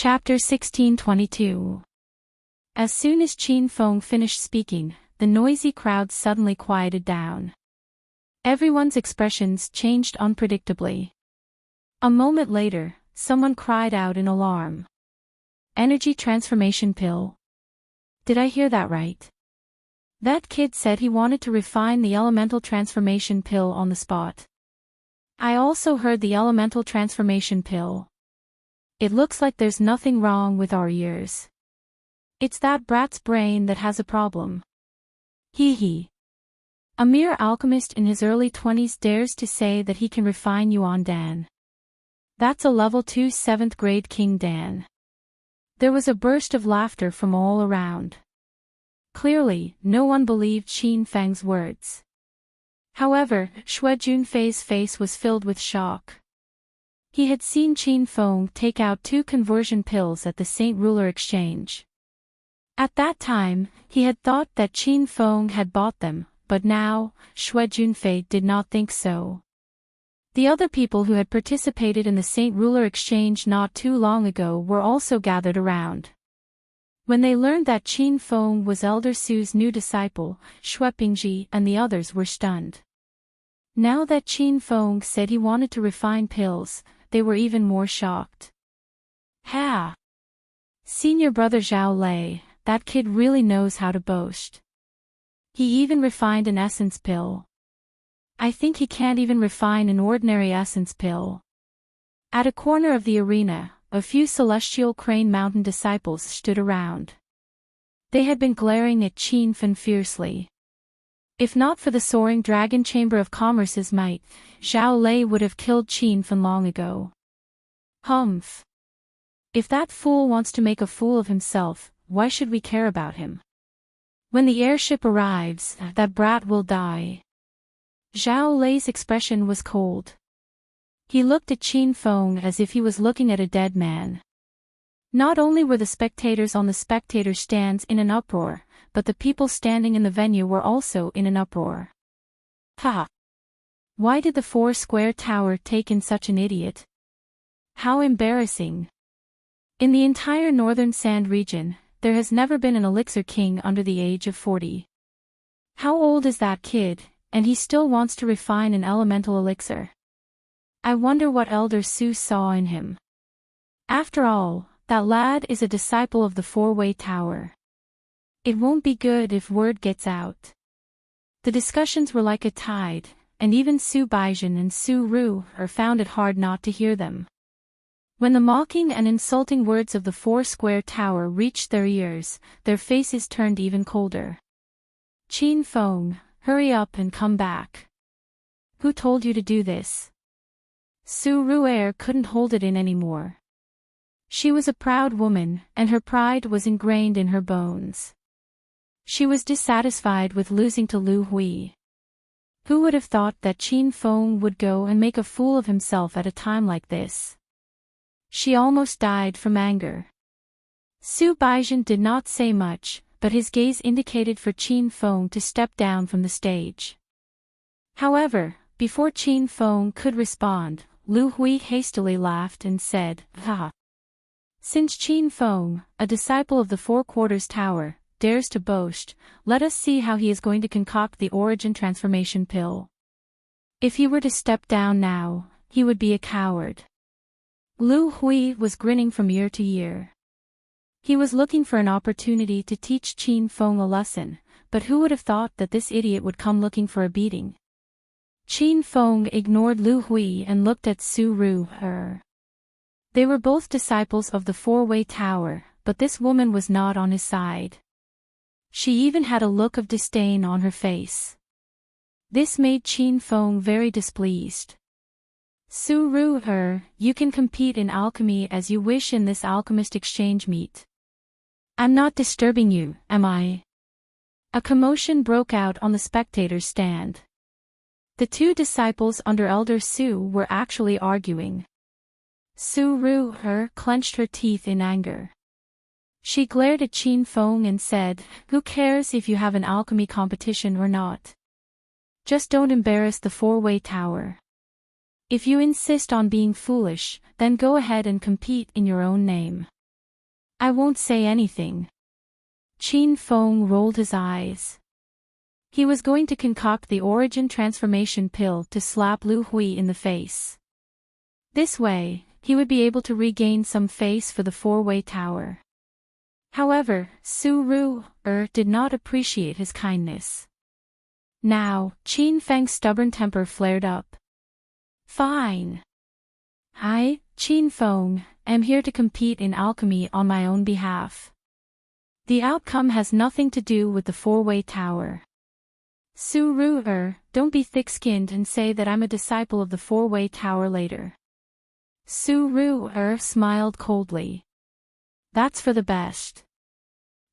Chapter 1622. As soon as Qin Feng finished speaking, the noisy crowd suddenly quieted down. Everyone's expressions changed unpredictably. A moment later, someone cried out in alarm. Energy transformation pill. Did I hear that right? That kid said he wanted to refine the elemental transformation pill on the spot. I also heard the elemental transformation pill. It looks like there's nothing wrong with our ears. It's that brat's brain that has a problem. Hee hee. A mere alchemist in his early 20s dares to say that he can refine Yuan Dan. That's a level 2 7th grade King Dan. There was a burst of laughter from all around. Clearly, no one believed Qin Feng's words. However, Xue Junfei's face was filled with shock. He had seen Qin Feng take out 2 conversion pills at the St. Ruler Exchange. At that time, he had thought that Qin Feng had bought them, but now, Xue Junfei did not think so. The other people who had participated in the St. Ruler Exchange not too long ago were also gathered around. When they learned that Qin Feng was Elder Su's new disciple, Xue Pingji and the others were stunned. Now that Qin Feng said he wanted to refine pills, they were even more shocked. Ha! Senior brother Zhao Lei, that kid really knows how to boast. He even refined an essence pill. I think he can't even refine an ordinary essence pill. At a corner of the arena, a few Celestial Crane Mountain disciples stood around. They had been glaring at Qin Feng fiercely. If not for the soaring Dragon Chamber of Commerce's might, Zhao Lei would have killed Qin Feng long ago. Humph. If that fool wants to make a fool of himself, why should we care about him? When the airship arrives, that brat will die. Zhao Lei's expression was cold. He looked at Qin Feng as if he was looking at a dead man. Not only were the spectators on the spectator stands in an uproar, but the people standing in the venue were also in an uproar. Ha! Why did the 4 Square Tower take in such an idiot? How embarrassing! In the entire northern sand region, there has never been an elixir king under the age of 40. How old is that kid, and he still wants to refine an elemental elixir? I wonder what Elder Su saw in him. After all, that lad is a disciple of the 4-Way Tower. It won't be good if word gets out. The discussions were like a tide, and even Su Baizhen and Su Ru found it hard not to hear them. When the mocking and insulting words of the 4 Square Tower reached their ears, their faces turned even colder. Qin Feng, hurry up and come back. Who told you to do this? Su Ru'er couldn't hold it in anymore. She was a proud woman, and her pride was ingrained in her bones. She was dissatisfied with losing to Lu Hui. Who would have thought that Qin Feng would go and make a fool of himself at a time like this? She almost died from anger. Su Baizhen did not say much, but his gaze indicated for Qin Feng to step down from the stage. However, before Qin Feng could respond, Lu Hui hastily laughed and said, "Ha! Since Qin Feng, a disciple of the 4 Quarters Tower, dares to boast, let us see how he is going to concoct the origin transformation pill. If he were to step down now, he would be a coward." Lu Hui was grinning from ear to ear. He was looking for an opportunity to teach Qin Feng a lesson, but who would have thought that this idiot would come looking for a beating? Qin Feng ignored Lu Hui and looked at Su Ru. They were both disciples of the 4-Way Tower, but this woman was not on his side. She even had a look of disdain on her face. This made Qin Feng very displeased. Su Ru, you can compete in alchemy as you wish in this alchemist exchange meet. I'm not disturbing you, am I? A commotion broke out on the spectators' stand. The 2 disciples under Elder Su were actually arguing. Su Ru clenched her teeth in anger. She glared at Qin Feng and said, "Who cares if you have an alchemy competition or not? Just don't embarrass the 4-Way Tower. If you insist on being foolish, then go ahead and compete in your own name." I won't say anything. Qin Feng rolled his eyes. He was going to concoct the origin transformation pill to slap Lu Hui in the face. This way, he would be able to regain some face for the four-way tower. However, Su Ru did not appreciate his kindness. Now, Qin Feng's stubborn temper flared up. Fine. I, Qin Feng, am here to compete in alchemy on my own behalf. The outcome has nothing to do with the four-way tower. Su Ru don't be thick-skinned and say that I'm a disciple of the four-way tower later. Su Ru smiled coldly. That's for the best.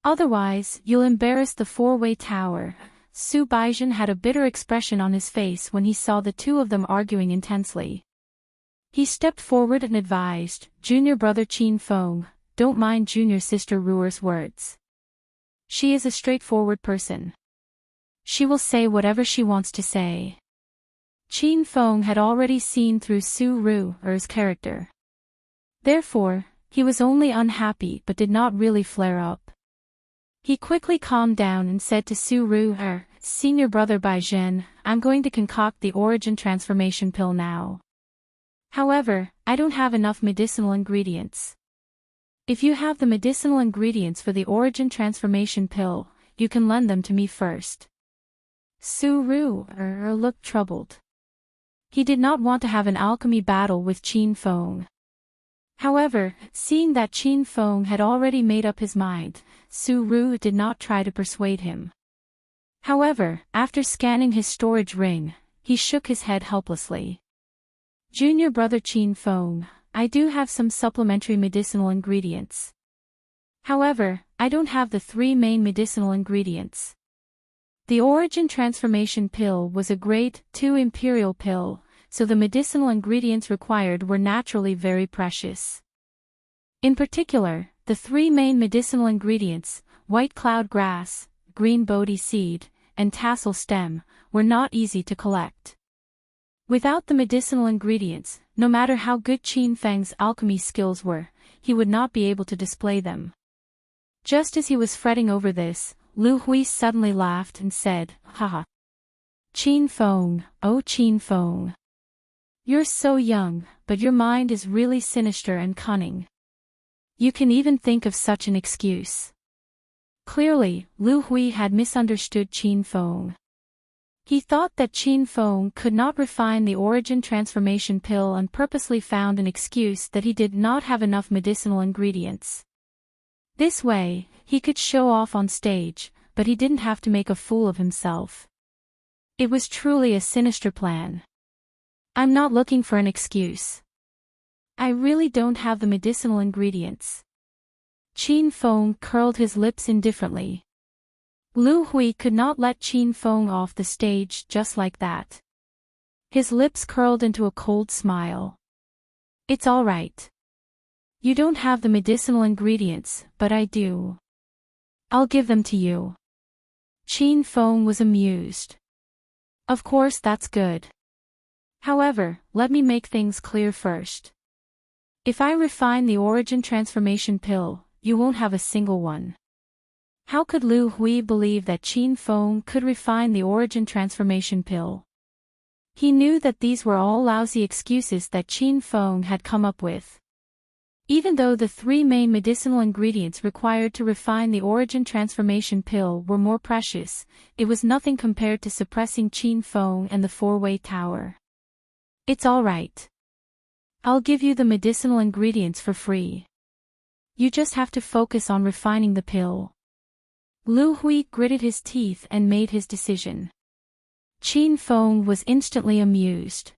Otherwise, you'll embarrass the four-way tower. Su Baizhen had a bitter expression on his face when he saw the two of them arguing intensely. He stepped forward and advised, Junior brother Qin Feng, don't mind junior sister Ruer's words. She is a straightforward person. She will say whatever she wants to say. Qin Feng had already seen through Su Ruer's character. Therefore, he was only unhappy but did not really flare up. He quickly calmed down and said to Su Ruer, Senior brother Baizhen, I'm going to concoct the origin transformation pill now. However, I don't have enough medicinal ingredients. If you have the medicinal ingredients for the origin transformation pill, you can lend them to me first. Su Ruer looked troubled. He did not want to have an alchemy battle with Qin Feng. However, seeing that Qin Feng had already made up his mind, Su Ru did not try to persuade him. However, after scanning his storage ring, he shook his head helplessly. Junior brother Qin Feng, I do have some supplementary medicinal ingredients. However, I don't have the three main medicinal ingredients. The origin transformation pill was a grade 2 imperial pill, so the medicinal ingredients required were naturally very precious. In particular, the three main medicinal ingredients, white cloud grass, green Bodhi seed, and tassel stem, were not easy to collect. Without the medicinal ingredients, no matter how good Qin Feng's alchemy skills were, he would not be able to display them. Just as he was fretting over this, Lu Hui suddenly laughed and said, Haha. Qin Feng, oh Qin Feng. You're so young, but your mind is really sinister and cunning. You can even think of such an excuse. Clearly, Lu Hui had misunderstood Qin Feng. He thought that Qin Feng could not refine the origin transformation pill and purposely found an excuse that he did not have enough medicinal ingredients. This way, he could show off on stage, but he didn't have to make a fool of himself. It was truly a sinister plan. I'm not looking for an excuse. I really don't have the medicinal ingredients. Qin Feng curled his lips indifferently. Lu Hui could not let Qin Feng off the stage just like that. His lips curled into a cold smile. It's all right. You don't have the medicinal ingredients, but I do. I'll give them to you. Qin Feng was amused. Of course that's good. However, let me make things clear first. If I refine the origin transformation pill, you won't have a single one. How could Lu Hui believe that Qin Feng could refine the origin transformation pill? He knew that these were all lousy excuses that Qin Feng had come up with. Even though the three main medicinal ingredients required to refine the origin transformation pill were more precious, it was nothing compared to suppressing Qin Feng and the four-way tower. It's all right. I'll give you the medicinal ingredients for free. You just have to focus on refining the pill. Lu Hui gritted his teeth and made his decision. Qin Feng was instantly amused.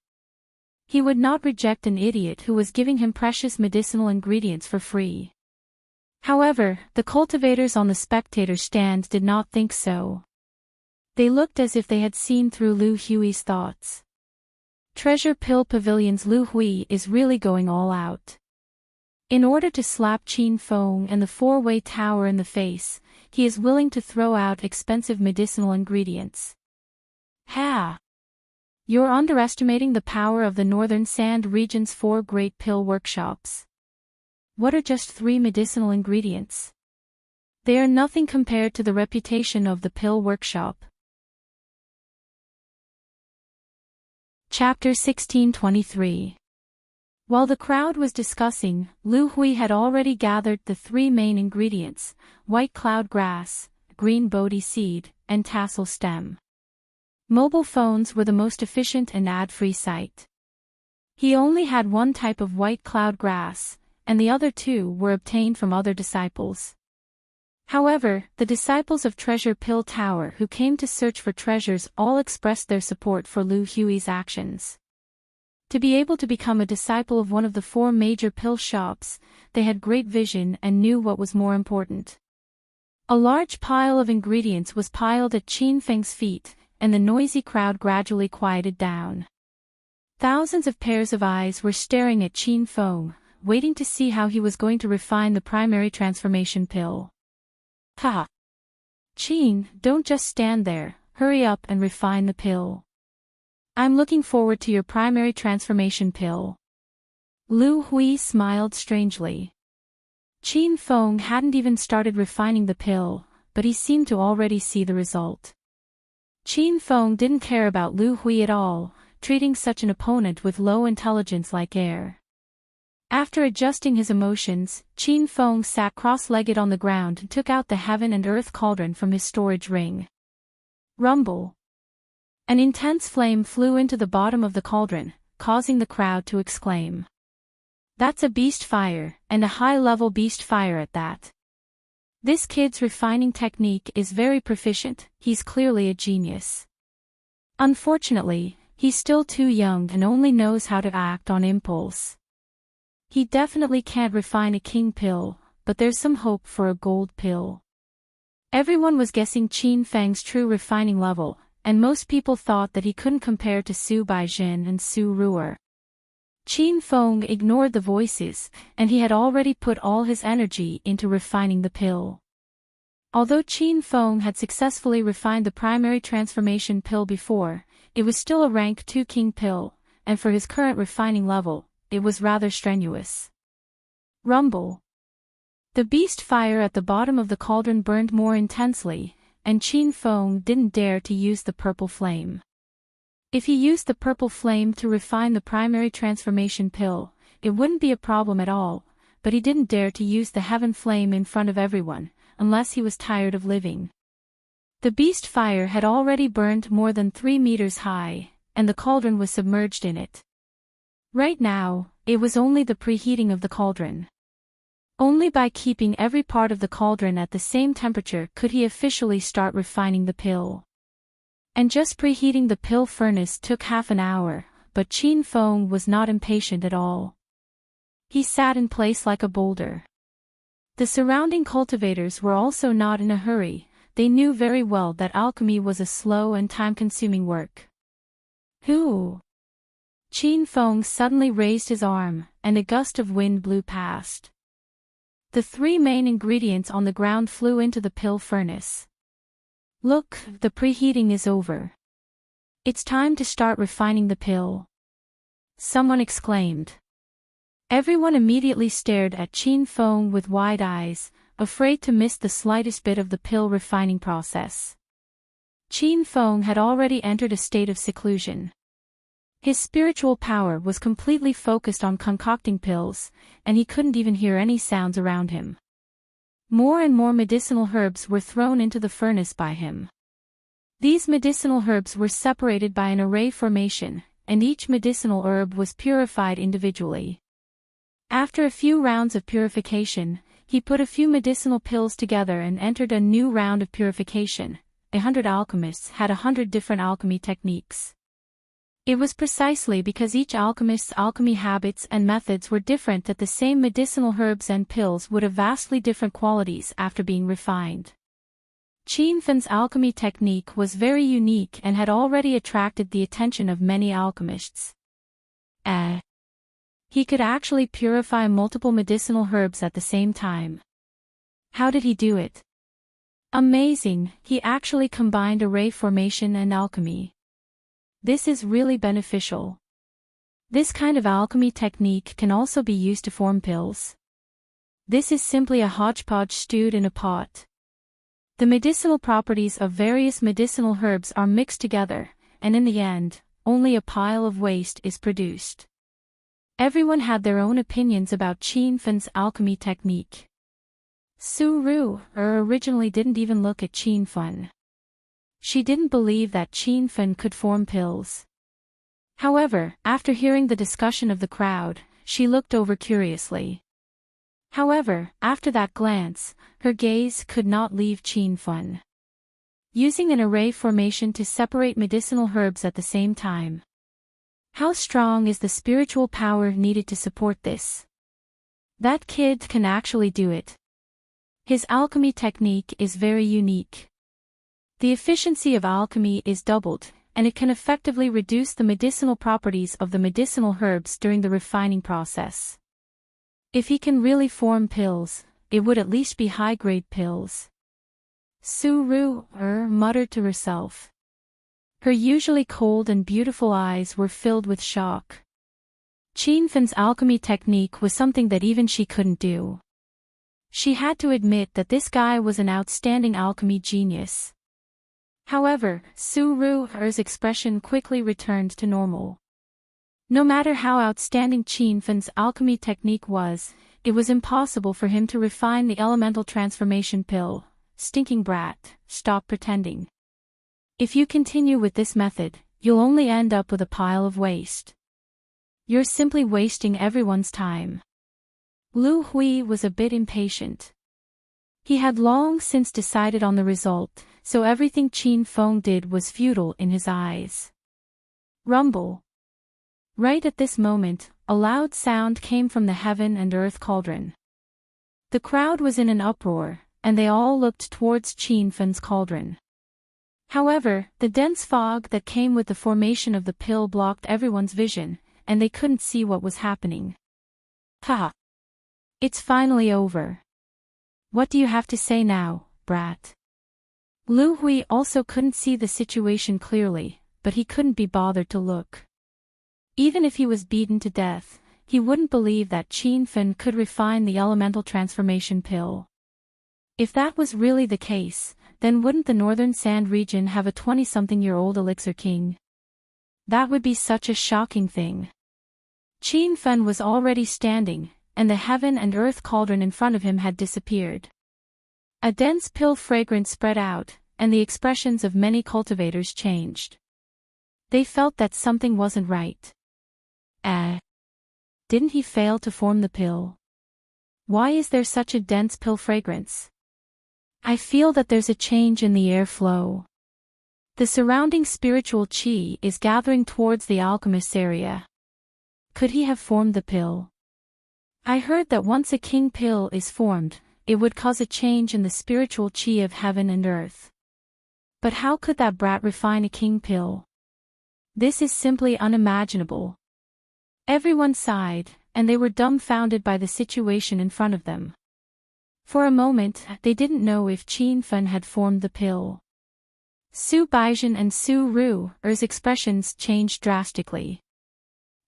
He would not reject an idiot who was giving him precious medicinal ingredients for free. However, the cultivators on the spectator stand did not think so. They looked as if they had seen through Lu Hui's thoughts. Treasure Pill Pavilion's Lu Hui is really going all out. In order to slap Qin Feng and the four-way tower in the face, he is willing to throw out expensive medicinal ingredients. Ha! You're underestimating the power of the Northern Sand region's 4 great pill workshops. what are just 3 medicinal ingredients? They are nothing compared to the reputation of the pill workshop. Chapter 1623. While the crowd was discussing, Lu Hui had already gathered the 3 main ingredients: white cloud grass, green Bodhi seed, and tassel stem. Mobile phones were the most efficient and ad-free site. He only had 1 type of white cloud grass, and the other 2 were obtained from other disciples. However, the disciples of Treasure Pill Tower who came to search for treasures all expressed their support for Lu Hui's actions. To be able to become a disciple of one of the 4 major pill shops, they had great vision and knew what was more important. A large pile of ingredients was piled at Qin Feng's feet, and the noisy crowd gradually quieted down. Thousands of pairs of eyes were staring at Qin Feng, waiting to see how he was going to refine the primary transformation pill. Ha! Qin, don't just stand there, hurry up and refine the pill. I'm looking forward to your primary transformation pill. Lu Hui smiled strangely. Qin Feng hadn't even started refining the pill, but he seemed to already see the result. Qin Feng didn't care about Lu Hui at all, treating such an opponent with low intelligence like air. After adjusting his emotions, Qin Feng sat cross-legged on the ground and took out the heaven and earth cauldron from his storage ring. Rumble. An intense flame flew into the bottom of the cauldron, causing the crowd to exclaim. That's a beast fire, and a high-level beast fire at that. This kid's refining technique is very proficient, he's clearly a genius. Unfortunately, he's still too young and only knows how to act on impulse. He definitely can't refine a king pill, but there's some hope for a gold pill. Everyone was guessing Qin Feng's true refining level, and most people thought that he couldn't compare to Su Baizhen and Su Ruer. Qin Feng ignored the voices, and he had already put all his energy into refining the pill. Although Qin Feng had successfully refined the primary transformation pill before, it was still a rank 2 king pill, and for his current refining level, it was rather strenuous. Rumble. The beast fire at the bottom of the cauldron burned more intensely, and Qin Feng didn't dare to use the purple flame. If he used the purple flame to refine the primary transformation pill, it wouldn't be a problem at all, but he didn't dare to use the heaven flame in front of everyone, unless he was tired of living. The beast fire had already burned more than 3 meters high, and the cauldron was submerged in it. Right now, it was only the preheating of the cauldron. Only by keeping every part of the cauldron at the same temperature could he officially start refining the pill. And just preheating the pill furnace took half an hour, but Qin Feng was not impatient at all. He sat in place like a boulder. The surrounding cultivators were also not in a hurry, they knew very well that alchemy was a slow and time-consuming work. Whoo! Qin Feng suddenly raised his arm, and a gust of wind blew past. The 3 main ingredients on the ground flew into the pill furnace. Look, the preheating is over. It's time to start refining the pill. Someone exclaimed. Everyone immediately stared at Qin Feng with wide eyes, afraid to miss the slightest bit of the pill refining process. Qin Feng had already entered a state of seclusion. His spiritual power was completely focused on concocting pills, and he couldn't even hear any sounds around him. More and more medicinal herbs were thrown into the furnace by him. These medicinal herbs were separated by an array formation, and each medicinal herb was purified individually. After a few rounds of purification, he put a few medicinal pills together and entered a new round of purification. 100 alchemists had 100 different alchemy techniques. It was precisely because each alchemist's alchemy habits and methods were different that the same medicinal herbs and pills would have vastly different qualities after being refined. Qin Feng's alchemy technique was very unique and had already attracted the attention of many alchemists. He could actually purify multiple medicinal herbs at the same time. How did he do it? Amazing, he actually combined array formation and alchemy. This is really beneficial. This kind of alchemy technique can also be used to form pills. This is simply a hodgepodge stewed in a pot. The medicinal properties of various medicinal herbs are mixed together, and in the end, only a pile of waste is produced. Everyone had their own opinions about Qin Fen's alchemy technique. Su Ru originally didn't even look at Qin Fen. She didn't believe that Qin Fen could form pills. However, after hearing the discussion of the crowd, she looked over curiously. However, after that glance, her gaze could not leave Qin Fen. Using an array formation to separate medicinal herbs at the same time. How strong is the spiritual power needed to support this? That kid can actually do it. His alchemy technique is very unique. The efficiency of alchemy is doubled, and it can effectively reduce the medicinal properties of the medicinal herbs during the refining process. If he can really form pills, it would at least be high-grade pills. Su Ru muttered to herself. Her usually cold and beautiful eyes were filled with shock. Qin Fen's alchemy technique was something that even she couldn't do. She had to admit that this guy was an outstanding alchemy genius. However, Su Ru's expression quickly returned to normal. No matter how outstanding Qin Fen's alchemy technique was, it was impossible for him to refine the elemental transformation pill. Stinking brat, stop pretending. If you continue with this method, you'll only end up with a pile of waste. You're simply wasting everyone's time. Lu Hui was a bit impatient. He had long since decided on the result, so everything Qin Feng did was futile in his eyes. Rumble. Right at this moment, a loud sound came from the heaven and earth cauldron. The crowd was in an uproar, and they all looked towards Qin Fen's cauldron. However, the dense fog that came with the formation of the pill blocked everyone's vision, and they couldn't see what was happening. Ha! It's finally over. What do you have to say now, brat? Lu Hui also couldn't see the situation clearly, but he couldn't be bothered to look. Even if he was beaten to death, he wouldn't believe that Qin Fen could refine the elemental transformation pill. If that was really the case, then wouldn't the Northern Sand region have a 20-something-year-old elixir king? That would be such a shocking thing. Qin Fen was already standing, and the heaven and earth cauldron in front of him had disappeared. A dense pill fragrance spread out, and the expressions of many cultivators changed. They felt that something wasn't right. Didn't he fail to form the pill? Why is there such a dense pill fragrance? I feel that there's a change in the airflow. The surrounding spiritual qi is gathering towards the alchemist's area. Could he have formed the pill? I heard that once a king pill is formed, it would cause a change in the spiritual qi of heaven and earth. But how could that brat refine a king pill? This is simply unimaginable. Everyone sighed, and they were dumbfounded by the situation in front of them. For a moment, they didn't know if Qin Fen had formed the pill. Su Baizhen and Su Ru's expressions changed drastically.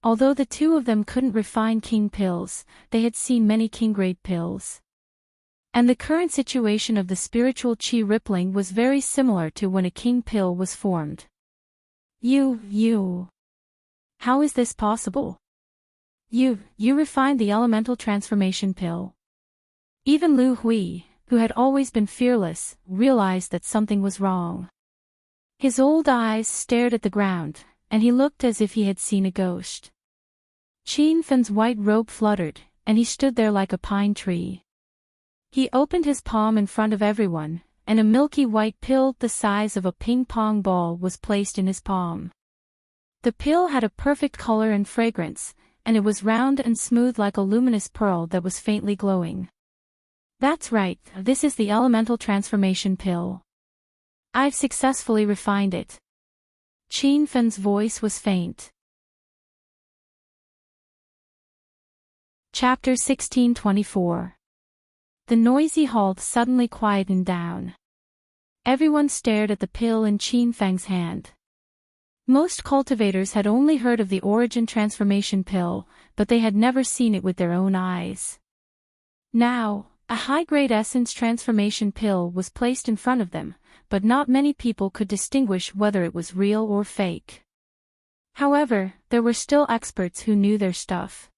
Although the two of them couldn't refine king pills, they had seen many king-grade pills. And the current situation of the spiritual qi rippling was very similar to when a king pill was formed. How is this possible? You refined the elemental transformation pill. Even Lu Hui, who had always been fearless, realized that something was wrong. His old eyes stared at the ground, and he looked as if he had seen a ghost. Qin Fen's white robe fluttered, and he stood there like a pine tree. He opened his palm in front of everyone, and a milky white pill the size of a ping-pong ball was placed in his palm. The pill had a perfect color and fragrance, and it was round and smooth like a luminous pearl that was faintly glowing. That's right, this is the elemental transformation pill. I've successfully refined it. Qin Fen's voice was faint. Chapter 1624. The noisy hall suddenly quietened down. Everyone stared at the pill in Qin Feng's hand. Most cultivators had only heard of the origin transformation pill, but they had never seen it with their own eyes. Now, a high-grade essence transformation pill was placed in front of them, but not many people could distinguish whether it was real or fake. However, there were still experts who knew their stuff.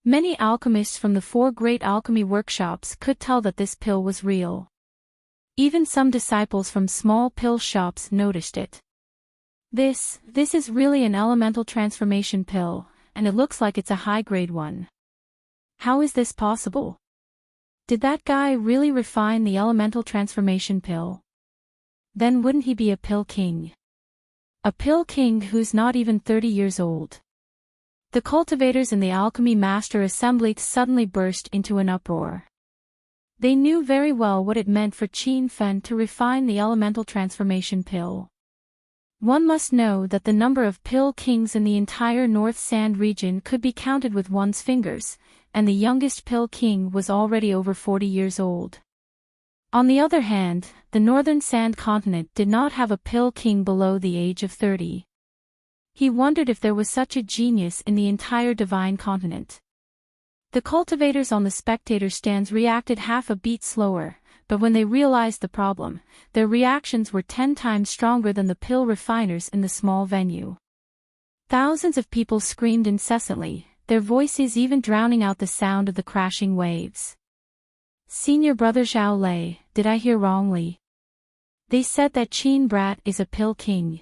Many alchemists from the 4 great alchemy workshops could tell that this pill was real. Even some disciples from small pill shops noticed it. This is really an elemental transformation pill, and it looks like it's a high-grade one. How is this possible? Did that guy really refine the elemental transformation pill? Then wouldn't he be a pill king? A pill king who's not even 30 years old. The cultivators in the Alchemy Master Assembly suddenly burst into an uproar. They knew very well what it meant for Qin Fen to refine the elemental transformation pill. One must know that the number of pill kings in the entire North Sand region could be counted with one's fingers, and the youngest pill king was already over 40 years old. On the other hand, the Northern Sand continent did not have a pill king below the age of 30. He wondered if there was such a genius in the entire divine continent. The cultivators on the spectator stands reacted half a beat slower, but when they realized the problem, their reactions were 10 times stronger than the pill refiners in the small venue. Thousands of people screamed incessantly, their voices even drowning out the sound of the crashing waves. Senior Brother Zhao Lei, did I hear wrongly? They said that Qin Brat is a pill king.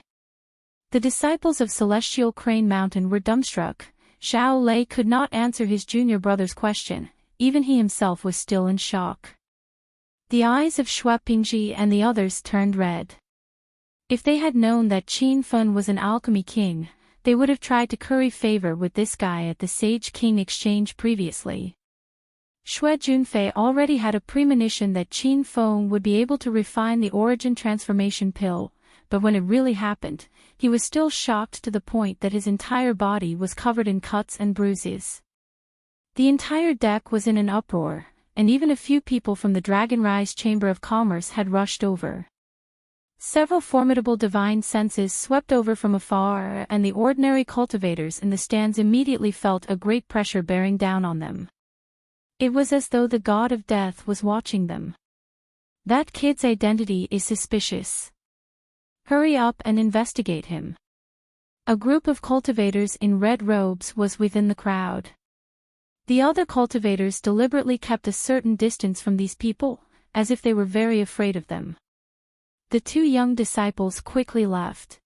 The disciples of Celestial Crane Mountain were dumbstruck. Zhao Lei could not answer his junior brother's question, even he himself was still in shock. The eyes of Xue Pingji and the others turned red. If they had known that Qin Fen was an alchemy king, they would have tried to curry favor with this guy at the Sage King exchange previously. Xue Junfei already had a premonition that Qin Feng would be able to refine the origin transformation pill, but when it really happened, he was still shocked to the point that his entire body was covered in cuts and bruises. The entire deck was in an uproar, and even a few people from the Dragonrise Chamber of Commerce had rushed over. Several formidable divine senses swept over from afar, and the ordinary cultivators in the stands immediately felt a great pressure bearing down on them. It was as though the god of death was watching them. That kid's identity is suspicious. Hurry up and investigate him. A group of cultivators in red robes was within the crowd. The other cultivators deliberately kept a certain distance from these people, as if they were very afraid of them. The 2 young disciples quickly left.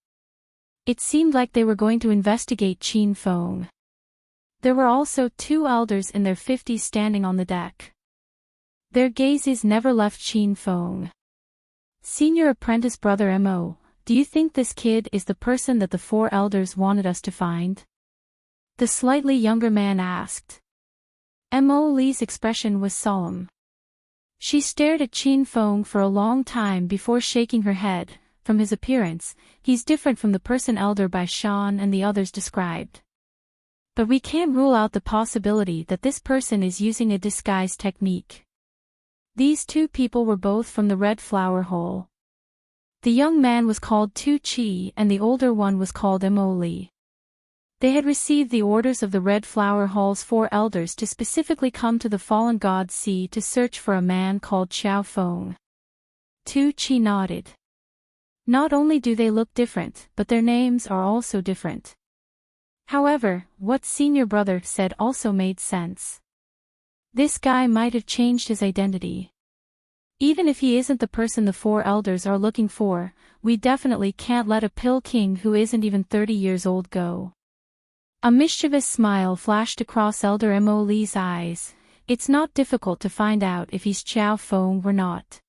It seemed like they were going to investigate Qin Feng. There were also 2 elders in their 50s standing on the deck. Their gazes never left Qin Feng. Senior apprentice brother Mo, do you think this kid is the person that the 4 elders wanted us to find? The slightly younger man asked. Mo Li's expression was solemn. She stared at Qin Feng for a long time before shaking her head. From his appearance, he's different from the person Elder Bai Shan and the others described. But we can't rule out the possibility that this person is using a disguise technique. These 2 people were both from the Red Flower Hole. The young man was called Tu Chi and the older one was called Mo Li. They had received the orders of the Red Flower Hall's 4 elders to specifically come to the Fallen God Sea to search for a man called Xiao Feng. Tu Chi nodded. Not only do they look different, but their names are also different. However, what senior brother said also made sense. This guy might have changed his identity. Even if he isn't the person the 4 elders are looking for, we definitely can't let a pill king who isn't even 30 years old go. A mischievous smile flashed across Elder Mo Li's eyes. It's not difficult to find out if he's Xiao Feng or not.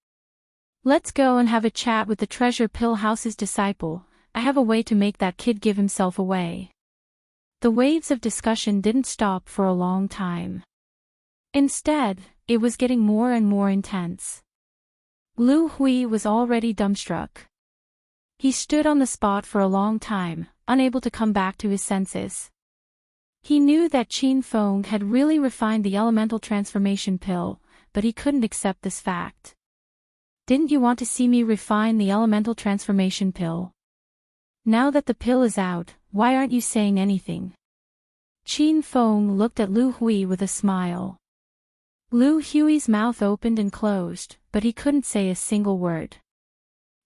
Let's go and have a chat with the Treasure Pill House's disciple. I have a way to make that kid give himself away. The waves of discussion didn't stop for a long time. Instead, it was getting more and more intense. Lu Hui was already dumbstruck. He stood on the spot for a long time, unable to come back to his senses. He knew that Qin Feng had really refined the elemental transformation pill, but he couldn't accept this fact. Didn't you want to see me refine the elemental transformation pill? Now that the pill is out, why aren't you saying anything? Qin Feng looked at Lu Hui with a smile. Lu Hui's mouth opened and closed, but he couldn't say a single word.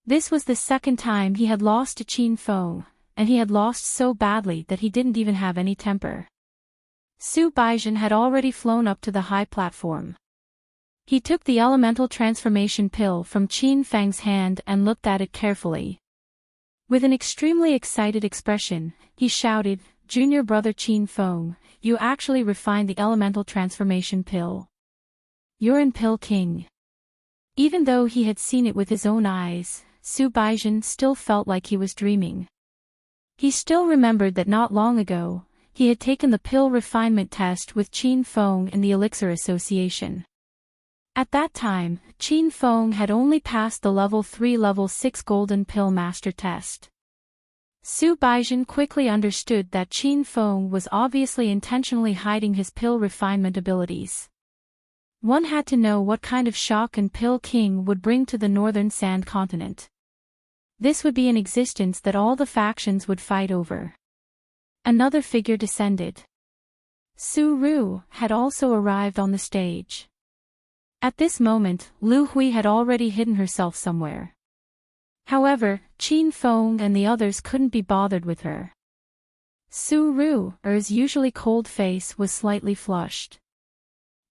This was the second time he had lost to Qin Feng, and he had lost so badly that he didn't even have any temper. Su Baizhen had already flown up to the high platform. He took the elemental transformation pill from Qin Feng's hand and looked at it carefully. With an extremely excited expression, he shouted, "Junior brother Qin Feng, you actually refined the elemental transformation pill. You're in Pill King." Even though he had seen it with his own eyes, Su Baizhen still felt like he was dreaming. He still remembered that not long ago, he had taken the pill refinement test with Qin Feng in the Elixir Association. At that time, Qin Feng had only passed the level 3 level 6 golden pill master test. Su Baizhen quickly understood that Qin Feng was obviously intentionally hiding his pill refinement abilities. One had to know what kind of shock an Pill King would bring to the northern sand continent. This would be an existence that all the factions would fight over. Another figure descended. Su Ru had also arrived on the stage. At this moment, Lu Hui had already hidden herself somewhere. However, Qin Feng and the others couldn't be bothered with her. Su Ru's usually cold face was slightly flushed.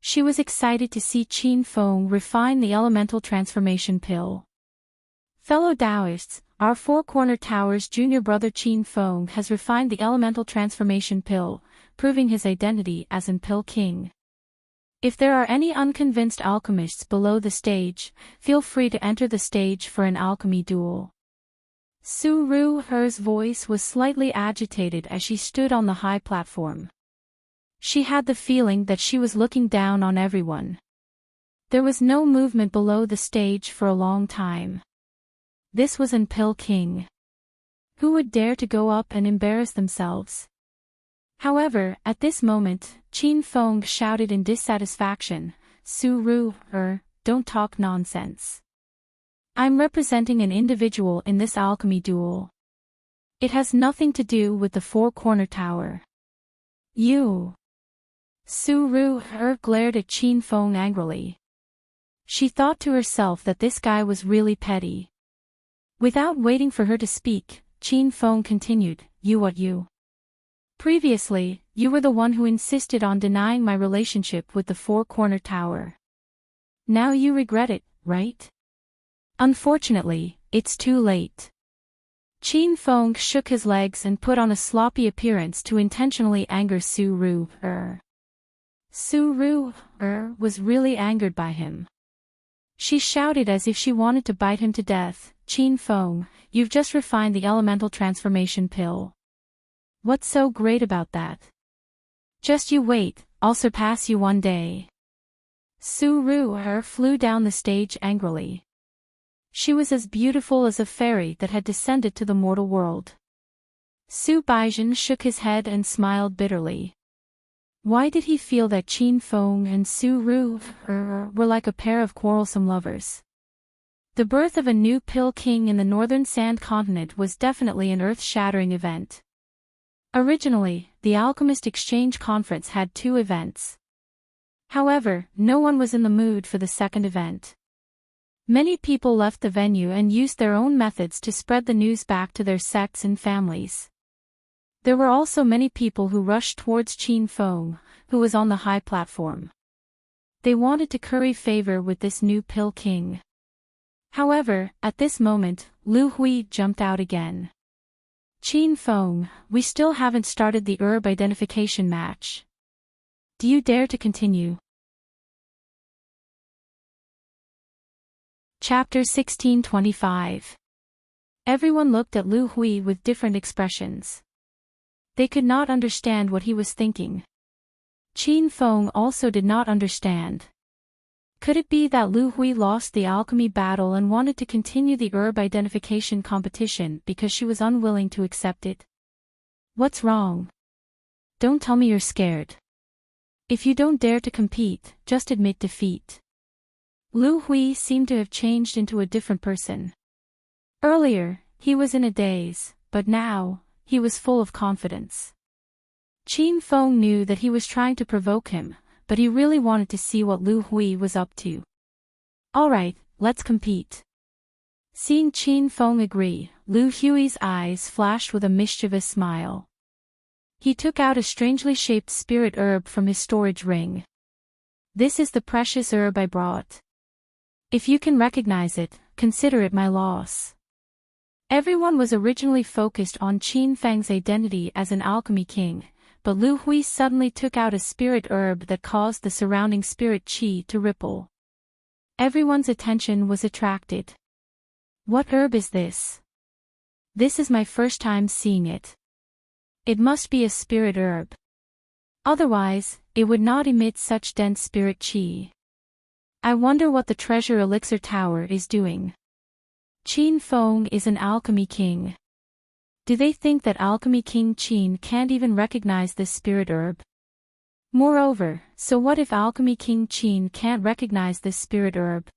She was excited to see Qin Feng refine the elemental transformation pill. Fellow Taoists, our Four-Corner Tower's junior brother Qin Feng has refined the elemental transformation pill, proving his identity as an Pill King. If there are any unconvinced alchemists below the stage, feel free to enter the stage for an alchemy duel. Su Ru's voice was slightly agitated as she stood on the high platform. She had the feeling that she was looking down on everyone. There was no movement below the stage for a long time. This was an Pill King. Who would dare to go up and embarrass themselves? However, at this moment, Qin Feng shouted in dissatisfaction, "Su Ru, don't talk nonsense. I'm representing an individual in this alchemy duel. It has nothing to do with the Four-Corner Tower. You." Su Ru glared at Qin Feng angrily. She thought to herself that this guy was really petty. Without waiting for her to speak, Qin Feng continued, You. Previously, you were the one who insisted on denying my relationship with the Four-Corner Tower. Now you regret it, right? Unfortunately, it's too late." Qin Feng shook his legs and put on a sloppy appearance to intentionally anger Su Ru. Su Ru was really angered by him. She shouted as if she wanted to bite him to death, "Qin Feng, you've just refined the elemental transformation pill. What's so great about that? Just you wait, I'll surpass you one day." Su Ru flew down the stage angrily. She was as beautiful as a fairy that had descended to the mortal world. Su Baizhen shook his head and smiled bitterly. Why did he feel that Qin Feng and Su Ru were like a pair of quarrelsome lovers? The birth of a new Pill King in the northern sand continent was definitely an earth-shattering event. Originally, the Alchemist Exchange Conference had 2 events. However, no one was in the mood for the second event. Many people left the venue and used their own methods to spread the news back to their sects and families. There were also many people who rushed towards Qin Feng, who was on the high platform. They wanted to curry favor with this new Pill King. However, at this moment, Lu Hui jumped out again. "Qin Feng, we still haven't started the herb identification match. Do you dare to continue?" Chapter 1625. Everyone looked at Lu Hui with different expressions. They could not understand what he was thinking. Qin Feng also did not understand. Could it be that Lu Hui lost the alchemy battle and wanted to continue the herb identification competition because she was unwilling to accept it? What's wrong? Don't tell me you're scared. If you don't dare to compete, just admit defeat. Lu Hui seemed to have changed into a different person. Earlier, he was in a daze, but now, he was full of confidence. Qin Feng knew that he was trying to provoke him, but he really wanted to see what Lu Hui was up to. Alright, let's compete. Seeing Qin Feng agree, Lu Hui's eyes flashed with a mischievous smile. He took out a strangely shaped spirit herb from his storage ring. This is the precious herb I brought. If you can recognize it, consider it my loss. Everyone was originally focused on Qin Feng's identity as an alchemy king, but Lu Hui suddenly took out a spirit herb that caused the surrounding spirit qi to ripple. Everyone's attention was attracted. What herb is this? This is my first time seeing it. It must be a spirit herb. Otherwise, it would not emit such dense spirit qi. I wonder what the treasure elixir tower is doing. Qin Feng is an alchemy king. Do they think that alchemy king Qin can't even recognize this spirit herb? Moreover, so what if alchemy king Qin can't recognize this spirit herb?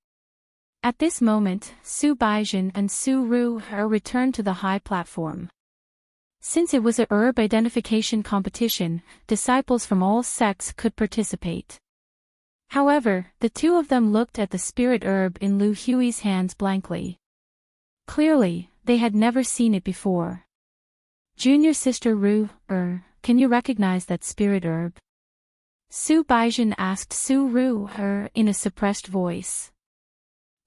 At this moment, Su Baizhen and Su Ru returned to the high platform. Since it was a herb identification competition, disciples from all sects could participate. However, the two of them looked at the spirit herb in Lu Hui's hands blankly. Clearly, they had never seen it before. Junior sister Ru, can you recognize that spirit herb? Su Baizhen asked Su Ru in a suppressed voice.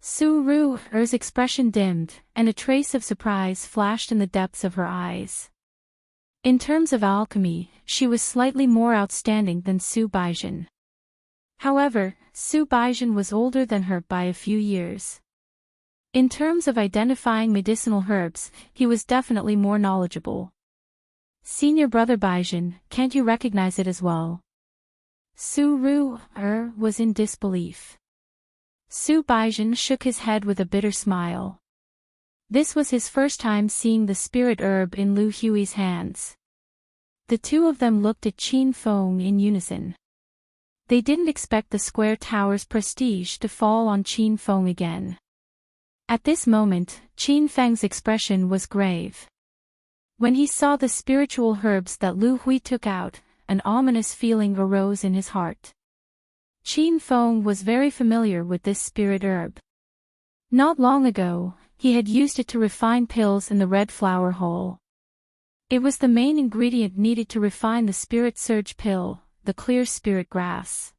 Su Ru's expression dimmed, and a trace of surprise flashed in the depths of her eyes. In terms of alchemy, she was slightly more outstanding than Su Baizhen. However, Su Baizhen was older than her by a few years. In terms of identifying medicinal herbs, he was definitely more knowledgeable. Senior brother Baizhen, can't you recognize it as well? Su Ru was in disbelief. Su Baizhen shook his head with a bitter smile. This was his first time seeing the spirit herb in Lu Hui's hands. The two of them looked at Qin Feng in unison. They didn't expect the square tower's prestige to fall on Qin Feng again. At this moment, Qin Feng's expression was grave. When he saw the spiritual herbs that Lu Hui took out, an ominous feeling arose in his heart. Qin Feng was very familiar with this spirit herb. Not long ago, he had used it to refine pills in the red flower hole. It was the main ingredient needed to refine the spirit surge pill, the clear spirit grass.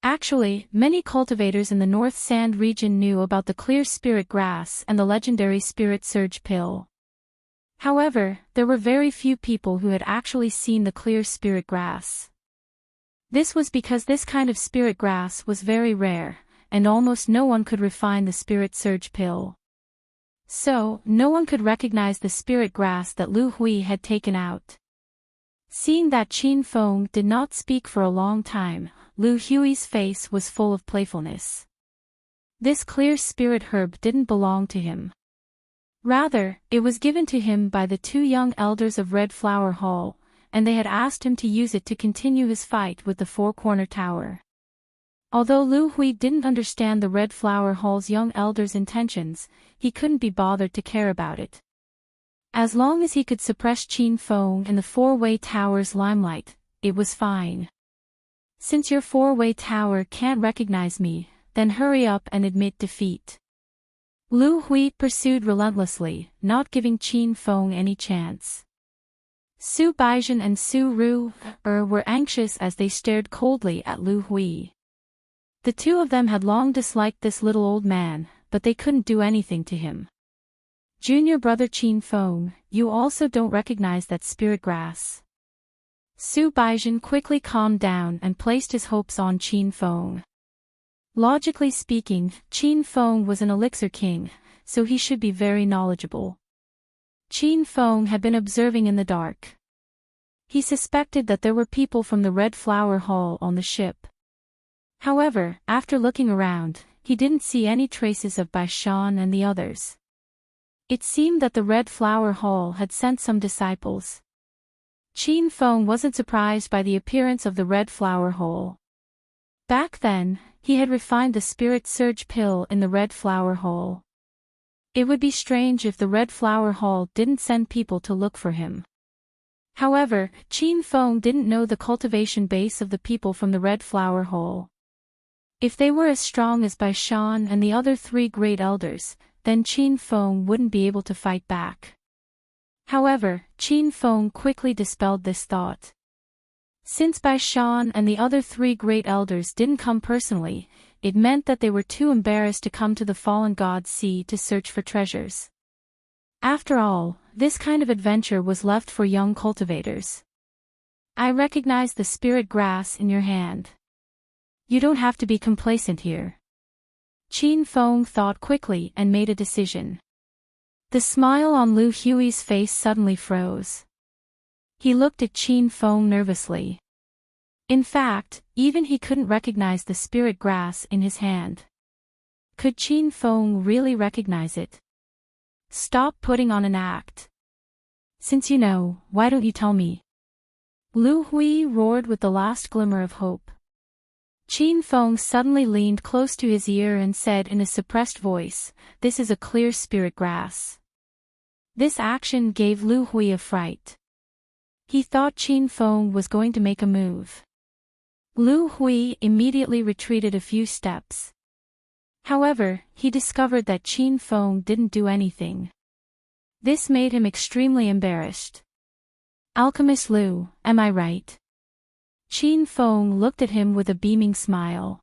Actually, many cultivators in the North Sand region knew about the clear spirit grass and the legendary spirit surge pill. However, there were very few people who had actually seen the clear spirit grass. This was because this kind of spirit grass was very rare, and almost no one could refine the spirit surge pill. So, no one could recognize the spirit grass that Lu Hui had taken out. Seeing that Qin Feng did not speak for a long time, Lu Hui's face was full of playfulness. This clear spirit herb didn't belong to him. Rather, it was given to him by the two young elders of Red Flower Hall, and they had asked him to use it to continue his fight with the Four-Corner Tower. Although Lu Hui didn't understand the Red Flower Hall's young elders' intentions, he couldn't be bothered to care about it. As long as he could suppress Qin Feng in the Four-Way Tower's limelight, it was fine. Since your Four-Way Tower can't recognize me, then hurry up and admit defeat. Lu Hui pursued relentlessly, not giving Qin Feng any chance. Su Baizhen and Su Ru were anxious as they stared coldly at Lu Hui. The two of them had long disliked this little old man, but they couldn't do anything to him. Junior brother Qin Feng, you also don't recognize that spirit grass. Su Baizhen quickly calmed down and placed his hopes on Qin Feng. Logically speaking, Qin Feng was an elixir king, so he should be very knowledgeable. Qin Feng had been observing in the dark. He suspected that there were people from the Red Flower Hall on the ship. However, after looking around, he didn't see any traces of Baishan and the others. It seemed that the Red Flower Hall had sent some disciples. Qin Feng wasn't surprised by the appearance of the Red Flower Hall. Back then, he had refined the spirit surge pill in the Red Flower Hall. It would be strange if the Red Flower Hall didn't send people to look for him. However, Qin Feng didn't know the cultivation base of the people from the Red Flower Hole. If they were as strong as Bai Shan and the other three great elders, then Qin Feng wouldn't be able to fight back. However, Qin Feng quickly dispelled this thought. Since Bai Shan and the other three great elders didn't come personally, it meant that they were too embarrassed to come to the Fallen God's Sea to search for treasures. After all, this kind of adventure was left for young cultivators. I recognize the spirit grass in your hand. You don't have to be complacent here. Qin Feng thought quickly and made a decision. The smile on Lu Hui's face suddenly froze. He looked at Qin Feng nervously. In fact, even he couldn't recognize the spirit grass in his hand. Could Qin Feng really recognize it? Stop putting on an act. Since you know, why don't you tell me? Lu Hui roared with the last glimmer of hope. Qin Feng suddenly leaned close to his ear and said in a suppressed voice, "This is a clear spirit grass." This action gave Lu Hui a fright. He thought Qin Feng was going to make a move. Lu Hui immediately retreated a few steps. However, he discovered that Qin Feng didn't do anything. This made him extremely embarrassed. "Alchemist Lu, am I right?" Qin Feng looked at him with a beaming smile.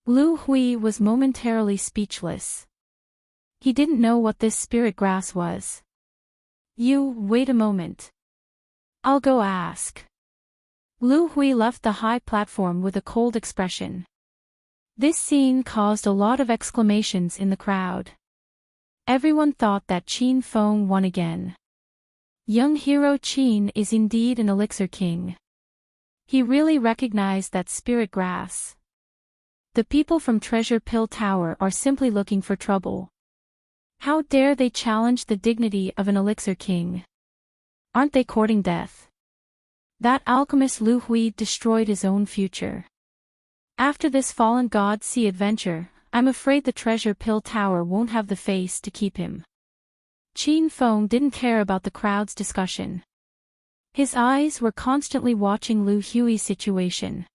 Lu Hui was momentarily speechless. He didn't know what this spirit grass was. Wait a moment. I'll go ask." Lu Hui left the high platform with a cold expression. This scene caused a lot of exclamations in the crowd. Everyone thought that Qin Feng won again. Young hero Qin is indeed an elixir king. He really recognized that spirit grass. The people from Treasure Pill Tower are simply looking for trouble. How dare they challenge the dignity of an elixir king? Aren't they courting death? That alchemist Lu Hui destroyed his own future. After this Fallen God Sea adventure, I'm afraid the Treasure Pill Tower won't have the face to keep him. Qin Feng didn't care about the crowd's discussion. His eyes were constantly watching Lu Hui's situation.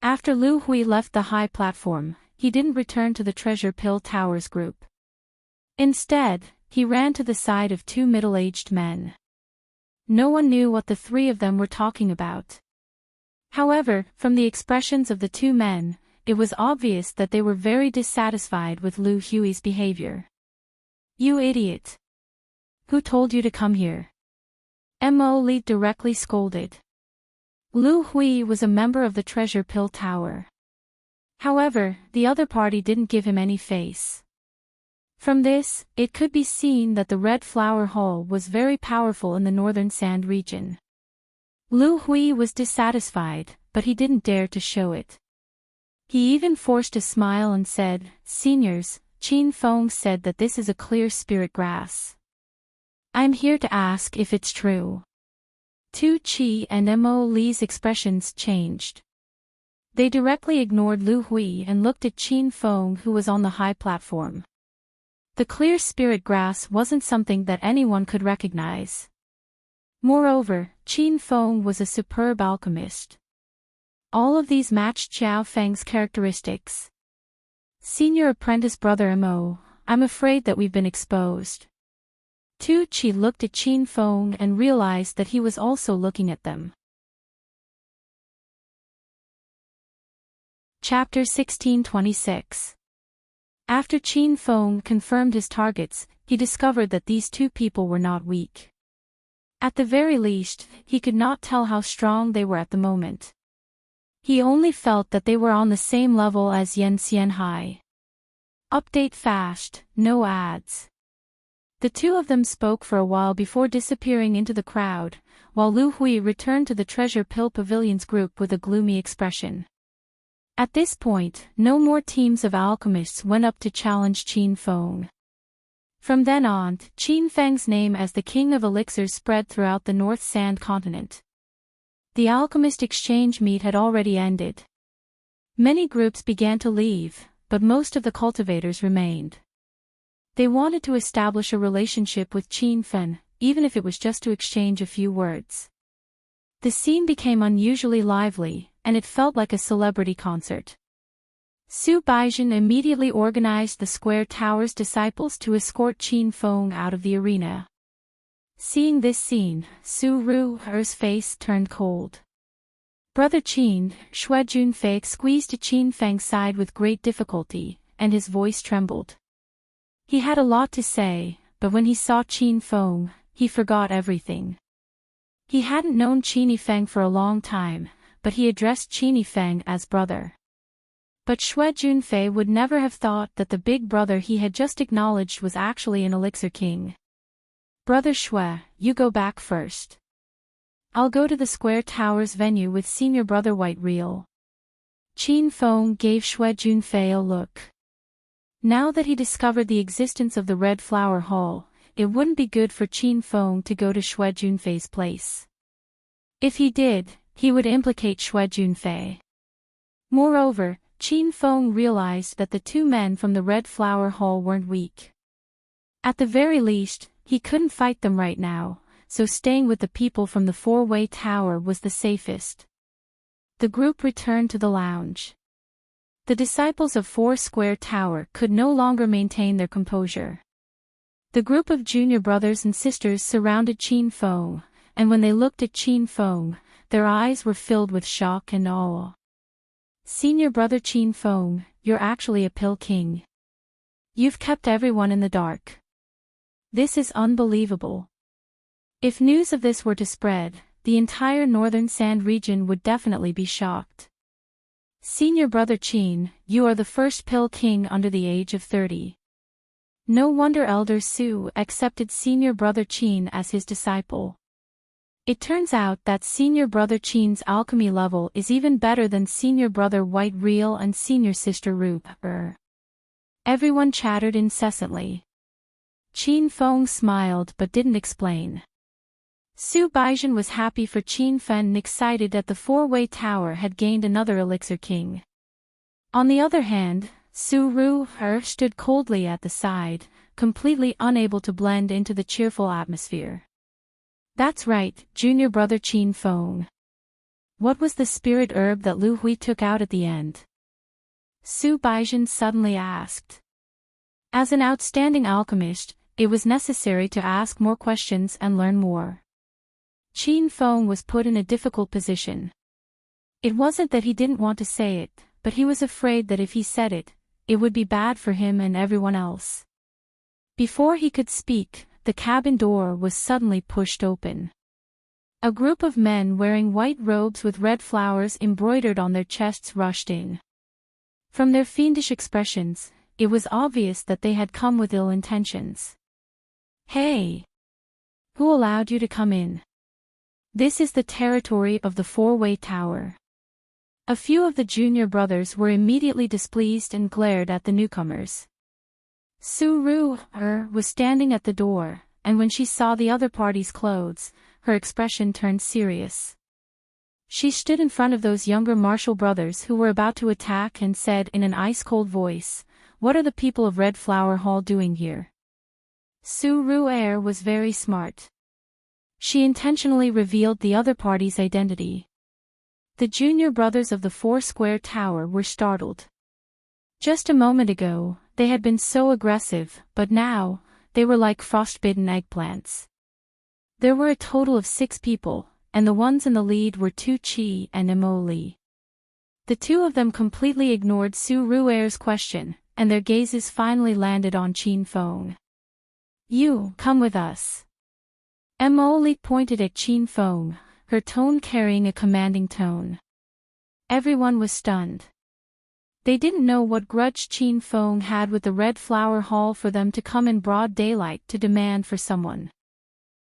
After Lu Hui left the high platform, he didn't return to the Treasure Pill Tower's group. Instead, he ran to the side of two middle-aged men. No one knew what the three of them were talking about. However, from the expressions of the two men, it was obvious that they were very dissatisfied with Lu Hui's behavior. "You idiot! Who told you to come here?" Mo Li directly scolded. Lu Hui was a member of the Treasure Pill Tower. However, the other party didn't give him any face. From this, it could be seen that the Red Flower Hall was very powerful in the northern sand region. Lu Hui was dissatisfied, but he didn't dare to show it. He even forced a smile and said, "Seniors, Qin Feng said that this is a clear spirit grass. I'm here to ask if it's true." Tu Chi and Mo Li's expressions changed. They directly ignored Lu Hui and looked at Qin Feng, who was on the high platform. The clear spirit grass wasn't something that anyone could recognize. Moreover, Qin Feng was a superb alchemist. All of these matched Xiao Feng's characteristics. "Senior apprentice brother Mo, I'm afraid that we've been exposed." Tu Chi looked at Qin Feng and realized that he was also looking at them. Chapter 1626. After Qin Feng confirmed his targets, he discovered that these two people were not weak. At the very least, he could not tell how strong they were at the moment. He only felt that they were on the same level as Yan Xianhai. Update fast, no ads. The two of them spoke for a while before disappearing into the crowd, while Lu Hui returned to the Treasure Pill Pavilion's group with a gloomy expression. At this point, no more teams of alchemists went up to challenge Qin Feng. From then on, Qin Feng's name as the King of Elixirs spread throughout the North Sand continent. The alchemist exchange meet had already ended. Many groups began to leave, but most of the cultivators remained. They wanted to establish a relationship with Qin Feng, even if it was just to exchange a few words. The scene became unusually lively, and it felt like a celebrity concert. Su Baizhen immediately organized the Square Tower's disciples to escort Qin Feng out of the arena. Seeing this scene, Su Ru'er's face turned cold. Brother Qin, Xue Junfei squeezed Qin Feng's side with great difficulty, and his voice trembled. He had a lot to say, but when he saw Qin Feng, he forgot everything. He hadn't known Qin Feng for a long time, but he addressed Qin Feng as brother. But Xue Junfei would never have thought that the big brother he had just acknowledged was actually an elixir king. Brother Xue, you go back first. I'll go to the Square Tower's venue with senior brother White Real. Qin Feng gave Xue Junfei a look. Now that he discovered the existence of the Red Flower Hall, it wouldn't be good for Qin Feng to go to Xue Junfei's place. If he did, he would implicate Xue Junfei. Moreover, Qin Feng realized that the two men from the Red Flower Hall weren't weak. At the very least, he couldn't fight them right now, so staying with the people from the four-way tower was the safest. The group returned to the lounge. The disciples of Four Square Tower could no longer maintain their composure. The group of junior brothers and sisters surrounded Qin Feng, and when they looked at Qin Feng, their eyes were filled with shock and awe. Senior brother Qin Feng, you're actually a pill king. You've kept everyone in the dark. This is unbelievable. If news of this were to spread, the entire northern sand region would definitely be shocked. Senior brother Qin, you are the first pill king under the age of 30. No wonder Elder Su accepted senior brother Qin as his disciple. It turns out that senior brother Qin's alchemy level is even better than senior brother White Real and senior sister Ru'er. Everyone chattered incessantly. Qin Feng smiled but didn't explain. Su Baizhen was happy for Qin Feng and excited that the four-way tower had gained another elixir king. On the other hand, Su Ru'er stood coldly at the side, completely unable to blend into the cheerful atmosphere. That's right, junior brother Qin Feng. What was the spirit herb that Lu Hui took out at the end? Su Baizhen suddenly asked. As an outstanding alchemist, it was necessary to ask more questions and learn more. Qin Feng was put in a difficult position. It wasn't that he didn't want to say it, but he was afraid that if he said it, it would be bad for him and everyone else. Before he could speak, the cabin door was suddenly pushed open. A group of men wearing white robes with red flowers embroidered on their chests rushed in. From their fiendish expressions, it was obvious that they had come with ill intentions. Hey! Who allowed you to come in? This is the territory of the four-way tower. A few of the junior brothers were immediately displeased and glared at the newcomers. Su Ru'er was standing at the door, and when she saw the other party's clothes, her expression turned serious. She stood in front of those younger martial brothers who were about to attack and said in an ice-cold voice, "What are the people of Red Flower Hall doing here?" Su Ru'er was very smart. She intentionally revealed the other party's identity. The junior brothers of the Four Square Tower were startled. Just a moment ago, they had been so aggressive, but now, they were like frostbitten eggplants. There were a total of 6 people, and the ones in the lead were Tu Chi and Emoli. The two of them completely ignored Su Ru'er's question, and their gazes finally landed on Qin Feng. You, come with us. Emoli pointed at Qin Feng, her tone carrying a commanding tone. Everyone was stunned. They didn't know what grudge Qin Feng had with the Red Flower Hall for them to come in broad daylight to demand for someone.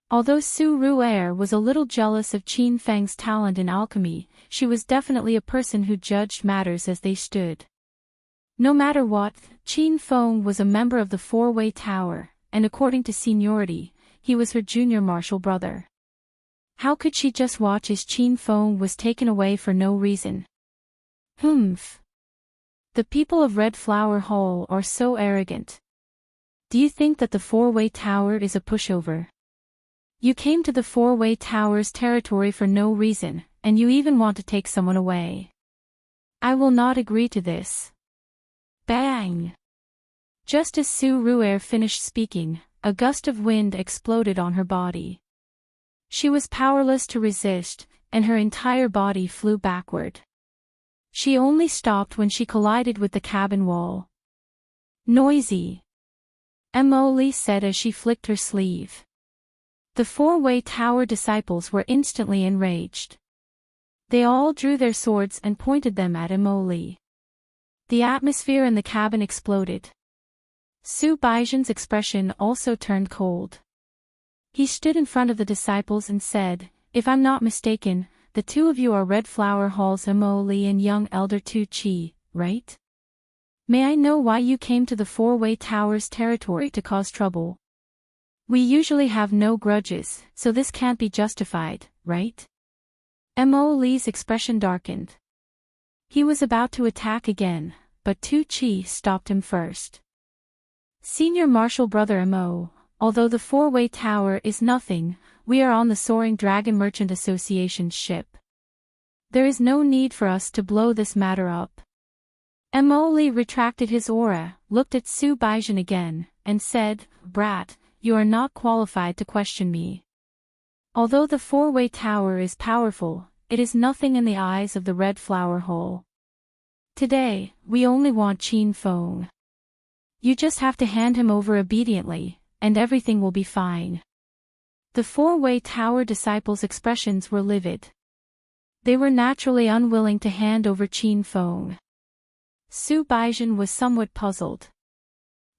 Although Su Ru'er was a little jealous of Qin Feng's talent in alchemy, she was definitely a person who judged matters as they stood. No matter what, Qin Feng was a member of the four-way tower, and according to seniority, he was her junior martial brother. How could she just watch as Qin Feng was taken away for no reason? Humph. The people of Red Flower Hall are so arrogant. Do you think that the four-way tower is a pushover? You came to the Four-Way Towers territory for no reason, and you even want to take someone away. I will not agree to this. Bang! Just as Su Ru'er finished speaking, a gust of wind exploded on her body. She was powerless to resist, and her entire body flew backward. She only stopped when she collided with the cabin wall. Noisy! Emily said as she flicked her sleeve. The Four-Way Tower disciples were instantly enraged. They all drew their swords and pointed them at Emily. The atmosphere in the cabin exploded. Su Baijian's expression also turned cold. He stood in front of the disciples and said, "If I'm not mistaken, the two of you are Red Flower Hall's Emily and young Elder Tu Chi, right? May I know why you came to the Four-Way Towers territory to cause trouble? We usually have no grudges, so this can't be justified, right?" Emily's expression darkened. He was about to attack again, but Tu Chi stopped him first. "Senior Marshal Brother Mo, although the Four-Way Tower is nothing, we are on the Soaring Dragon Merchant Association's ship. There is no need for us to blow this matter up." Emily retracted his aura, looked at Su Baijian again, and said, "Brat, you are not qualified to question me. Although the Four-Way Tower is powerful, it is nothing in the eyes of the Red Flower Hall. Today, we only want Qin Feng. You just have to hand him over obediently, and everything will be fine." The Four-Way Tower disciples' expressions were livid. They were naturally unwilling to hand over Qin Feng. Su Baijian was somewhat puzzled.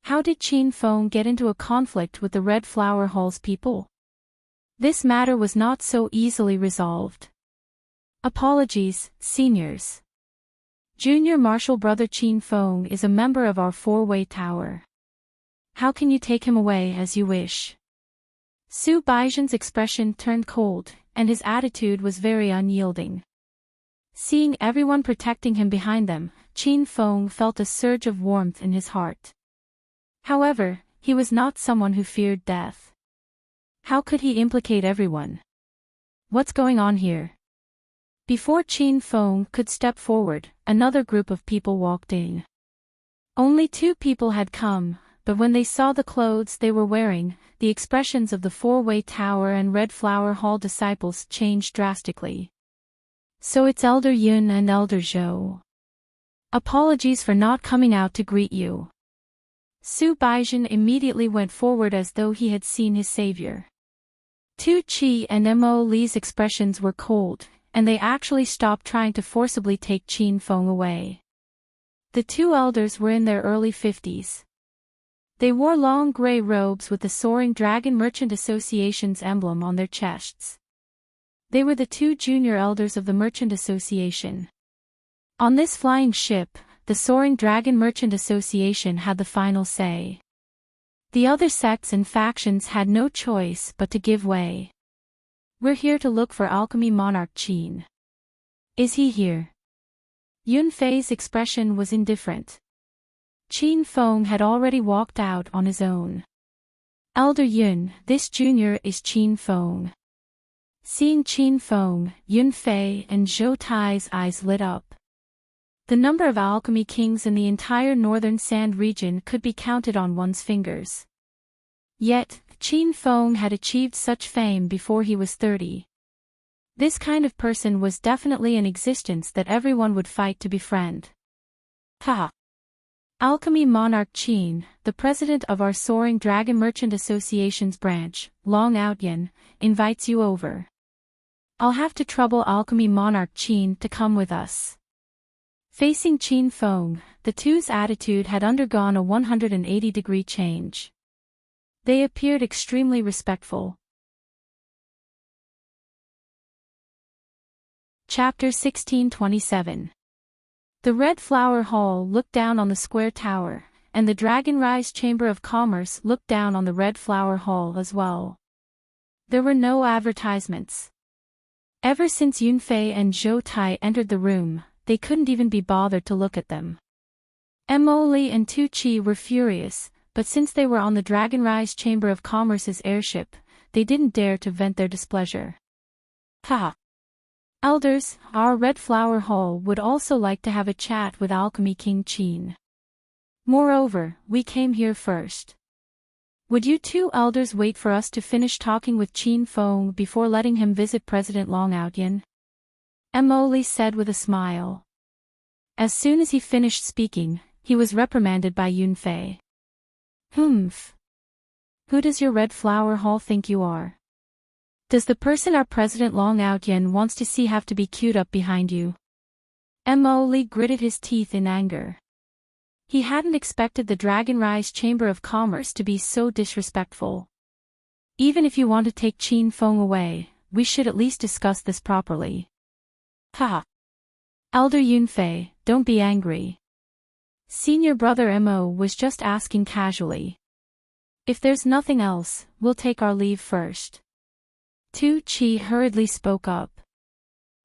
How did Qin Feng get into a conflict with the Red Flower Hall's people? This matter was not so easily resolved. "Apologies, seniors. Junior Marshal Brother Qin Feng is a member of our Four-Way Tower. How can you take him away as you wish?" Su Baijian's expression turned cold, and his attitude was very unyielding. Seeing everyone protecting him behind them, Qin Feng felt a surge of warmth in his heart. However, he was not someone who feared death. How could he implicate everyone? What's going on here? Before Qin Feng could step forward, another group of people walked in. Only 2 people had come, but when they saw the clothes they were wearing, the expressions of the Four-Way Tower and Red Flower Hall disciples changed drastically. "So it's Elder Yun and Elder Zhou. Apologies for not coming out to greet you." Su Baijian immediately went forward as though he had seen his savior. Tu Chi and Emily's expressions were cold, and they actually stopped trying to forcibly take Qin Feng away. The 2 elders were in their early 50s. They wore long gray robes with the Soaring Dragon Merchant Association's emblem on their chests. They were the 2 junior elders of the Merchant Association. On this flying ship, the Soaring Dragon Merchant Association had the final say. The other sects and factions had no choice but to give way. "We're here to look for Alchemy Monarch Qin. Is he here?" Yun Fei's expression was indifferent. Qin Feng had already walked out on his own. "Elder Yun, this junior is Qin Feng." Seeing Qin Feng, Yun Fei and Zhou Tai's eyes lit up. The number of alchemy kings in the entire northern sand region could be counted on one's fingers. Yet, Qin Feng had achieved such fame before he was 30. This kind of person was definitely an existence that everyone would fight to befriend. Ha! Alchemy Monarch Qin, the president of our Soaring Dragon Merchant Association's branch, Long Outyan, invites you over. I'll have to trouble Alchemy Monarch Qin to come with us. Facing Qin Feng, the 2's attitude had undergone a 180-degree change. They appeared extremely respectful. Chapter 1627. The Red Flower Hall looked down on the square tower, and the Dragon Rise Chamber of Commerce looked down on the Red Flower Hall as well. There were no advertisements. Ever since Yun Fei and Zhou Tai entered the room, they couldn't even be bothered to look at them. Emily and Tu Chi were furious, but since they were on the Dragon Rise Chamber of Commerce's airship, they didn't dare to vent their displeasure. Ha! Elders, our Red Flower Hall would also like to have a chat with Alchemy King Qin. Moreover, we came here first. Would you two elders wait for us to finish talking with Qin Feng before letting him visit President Long Outyan? Emily said with a smile. As soon as he finished speaking, he was reprimanded by Yunfei. Humph. Who does your Red Flower Hall think you are? Does the person our President Long Outyan wants to see have to be queued up behind you? Emily gritted his teeth in anger. He hadn't expected the Dragonrise Chamber of Commerce to be so disrespectful. Even if you want to take Qin Feng away, we should at least discuss this properly. Ha! Elder Yunfei, don't be angry. Senior brother Mo was just asking casually. If there's nothing else, we'll take our leave first. Tu Chi hurriedly spoke up.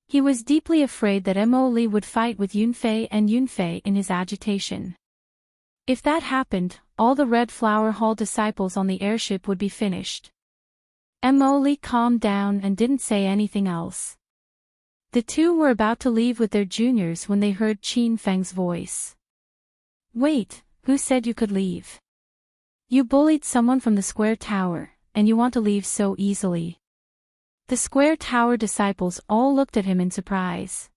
He was deeply afraid that Emily would fight with Yunfei and Yunfei in his agitation. If that happened, all the Red Flower Hall disciples on the airship would be finished. Emily calmed down and didn't say anything else. The two were about to leave with their juniors when they heard Qin Feng's voice. Wait, who said you could leave? You bullied someone from the Square Tower, and you want to leave so easily. The Square Tower disciples all looked at him in surprise.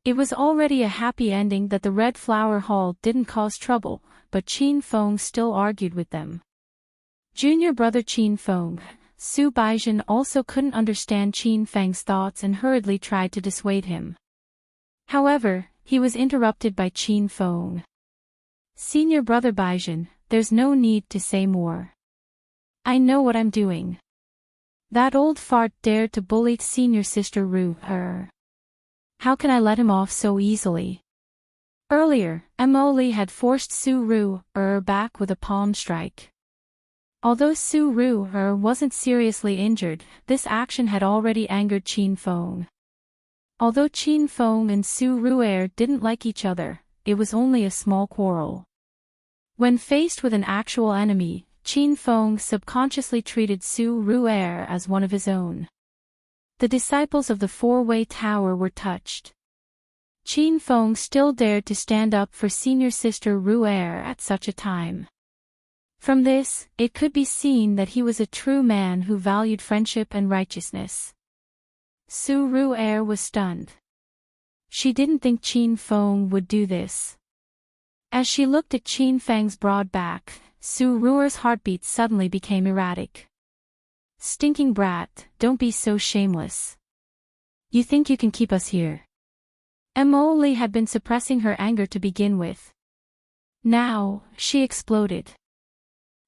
It was already a happy ending that the Red Flower Hall didn't cause trouble, but Qin Feng still argued with them. Junior brother Qin Feng, Su Baizhen also couldn't understand Qin Feng's thoughts and hurriedly tried to dissuade him. However, he was interrupted by Qin Feng. Senior brother Baizhen, there's no need to say more. I know what I'm doing. That old fart dared to bully senior sister Ru. How can I let him off so easily? Earlier, Emily had forced Su Ru back with a palm strike. Although Su Ru wasn't seriously injured, this action had already angered Qin Feng. Although Qin Feng and Su Ru didn't like each other, it was only a small quarrel. When faced with an actual enemy, Qin Feng subconsciously treated Su Ru as one of his own. The disciples of the Four-Way Tower were touched. Qin Feng still dared to stand up for senior sister Ru at such a time. From this, it could be seen that he was a true man who valued friendship and righteousness. Su Ru was stunned. She didn't think Qin Feng would do this. As she looked at Qin Feng's broad back, Su Ru's heartbeat suddenly became erratic. Stinking brat, don't be so shameless. You think you can keep us here? Emily had been suppressing her anger to begin with. Now, she exploded.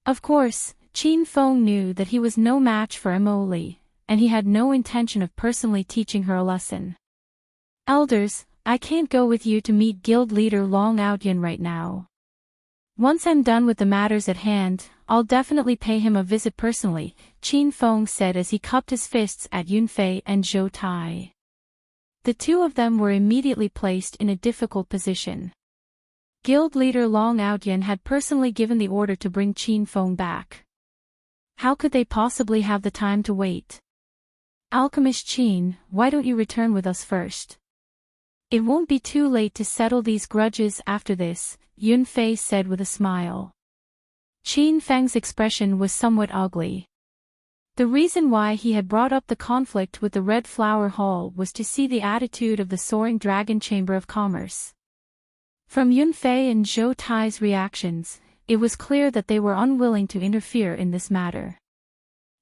Of course, Qin Feng knew that he was no match for Emily, and he had no intention of personally teaching her a lesson. Elders, I can't go with you to meet guild leader Long Outyan right now. Once I'm done with the matters at hand, I'll definitely pay him a visit personally, Qin Feng said as he cupped his fists at Yunfei and Zhou Tai. The two of them were immediately placed in a difficult position. Guild leader Long Outyan had personally given the order to bring Qin Feng back. How could they possibly have the time to wait? Alchemist Qin, why don't you return with us first? It won't be too late to settle these grudges after this, Yunfei said with a smile. Qin Feng's expression was somewhat ugly. The reason why he had brought up the conflict with the Red Flower Hall was to see the attitude of the Soaring Dragon Chamber of Commerce. From Yunfei and Zhou Tai's reactions, it was clear that they were unwilling to interfere in this matter.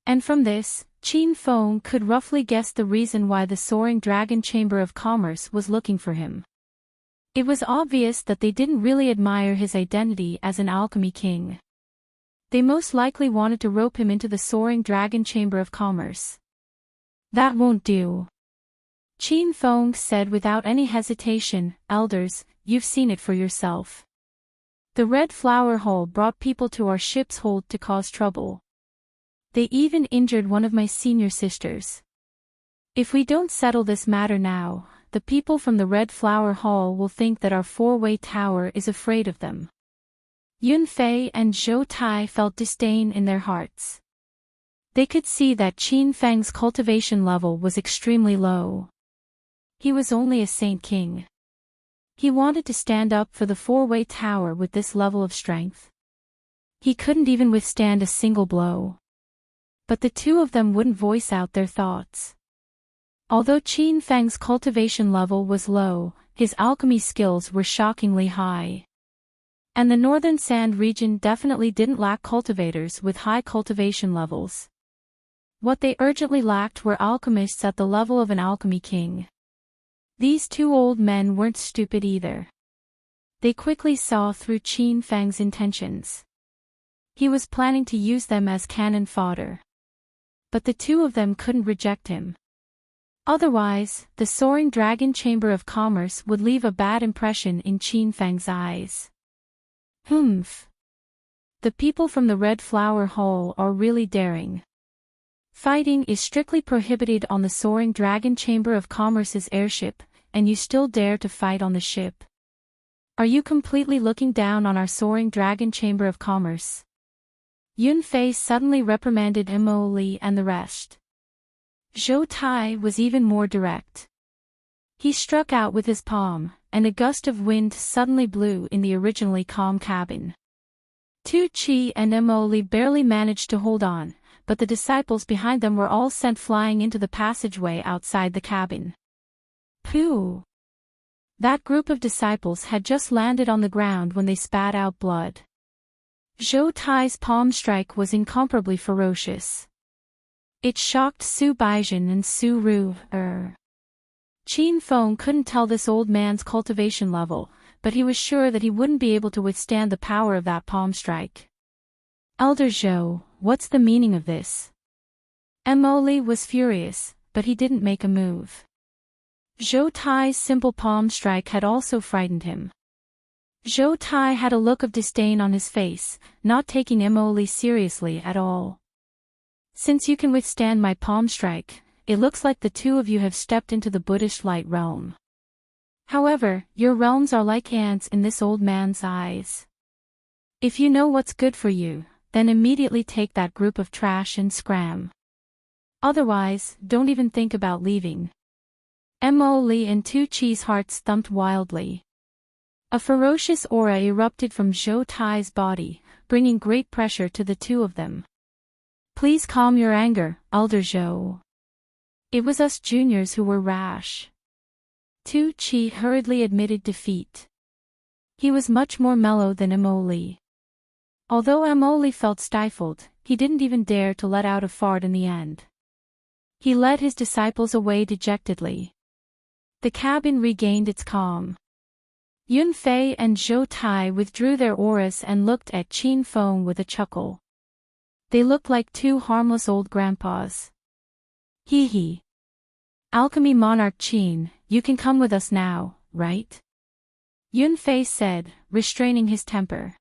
And from this, Qin Feng could roughly guess the reason why the Soaring Dragon Chamber of Commerce was looking for him. It was obvious that they didn't really admire his identity as an alchemy king. They most likely wanted to rope him into the Soaring Dragon Chamber of Commerce. That won't do. Qin Feng said without any hesitation, Elders, you've seen it for yourself. The Red Flower Hall brought people to our ship's hold to cause trouble. They even injured one of my senior sisters. If we don't settle this matter now, the people from the Red Flower Hall will think that our Four-Way Tower is afraid of them. Yunfei and Zhou Tai felt disdain in their hearts. They could see that Qin Feng's cultivation level was extremely low. He was only a Saint King. He wanted to stand up for the four-way tower with this level of strength. He couldn't even withstand a single blow. But the two of them wouldn't voice out their thoughts. Although Qin Feng's cultivation level was low, his alchemy skills were shockingly high. And the northern sand region definitely didn't lack cultivators with high cultivation levels. What they urgently lacked were alchemists at the level of an alchemy king. These two old men weren't stupid either. They quickly saw through Qin Feng's intentions. He was planning to use them as cannon fodder. But the two of them couldn't reject him. Otherwise, the soaring dragon chamber of commerce would leave a bad impression in Qin Feng's eyes. Humph. The people from the Red Flower Hall are really daring. Fighting is strictly prohibited on the soaring dragon chamber of commerce's airship, and you still dare to fight on the ship. Are you completely looking down on our soaring dragon chamber of commerce? Yun Fei suddenly reprimanded Mo Li and the rest. Zhou Tai was even more direct. He struck out with his palm, and a gust of wind suddenly blew in the originally calm cabin. Tu Chi and Mo Li barely managed to hold on, but the disciples behind them were all sent flying into the passageway outside the cabin. Pooh! That group of disciples had just landed on the ground when they spat out blood. Zhou Tai's palm strike was incomparably ferocious. It shocked Su Baizhen and Su Ru. Qin Feng couldn't tell this old man's cultivation level, but he was sure that he wouldn't be able to withstand the power of that palm strike. Elder Zhou, what's the meaning of this? Mo Li was furious, but he didn't make a move. Zhou Tai's simple palm strike had also frightened him. Zhou Tai had a look of disdain on his face, not taking Mo Li seriously at all. Since you can withstand my palm strike, it looks like the two of you have stepped into the Buddhist light realm. However, your realms are like ants in this old man's eyes. If you know what's good for you, then immediately take that group of trash and scram. Otherwise, don't even think about leaving. Mo Li and Tu Chi's hearts thumped wildly. A ferocious aura erupted from Zhou Tai's body, bringing great pressure to the two of them. Please calm your anger, Elder Zhou. It was us juniors who were rash. Tu Chi hurriedly admitted defeat. He was much more mellow than Mo Li. Although Mo Li felt stifled, he didn't even dare to let out a fart in the end. He led his disciples away dejectedly. The cabin regained its calm. Yun Fei and Zhou Tai withdrew their auras and looked at Qin Feng with a chuckle. They looked like two harmless old grandpas. Hee hee. Alchemy Monarch Qin, you can come with us now, right? Yun Fei said, restraining his temper.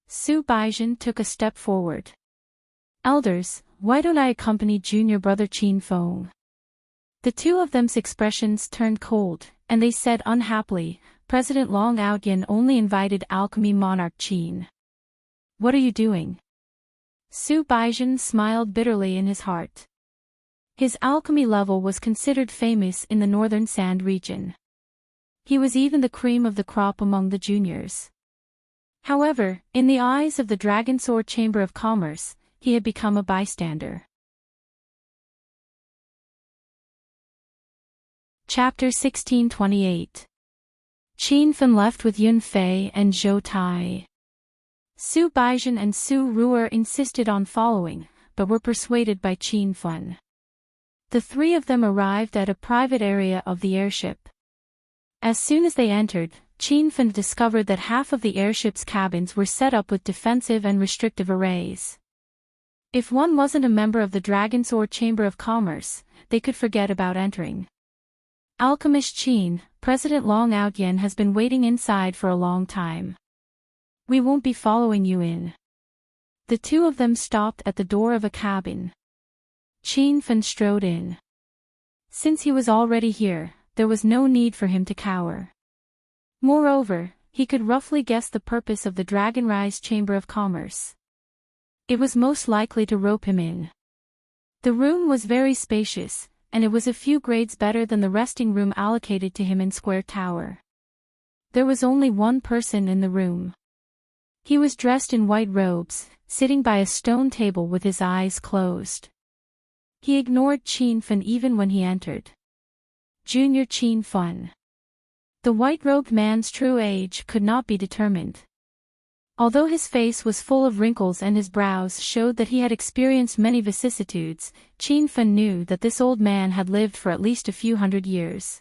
Su Baizhen took a step forward. Elders, why don't I accompany junior brother Qin Feng? The two of them's expressions turned cold, and they said unhappily, President Long Outyin only invited Alchemy Monarch Qin. What are you doing? Su Baizhen smiled bitterly in his heart. His alchemy level was considered famous in the northern sand region. He was even the cream of the crop among the juniors. However, in the eyes of the Dragon Sword Chamber of Commerce, he had become a bystander. Chapter 1628. Qin Fen left with Yun Fei and Zhou Tai. Su Baizhen and Su Ruer insisted on following, but were persuaded by Qin Fen. The three of them arrived at a private area of the airship. As soon as they entered, Qin Fen discovered that half of the airship's cabins were set up with defensive and restrictive arrays. If one wasn't a member of the Dragon Sword Chamber of Commerce, they could forget about entering. Alchemist Qin, President Long Outyin has been waiting inside for a long time. We won't be following you in. The two of them stopped at the door of a cabin. Qin Fen strode in. Since he was already here, there was no need for him to cower. Moreover, he could roughly guess the purpose of the Dragonrise Chamber of Commerce. It was most likely to rope him in. The room was very spacious, and it was a few grades better than the resting room allocated to him in Square Tower. There was only one person in the room. He was dressed in white robes, sitting by a stone table with his eyes closed. He ignored Qin Fan even when he entered. Junior Qin Fan. The white-robed man's true age could not be determined. Although his face was full of wrinkles and his brows showed that he had experienced many vicissitudes, Qin Fan knew that this old man had lived for at least a few hundred years.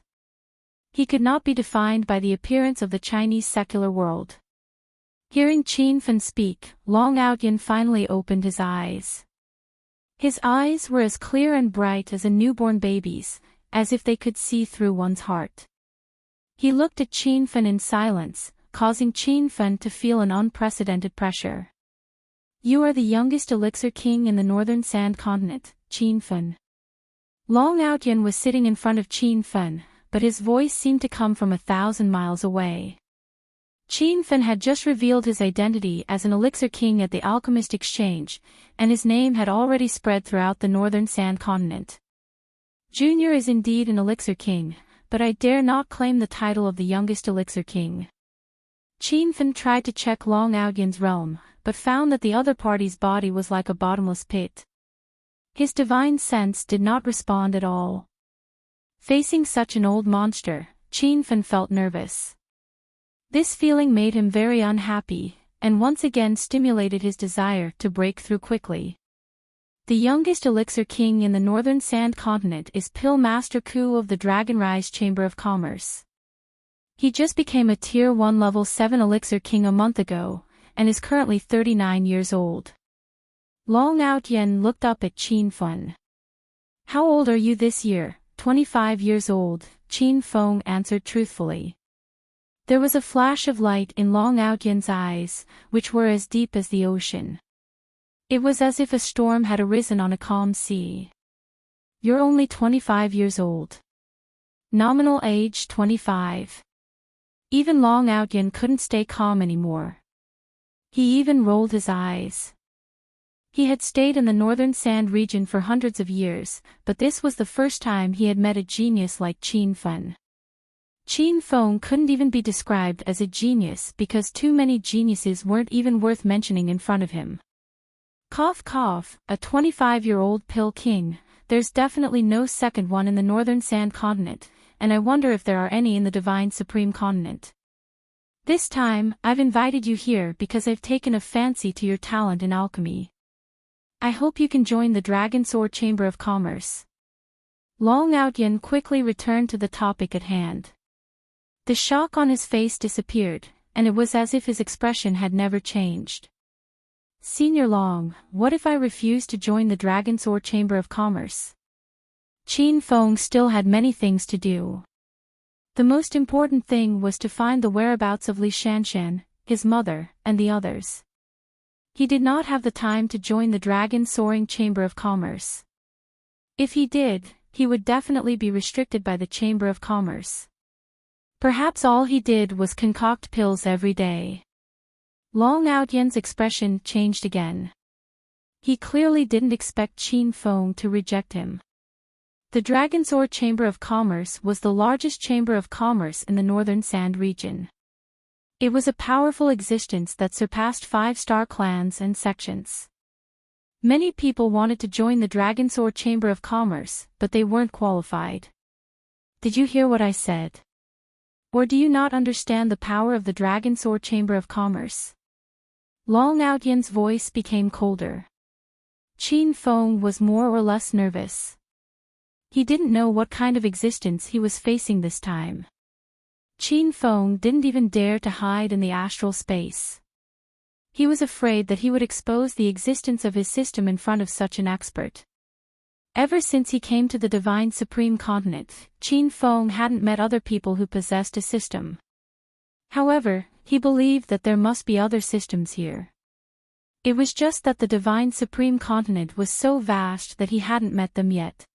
He could not be defined by the appearance of the Chinese secular world. Hearing Qin Fan speak, Long Outyan finally opened his eyes. His eyes were as clear and bright as a newborn baby's, as if they could see through one's heart. He looked at Qin Fan in silence, causing Qin Fan to feel an unprecedented pressure. You are the youngest elixir king in the northern sand continent, Qin Fan. Long Outyan was sitting in front of Qin Fan, but his voice seemed to come from 1,000 miles away. Qin Fan had just revealed his identity as an elixir king at the Alchemist Exchange, and his name had already spread throughout the northern sand continent. Junior is indeed an elixir king, but I dare not claim the title of the youngest elixir king. Qin Fan tried to check Long Outyan's realm, but found that the other party's body was like a bottomless pit. His divine sense did not respond at all. Facing such an old monster, Qin Fan felt nervous. This feeling made him very unhappy, and once again stimulated his desire to break through quickly. The youngest elixir king in the northern sand continent is Pill Master Ku of the Dragonrise Chamber of Commerce. He just became a Tier 1 Level 7 elixir king a month ago, and is currently 39 years old. Long Outyan looked up at Qin Fan. How old are you this year? 25 years old, Qin Fan answered truthfully. There was a flash of light in Long Outyan's eyes, which were as deep as the ocean. It was as if a storm had arisen on a calm sea. You're only 25 years old. Nominal age 25. Even Long Outyan couldn't stay calm anymore. He even rolled his eyes. He had stayed in the northern sand region for hundreds of years, but this was the first time he had met a genius like Qin Fan. Qin Fan couldn't even be described as a genius because too many geniuses weren't even worth mentioning in front of him. Cough cough, a 25-year-old pill king, there's definitely no second one in the northern sand continent, and I wonder if there are any in the divine supreme continent. This time, I've invited you here because I've taken a fancy to your talent in alchemy. I hope you can join the Dragon Sword Chamber of Commerce. Long Outyan quickly returned to the topic at hand. The shock on his face disappeared, and it was as if his expression had never changed. Senior Long, what if I refuse to join the Dragon Sword Chamber of Commerce? Qin Fan still had many things to do. The most important thing was to find the whereabouts of Li Shanshan, his mother, and the others. He did not have the time to join the Dragon Soaring Chamber of Commerce. If he did, he would definitely be restricted by the Chamber of Commerce. Perhaps all he did was concoct pills every day. Long Outyan's expression changed again. He clearly didn't expect Qin Fan to reject him. The Dragon Sword Chamber of Commerce was the largest chamber of commerce in the northern sand region. It was a powerful existence that surpassed 5-star clans and sections. Many people wanted to join the Dragon Sword Chamber of Commerce, but they weren't qualified. Did you hear what I said? Or do you not understand the power of the Dragon Sword Chamber of Commerce? Long Outyan's voice became colder. Qin Fan was more or less nervous. He didn't know what kind of existence he was facing this time. Qin Fan didn't even dare to hide in the astral space. He was afraid that he would expose the existence of his system in front of such an expert. Ever since he came to the Divine Supreme Continent, Qin Fan hadn't met other people who possessed a system. However, he believed that there must be other systems here. It was just that the Divine Supreme Continent was so vast that he hadn't met them yet.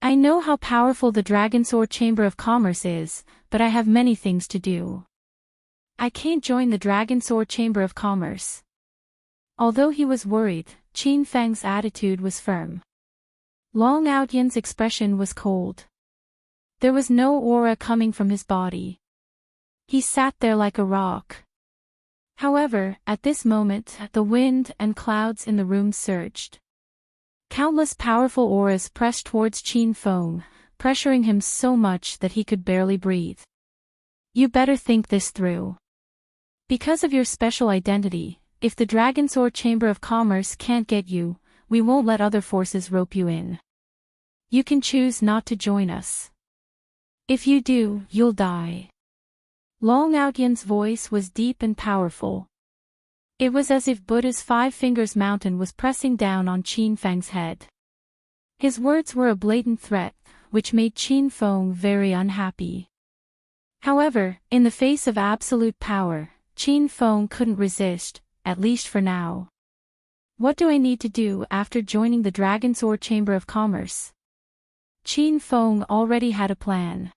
I know how powerful the Dragon Sword Chamber of Commerce is, but I have many things to do. I can't join the Dragon Sword Chamber of Commerce. Although he was worried, Qin Fang's attitude was firm. Long Outyan's expression was cold. There was no aura coming from his body. He sat there like a rock. However, at this moment, the wind and clouds in the room surged. Countless powerful auras pressed towards Qin Feng, pressuring him so much that he could barely breathe. You better think this through. Because of your special identity, if the Dragonsaur Chamber of Commerce can't get you, we won't let other forces rope you in. You can choose not to join us. If you do, you'll die. Long Outyan's voice was deep and powerful. It was as if Buddha's 5 fingers mountain was pressing down on Qin Feng's head. His words were a blatant threat, which made Qin Feng very unhappy. However, in the face of absolute power, Qin Feng couldn't resist, at least for now. What do I need to do after joining the Dragonsaur Chamber of Commerce? Qin Feng already had a plan.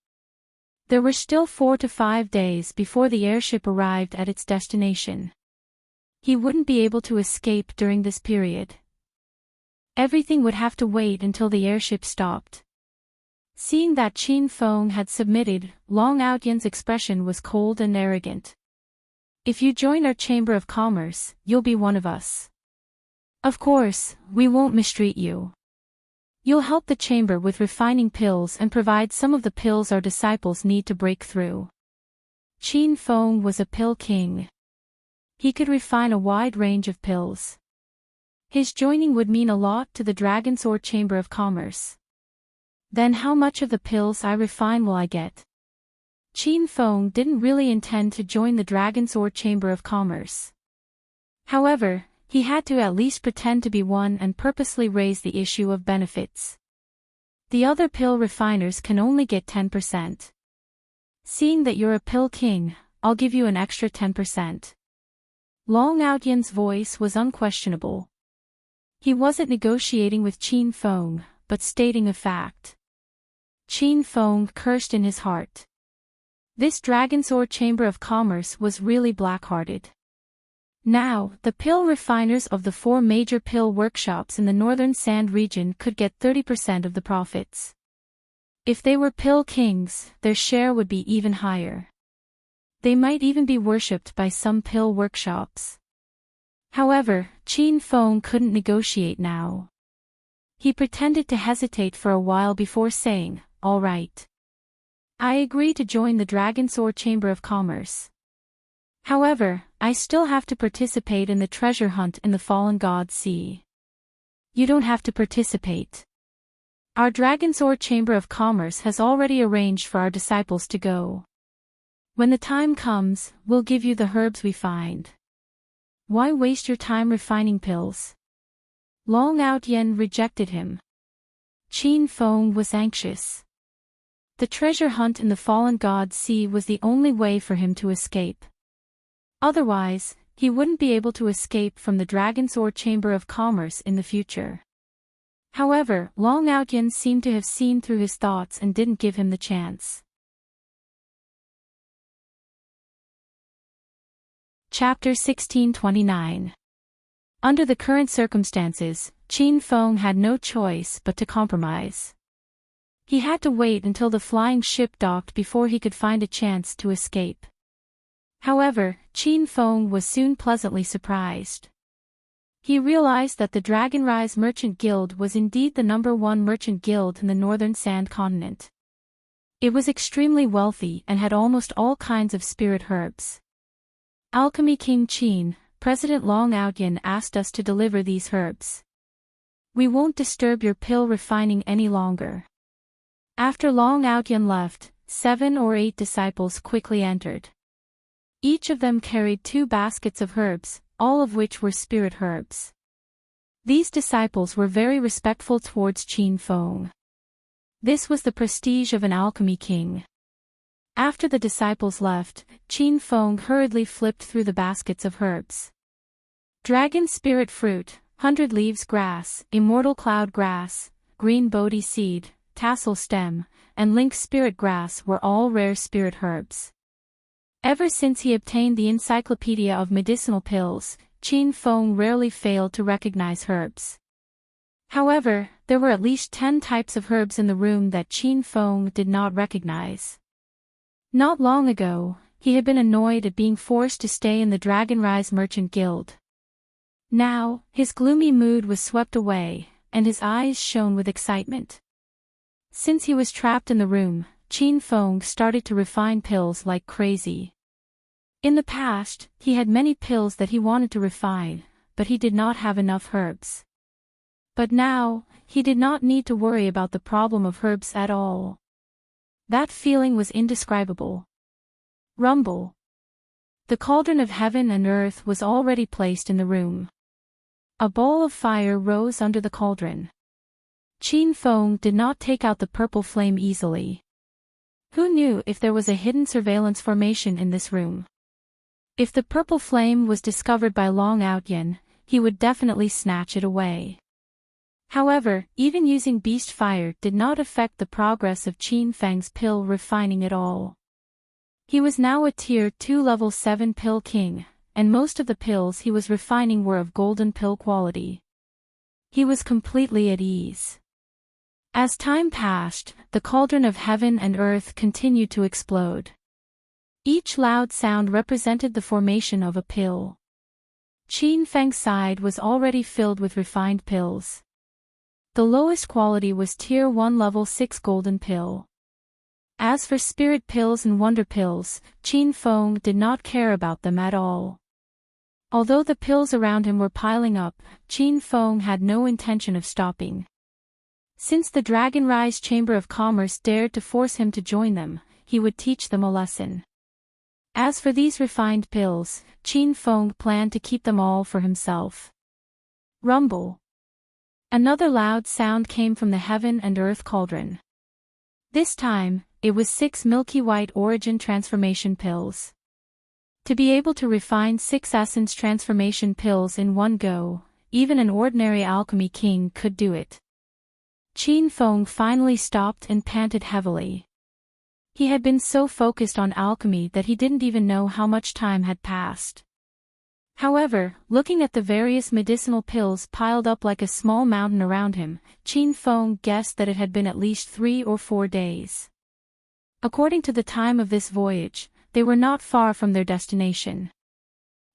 There were still 4 to 5 days before the airship arrived at its destination. He wouldn't be able to escape during this period. Everything would have to wait until the airship stopped. Seeing that Qin Feng had submitted, Long Outyan's expression was cold and arrogant. If you join our Chamber of Commerce, you'll be one of us. Of course, we won't mistreat you. You'll help the chamber with refining pills and provide some of the pills our disciples need to break through. Qin Feng was a pill king. He could refine a wide range of pills. His joining would mean a lot to the Dragonsaur Chamber of Commerce. Then how much of the pills I refine will I get? Qin Feng didn't really intend to join the Dragonsaur Chamber of Commerce. However, he had to at least pretend to be one and purposely raise the issue of benefits. The other pill refiners can only get 10%. Seeing that you're a pill king, I'll give you an extra 10%. Long Outyan's voice was unquestionable. He wasn't negotiating with Qin Feng, but stating a fact. Qin Feng cursed in his heart. This Dragonsaur Chamber of Commerce was really black-hearted. Now, the pill refiners of the 4 major pill workshops in the northern Sand region could get 30% of the profits. If they were pill kings, their share would be even higher. They might even be worshipped by some pill workshops. However, Qin Feng couldn't negotiate now. He pretended to hesitate for a while before saying, "All right. I agree to join the Dragonsaur Chamber of Commerce. However, I still have to participate in the treasure hunt in the Fallen God Sea." You don't have to participate. Our Dragonsaur Chamber of Commerce has already arranged for our disciples to go. When the time comes, we'll give you the herbs we find. Why waste your time refining pills? Long Outyan rejected him. Qin Feng was anxious. The treasure hunt in the Fallen God Sea was the only way for him to escape. Otherwise, he wouldn't be able to escape from the Dragonsaur Chamber of Commerce in the future. However, Long Outyan seemed to have seen through his thoughts and didn't give him the chance. Chapter 1629. Under the current circumstances, Qin Feng had no choice but to compromise. He had to wait until the flying ship docked before he could find a chance to escape. However, Qin Feng was soon pleasantly surprised. He realized that the Dragonrise Merchant Guild was indeed the #1 merchant guild in the northern Sand continent. It was extremely wealthy and had almost all kinds of spirit herbs. Alchemy King Qin, President Long Outyan asked us to deliver these herbs. We won't disturb your pill refining any longer. After Long Outyan left, 7 or 8 disciples quickly entered. Each of them carried 2 baskets of herbs, all of which were spirit herbs. These disciples were very respectful towards Qin Feng. This was the prestige of an alchemy king. After the disciples left, Qin Feng hurriedly flipped through the baskets of herbs. Dragon Spirit Fruit, 100 Leaves Grass, Immortal Cloud Grass, Green Bodhi Seed, Tassel Stem, and Lynx Spirit Grass were all rare spirit herbs. Ever since he obtained the Encyclopedia of Medicinal Pills, Qin Feng rarely failed to recognize herbs. However, there were at least 10 types of herbs in the room that Qin Feng did not recognize. Not long ago, he had been annoyed at being forced to stay in the Dragonrise Merchant Guild. Now, his gloomy mood was swept away, and his eyes shone with excitement. Since he was trapped in the room, Qin Feng started to refine pills like crazy. In the past, he had many pills that he wanted to refine, but he did not have enough herbs. But now, he did not need to worry about the problem of herbs at all. That feeling was indescribable. Rumble. The cauldron of heaven and earth was already placed in the room. A ball of fire rose under the cauldron. Qin Feng did not take out the purple flame easily. Who knew if there was a hidden surveillance formation in this room? If the purple flame was discovered by Long Outyen, he would definitely snatch it away. However, even using beast fire did not affect the progress of Qin Feng's pill refining at all. He was now a Tier 2 Level 7 pill king, and most of the pills he was refining were of golden pill quality. He was completely at ease. As time passed, the cauldron of heaven and earth continued to explode. Each loud sound represented the formation of a pill. Qin Feng's side was already filled with refined pills. The lowest quality was Tier 1 Level 6 golden pill. As for spirit pills and wonder pills, Qin Feng did not care about them at all. Although the pills around him were piling up, Qin Feng had no intention of stopping. Since the Dragonrise Chamber of Commerce dared to force him to join them, he would teach them a lesson. As for these refined pills, Qin Feng planned to keep them all for himself. Rumble. Another loud sound came from the heaven and earth cauldron. This time, it was 6 milky white origin transformation pills. To be able to refine 6 essence transformation pills in one go, even an ordinary alchemy king could do it. Qin Feng finally stopped and panted heavily. He had been so focused on alchemy that he didn't even know how much time had passed. However, looking at the various medicinal pills piled up like a small mountain around him, Qin Feng guessed that it had been at least 3 or 4 days. According to the time of this voyage, they were not far from their destination.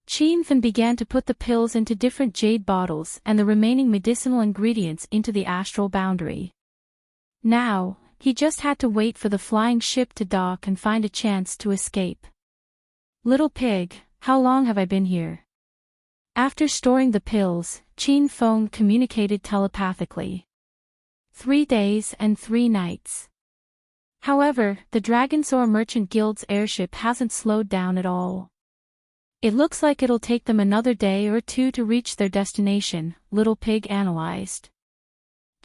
Qin Feng began to put the pills into different jade bottles and the remaining medicinal ingredients into the astral boundary. Now, he just had to wait for the flying ship to dock and find a chance to escape. Little pig, how long have I been here? After storing the pills, Qin Feng communicated telepathically. 3 days and 3 nights. However, the Dragonsaur Merchant Guild's airship hasn't slowed down at all. It looks like it'll take them another day or 2 to reach their destination, Little Pig analyzed.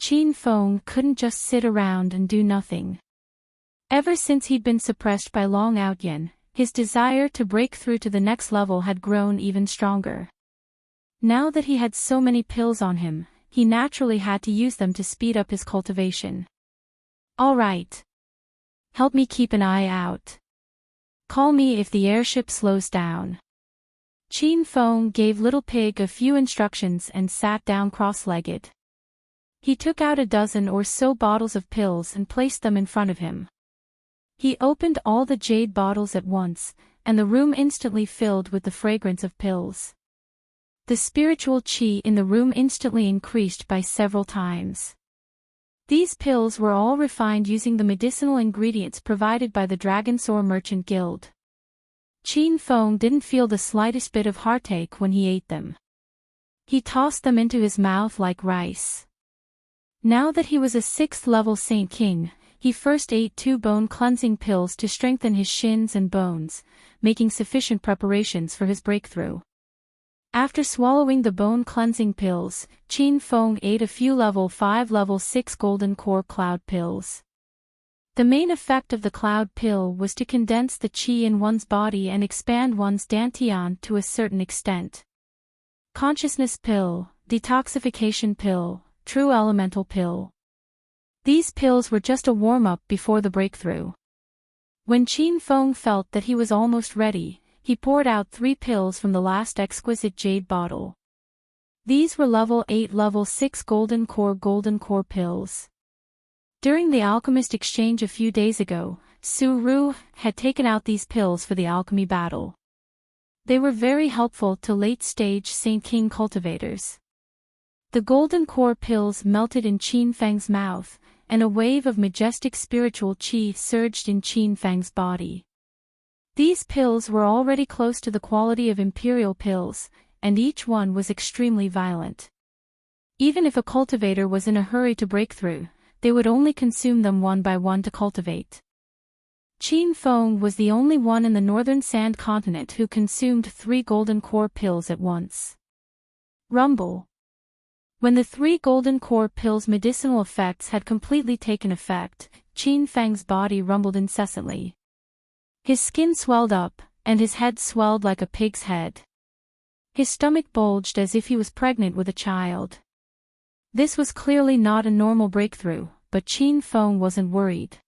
Qin Feng couldn't just sit around and do nothing. Ever since he'd been suppressed by Long Outyen, his desire to break through to the next level had grown even stronger. Now that he had so many pills on him, he naturally had to use them to speed up his cultivation. All right. Help me keep an eye out. Call me if the airship slows down. Qin Feng gave Little Pig a few instructions and sat down cross-legged. He took out a dozen or so bottles of pills and placed them in front of him. He opened all the jade bottles at once, and the room instantly filled with the fragrance of pills. The spiritual qi in the room instantly increased by several times. These pills were all refined using the medicinal ingredients provided by the Dragonsaur Merchant Guild. Qin Feng didn't feel the slightest bit of heartache when he ate them. He tossed them into his mouth like rice. Now that he was a 6th level Saint King, he first ate 2 bone-cleansing pills to strengthen his shins and bones, making sufficient preparations for his breakthrough. After swallowing the bone-cleansing pills, Qin Feng ate a few level 5 level 6 golden core cloud pills. The main effect of the cloud pill was to condense the qi in one's body and expand one's dantian to a certain extent. Consciousness pill, detoxification pill, true elemental pill. These pills were just a warm-up before the breakthrough. When Qin Feng felt that he was almost ready, he poured out 3 pills from the last exquisite jade bottle. These were level 8 level 6 golden core pills. During the alchemist exchange a few days ago, Su-Ru had taken out these pills for the alchemy battle. They were very helpful to late-stage Saint King cultivators. The golden core pills melted in Qin Feng's mouth, and a wave of majestic spiritual qi surged in Qin Feng's body. These pills were already close to the quality of imperial pills, and each one was extremely violent. Even if a cultivator was in a hurry to break through, they would only consume them one by one to cultivate. Qin Feng was the only one in the northern sand continent who consumed 3 golden core pills at once. Rumble. When the 3 golden core pills' medicinal effects had completely taken effect, Qin Feng's body rumbled incessantly. His skin swelled up, and his head swelled like a pig's head. His stomach bulged as if he was pregnant with a child. This was clearly not a normal breakthrough, but Qin Feng wasn't worried.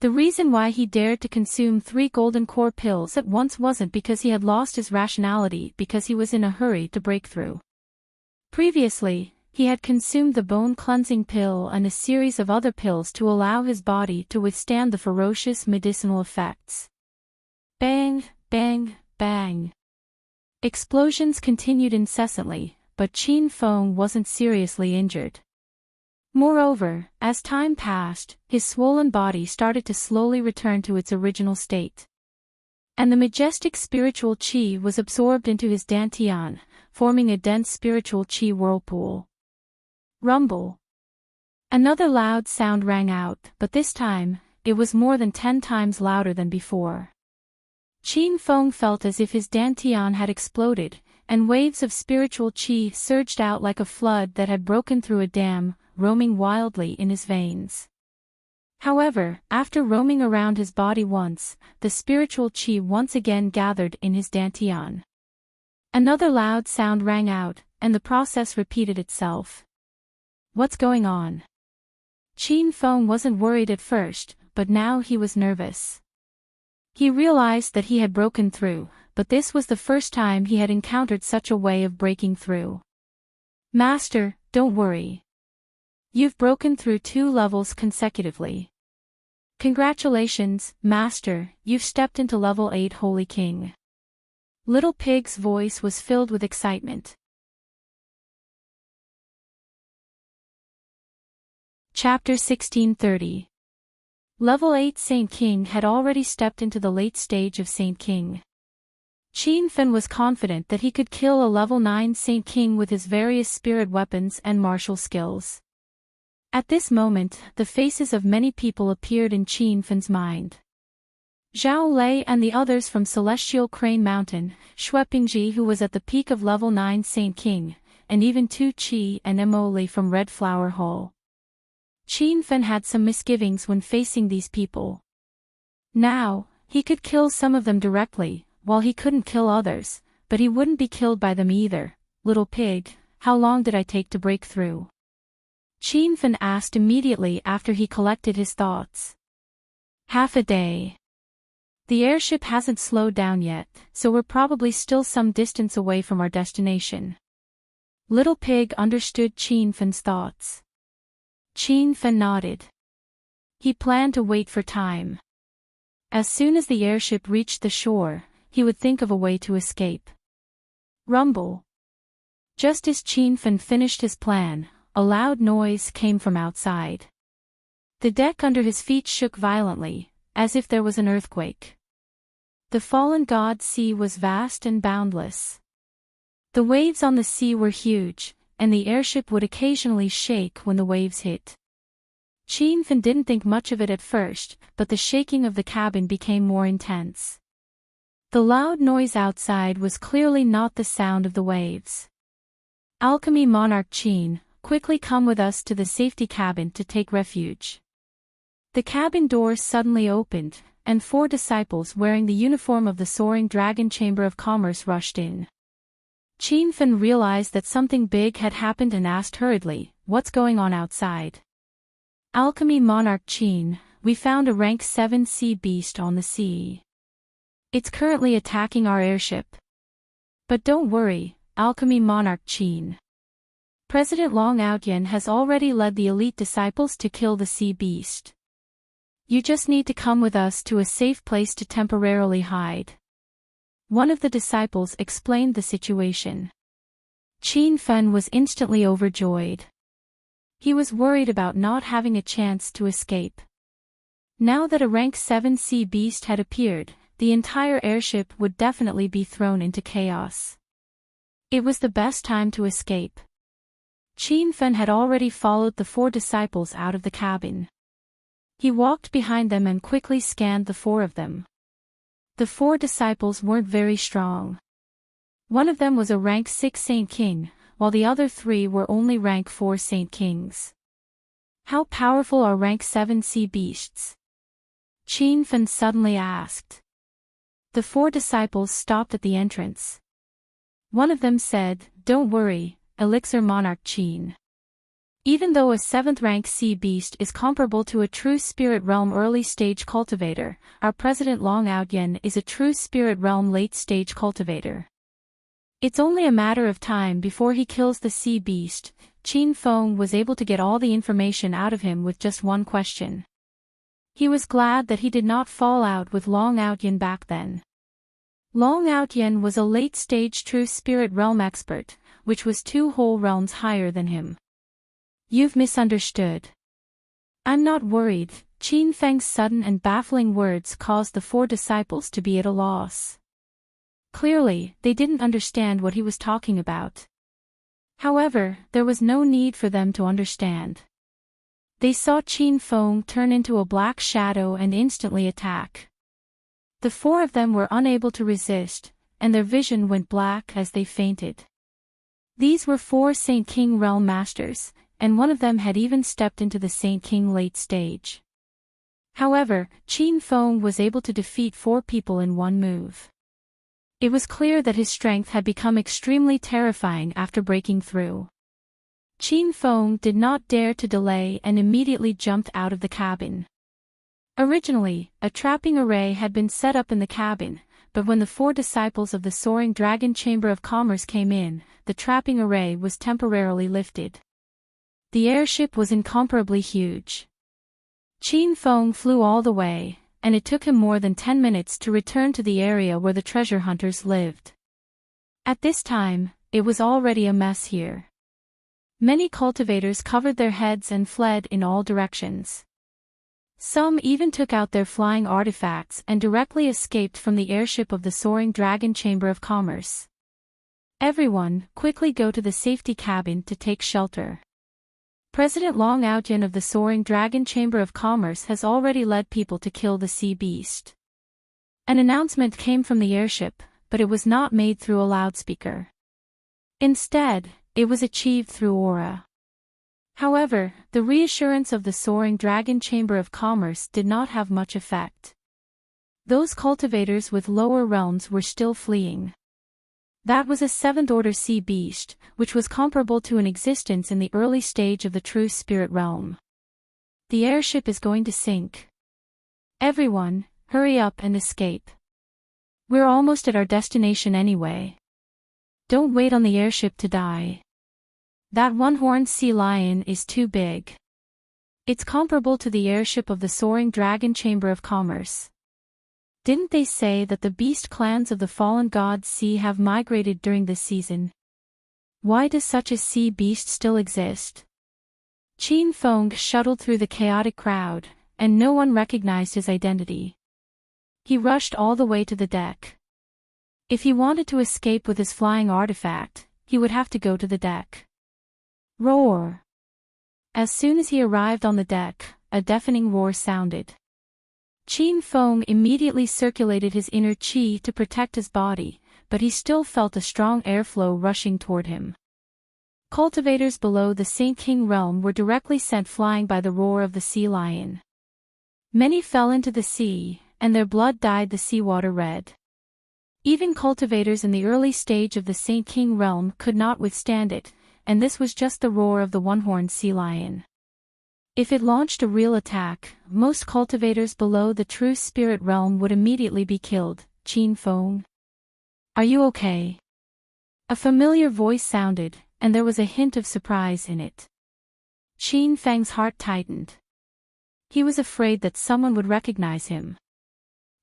The reason why he dared to consume 3 golden core pills at once wasn't because he had lost his rationality, because he was in a hurry to break through. Previously, he had consumed the bone-cleansing pill and a series of other pills to allow his body to withstand the ferocious medicinal effects. Bang, bang, bang. Explosions continued incessantly, but Qin Feng wasn't seriously injured. Moreover, as time passed, his swollen body started to slowly return to its original state. And the majestic spiritual qi was absorbed into his dantian, forming a dense spiritual qi whirlpool. Rumble. Another loud sound rang out, but this time, it was more than 10 times louder than before. Qin Feng felt as if his dantian had exploded, and waves of spiritual qi surged out like a flood that had broken through a dam, roaming wildly in his veins. However, after roaming around his body once, the spiritual qi once again gathered in his dantian. Another loud sound rang out, and the process repeated itself. What's going on? Qin Feng wasn't worried at first, but now he was nervous. He realized that he had broken through, but this was the first time he had encountered such a way of breaking through. Master, don't worry. You've broken through 2 levels consecutively. Congratulations, Master, you've stepped into level 8 Holy King. Little Pig's voice was filled with excitement. Chapter 1630. Level 8 Saint King had already stepped into the late stage of Saint King. Qin Feng was confident that he could kill a level 9 Saint King with his various spirit weapons and martial skills. At this moment, the faces of many people appeared in Qin Feng's mind. Zhao Lei and the others from Celestial Crane Mountain, Shuepingji who was at the peak of level 9 Saint King, and even Tu Chi and Emoli from Red Flower Hall. Qin Feng had some misgivings when facing these people. Now, he could kill some of them directly, while he couldn't kill others, but he wouldn't be killed by them either. Little Pig, how long did I take to break through? Qin Feng asked immediately after he collected his thoughts. Half a day. The airship hasn't slowed down yet, so we're probably still some distance away from our destination. Little Pig understood Qin Feng's thoughts. Qin Feng nodded. He planned to wait for time. As soon as the airship reached the shore, he would think of a way to escape. Rumble. Just as Qin Feng finished his plan, a loud noise came from outside. The deck under his feet shook violently, as if there was an earthquake. The fallen god sea was vast and boundless. The waves on the sea were huge, and the airship would occasionally shake when the waves hit. Qin Feng didn't think much of it at first, but the shaking of the cabin became more intense. The loud noise outside was clearly not the sound of the waves. Alchemy Monarch Qin, quickly come with us to the safety cabin to take refuge. The cabin door suddenly opened, and 4 disciples wearing the uniform of the Soaring Dragon Chamber of Commerce rushed in. Qin Feng realized that something big had happened and asked hurriedly, "What's going on outside?" Alchemy Monarch Qin, we found a rank 7 sea beast on the sea. It's currently attacking our airship. But don't worry, Alchemy Monarch Qin. President Long Outyen has already led the elite disciples to kill the sea beast. You just need to come with us to a safe place to temporarily hide. One of the disciples explained the situation. Qin Fen was instantly overjoyed. He was worried about not having a chance to escape. Now that a rank 7 sea beast had appeared, the entire airship would definitely be thrown into chaos. It was the best time to escape. Qin Fen had already followed the 4 disciples out of the cabin. He walked behind them and quickly scanned the 4 of them. The 4 disciples weren't very strong. One of them was a rank 6 Saint King, while the other 3 were only rank 4 Saint Kings. How powerful are rank 7 sea beasts? Qin Fen suddenly asked. The 4 disciples stopped at the entrance. One of them said, "Don't worry, Elixir Monarch Qin. Even though a 7th rank sea beast is comparable to a true spirit realm early stage cultivator, our President Long Outyen is a true spirit realm late stage cultivator. It's only a matter of time before he kills the sea beast." Qin Feng was able to get all the information out of him with just one question. He was glad that he did not fall out with Long Outyen back then. Long Outyen was a late stage true spirit realm expert, which was 2 whole realms higher than him. You've misunderstood. I'm not worried. Qin Feng's sudden and baffling words caused the 4 disciples to be at a loss. Clearly, they didn't understand what he was talking about. However, there was no need for them to understand. They saw Qin Feng turn into a black shadow and instantly attack. The 4 of them were unable to resist, and their vision went black as they fainted. These were 4 Saint King realm masters, and one of them had even stepped into the Saint King late stage. However, Qin Feng was able to defeat 4 people in one move. It was clear that his strength had become extremely terrifying after breaking through. Qin Feng did not dare to delay and immediately jumped out of the cabin. Originally, a trapping array had been set up in the cabin, but when the 4 disciples of the Soaring Dragon Chamber of Commerce came in, the trapping array was temporarily lifted. The airship was incomparably huge. Qin Feng flew all the way, and it took him more than 10 minutes to return to the area where the treasure hunters lived. At this time, it was already a mess here. Many cultivators covered their heads and fled in all directions. Some even took out their flying artifacts and directly escaped from the airship of the Soaring Dragon Chamber of Commerce. Everyone, quickly go to the safety cabin to take shelter. President Long Outyen of the Soaring Dragon Chamber of Commerce has already led people to kill the sea beast. An announcement came from the airship, but it was not made through a loudspeaker. Instead, it was achieved through aura. However, the reassurance of the Soaring Dragon Chamber of Commerce did not have much effect. Those cultivators with lower realms were still fleeing. That was a 7th order sea beast, which was comparable to an existence in the early stage of the true spirit realm. The airship is going to sink. Everyone, hurry up and escape. We're almost at our destination anyway. Don't wait on the airship to die. That one-horned sea lion is too big. It's comparable to the airship of the Soaring Dragon Chamber of Commerce. Didn't they say that the beast clans of the fallen god sea have migrated during this season? Why does such a sea beast still exist? Qin Feng shuttled through the chaotic crowd, and no one recognized his identity. He rushed all the way to the deck. If he wanted to escape with his flying artifact, he would have to go to the deck. Roar! As soon as he arrived on the deck, a deafening roar sounded. Qin Feng immediately circulated his inner qi to protect his body, but he still felt a strong airflow rushing toward him. Cultivators below the Saint King realm were directly sent flying by the roar of the sea lion. Many fell into the sea, and their blood dyed the seawater red. Even cultivators in the early stage of the Saint King realm could not withstand it, and this was just the roar of the one-horned sea lion. If it launched a real attack, most cultivators below the true spirit realm would immediately be killed. Qin Feng? Are you okay? A familiar voice sounded, and there was a hint of surprise in it. Qin Feng's heart tightened. He was afraid that someone would recognize him.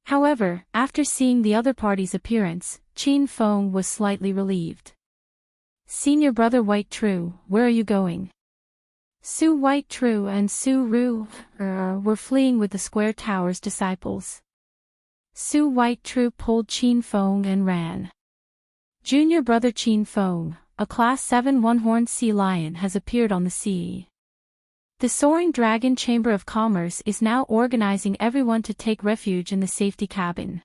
However, after seeing the other party's appearance, Qin Feng was slightly relieved. "Senior brother White True, where are you going?" Su White True and Su Ru were fleeing with the Square Tower's disciples. Su White True pulled Qin Feng and ran. Junior brother Qin Feng, a Class 7 one-horned sea lion, has appeared on the sea. The Soaring Dragon Chamber of Commerce is now organizing everyone to take refuge in the safety cabin.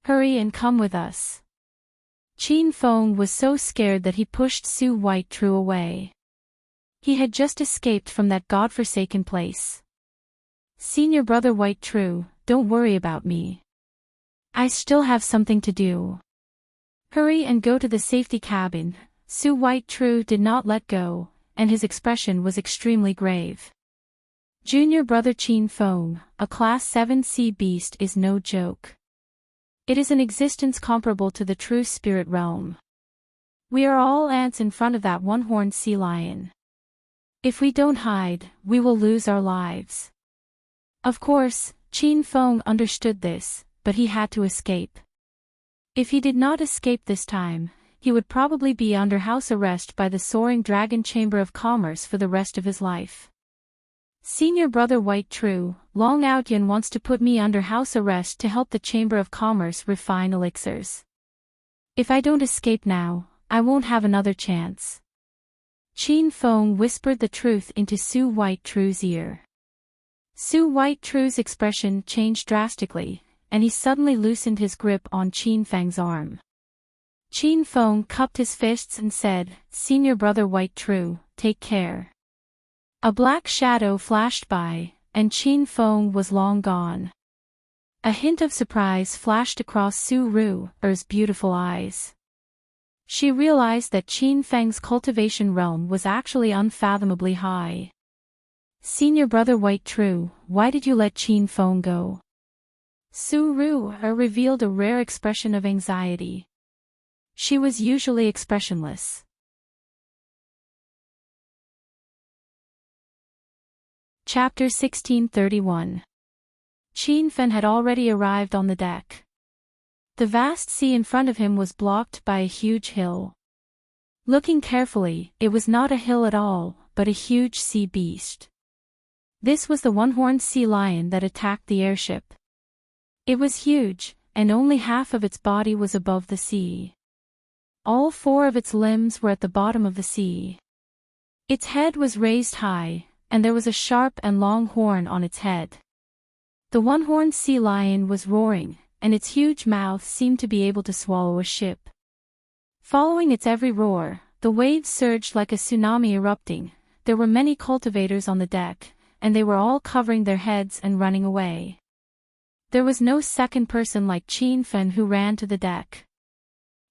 Hurry and come with us. Qin Feng was so scared that he pushed Su White True away. He had just escaped from that godforsaken place. "Senior brother White True, don't worry about me. I still have something to do. Hurry and go to the safety cabin." Su White True did not let go, and his expression was extremely grave. Junior brother Qin Feng, a Class 7 sea beast, is no joke. It is an existence comparable to the true spirit realm. We are all ants in front of that one-horned sea lion. If we don't hide, we will lose our lives. Of course, Qin Feng understood this, but he had to escape. If he did not escape this time, he would probably be under house arrest by the Soaring Dragon Chamber of Commerce for the rest of his life. "Senior brother White True, Long Outyan wants to put me under house arrest to help the Chamber of Commerce refine elixirs. If I don't escape now, I won't have another chance." Qin Feng whispered the truth into Su White True's ear. Su White True's expression changed drastically, and he suddenly loosened his grip on Qin Feng's arm. Qin Feng cupped his fists and said, "Senior brother White True, take care." A black shadow flashed by, and Qin Feng was long gone. A hint of surprise flashed across Su Ru's beautiful eyes. She realized that Qin Feng's cultivation realm was actually unfathomably high. "Senior brother White True, why did you let Qin Feng go?" Su Ru revealed a rare expression of anxiety. She was usually expressionless. Chapter 1631. Qin Fen had already arrived on the deck. The vast sea in front of him was blocked by a huge hill. Looking carefully, it was not a hill at all, but a huge sea beast. This was the one-horned sea lion that attacked the airship. It was huge, and only half of its body was above the sea. All four of its limbs were at the bottom of the sea. Its head was raised high, and there was a sharp and long horn on its head. The one-horned sea lion was roaring, and its huge mouth seemed to be able to swallow a ship. Following its every roar, the waves surged like a tsunami erupting. There were many cultivators on the deck, and they were all covering their heads and running away. There was no second person like Qin Fen who ran to the deck.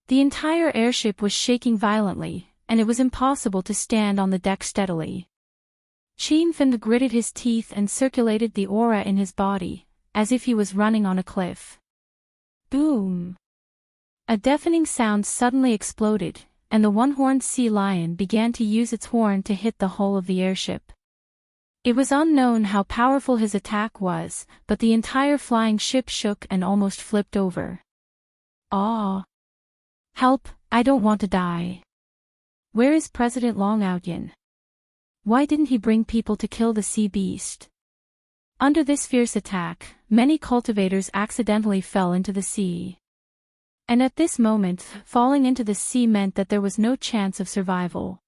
The entire airship was shaking violently, and it was impossible to stand on the deck steadily. Qin Fen gritted his teeth and circulated the aura in his body, as if he was running on a cliff. Boom! A deafening sound suddenly exploded, and the one-horned sea lion began to use its horn to hit the hull of the airship. It was unknown how powerful his attack was, but the entire flying ship shook and almost flipped over. "Ah! Help, I don't want to die. Where is President Long Outyan? Why didn't he bring people to kill the sea beast?" Under this fierce attack, many cultivators accidentally fell into the sea. And at this moment, falling into the sea meant that there was no chance of survival.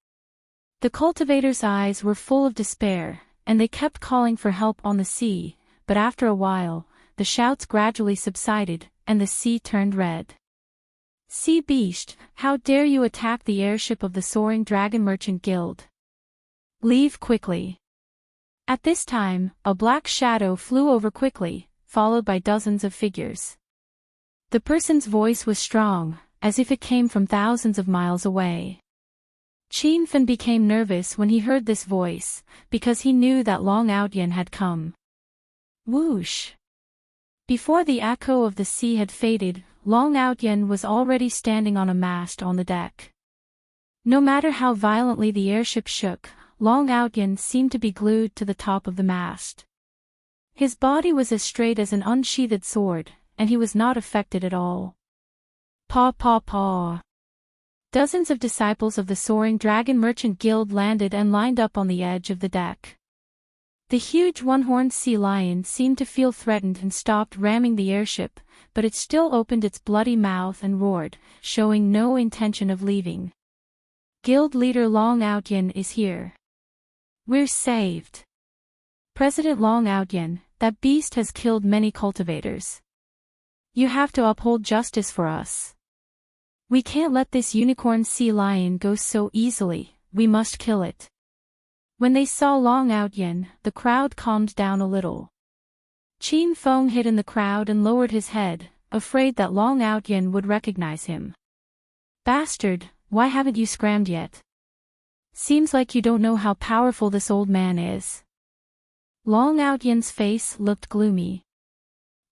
The cultivators' eyes were full of despair, and they kept calling for help on the sea, but after a while, the shouts gradually subsided, and the sea turned red. "Sea beast, how dare you attack the airship of the Soaring Dragon Merchant Guild? Leave quickly." At this time, a black shadow flew over quickly, followed by dozens of figures. The person's voice was strong, as if it came from thousands of miles away. Qin Fen became nervous when he heard this voice, because he knew that Long Outyan had come. Whoosh! Before the echo of the sea had faded, Long Outyan was already standing on a mast on the deck. No matter how violently the airship shook, Long Outyen seemed to be glued to the top of the mast. His body was as straight as an unsheathed sword, and he was not affected at all. Paw paw paw. Dozens of disciples of the Soaring Dragon Merchant Guild landed and lined up on the edge of the deck. The huge one-horned sea lion seemed to feel threatened and stopped ramming the airship, but it still opened its bloody mouth and roared, showing no intention of leaving. Guild leader Long Outyen is here. We're saved. President Long Outyen, that beast has killed many cultivators. You have to uphold justice for us. We can't let this unicorn sea lion go so easily, we must kill it. When they saw Long Outyen, the crowd calmed down a little. Qin Feng hid in the crowd and lowered his head, afraid that Long Outyen would recognize him. Bastard, why haven't you scrammed yet? Seems like you don't know how powerful this old man is. Long Outyen's face looked gloomy.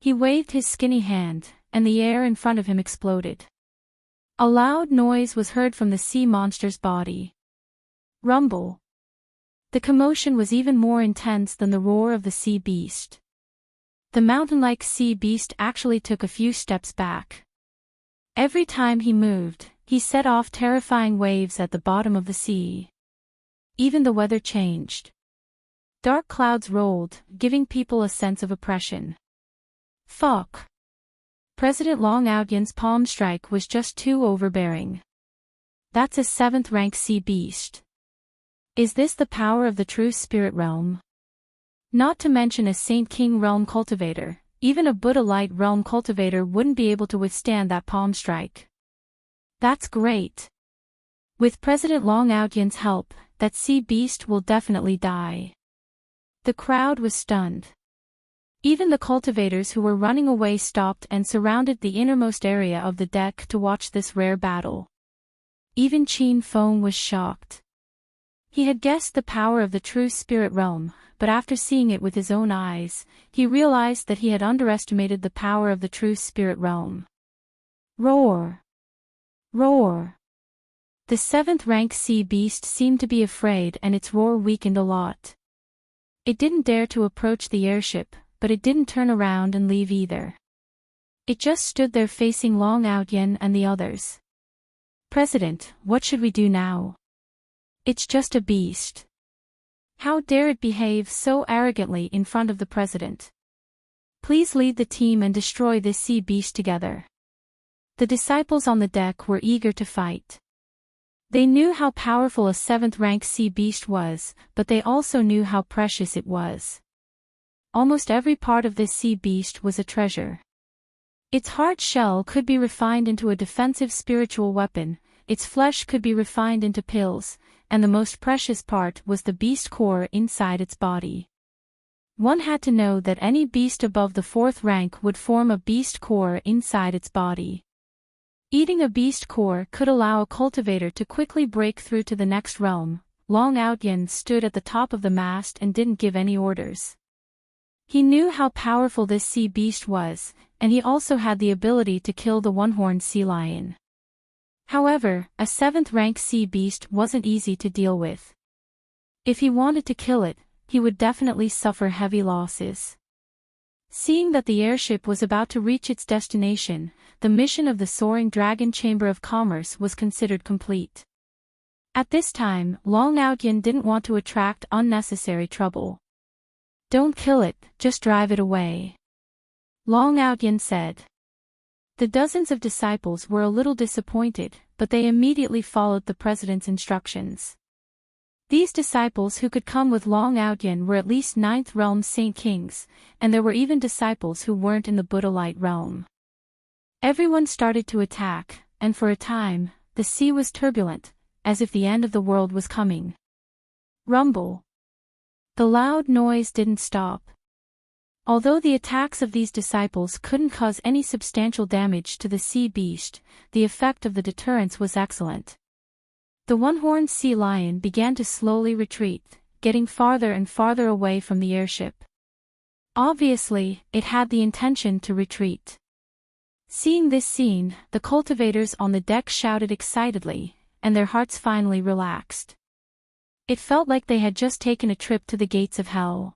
He waved his skinny hand, and the air in front of him exploded. A loud noise was heard from the sea monster's body. Rumble. The commotion was even more intense than the roar of the sea beast. The mountain-like sea beast actually took a few steps back. Every time he moved, he set off terrifying waves at the bottom of the sea. Even the weather changed. Dark clouds rolled, giving people a sense of oppression. Fuck. President Long Outyen's palm strike was just too overbearing. That's a 7th-rank sea beast. Is this the power of the true spirit realm? Not to mention a Saint King realm cultivator, even a Buddha light realm cultivator wouldn't be able to withstand that palm strike. That's great. With President Long Outyen's help, that sea beast will definitely die. The crowd was stunned. Even the cultivators who were running away stopped and surrounded the innermost area of the deck to watch this rare battle. Even Qin Feng was shocked. He had guessed the power of the true spirit realm, but after seeing it with his own eyes, he realized that he had underestimated the power of the true spirit realm. Roar! Roar! The 7th-rank sea beast seemed to be afraid and its roar weakened a lot. It didn't dare to approach the airship, but it didn't turn around and leave either. It just stood there facing Long Outyen and the others. President, what should we do now? It's just a beast. How dare it behave so arrogantly in front of the president? Please lead the team and destroy this sea beast together. The disciples on the deck were eager to fight. They knew how powerful a 7th-rank sea beast was, but they also knew how precious it was. Almost every part of this sea beast was a treasure. Its hard shell could be refined into a defensive spiritual weapon, its flesh could be refined into pills, and the most precious part was the beast core inside its body. One had to know that any beast above the 4th rank would form a beast core inside its body. Eating a beast core could allow a cultivator to quickly break through to the next realm. Long Outyen stood at the top of the mast and didn't give any orders. He knew how powerful this sea beast was, and he also had the ability to kill the one-horned sea lion. However, a 7th-rank sea beast wasn't easy to deal with. If he wanted to kill it, he would definitely suffer heavy losses. Seeing that the airship was about to reach its destination, the mission of the Soaring Dragon Chamber of Commerce was considered complete. At this time, Long Outyen didn't want to attract unnecessary trouble. Don't kill it, just drive it away. Long Outyen said. The dozens of disciples were a little disappointed, but they immediately followed the president's instructions. These disciples who could come with Long Outyen were at least 9th realm Saint Kings, and there were even disciples who weren't in the Buddha light realm. Everyone started to attack, and for a time, the sea was turbulent, as if the end of the world was coming. Rumble. The loud noise didn't stop. Although the attacks of these disciples couldn't cause any substantial damage to the sea beast, the effect of the deterrence was excellent. The one-horned sea lion began to slowly retreat, getting farther and farther away from the airship. Obviously, it had the intention to retreat. Seeing this scene, the cultivators on the deck shouted excitedly, and their hearts finally relaxed. It felt like they had just taken a trip to the gates of hell.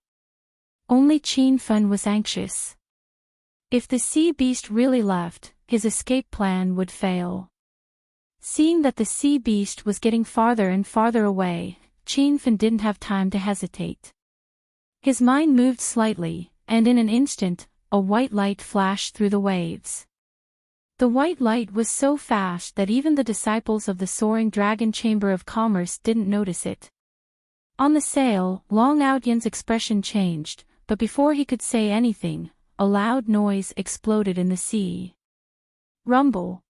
Only Qin Fen was anxious. If the sea beast really left, his escape plan would fail. Seeing that the sea beast was getting farther and farther away, Qin Fen didn't have time to hesitate. His mind moved slightly, and in an instant, a white light flashed through the waves. The white light was so fast that even the disciples of the soaring dragon chamber of commerce didn't notice it. On the sail, Long Outyen's expression changed, but before he could say anything, a loud noise exploded in the sea. Rumble.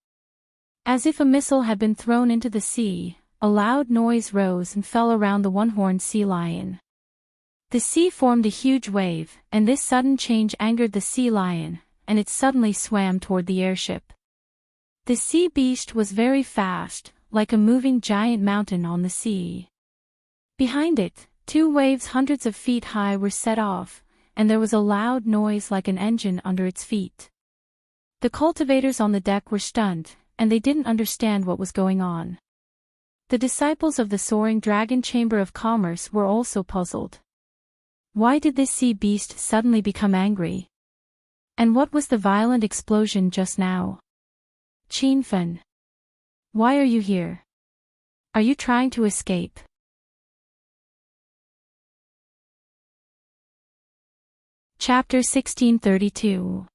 As if a missile had been thrown into the sea, a loud noise rose and fell around the one-horned sea lion. The sea formed a huge wave, and this sudden change angered the sea lion, and it suddenly swam toward the airship. The sea beast was very fast, like a moving giant mountain on the sea. Behind it, two waves hundreds of feet high were set off, and there was a loud noise like an engine under its feet. The cultivators on the deck were stunned, and they didn't understand what was going on. The disciples of the soaring dragon chamber of commerce were also puzzled. Why did this sea beast suddenly become angry? And what was the violent explosion just now? Qin Fen. Why are you here? Are you trying to escape? Chapter 1632.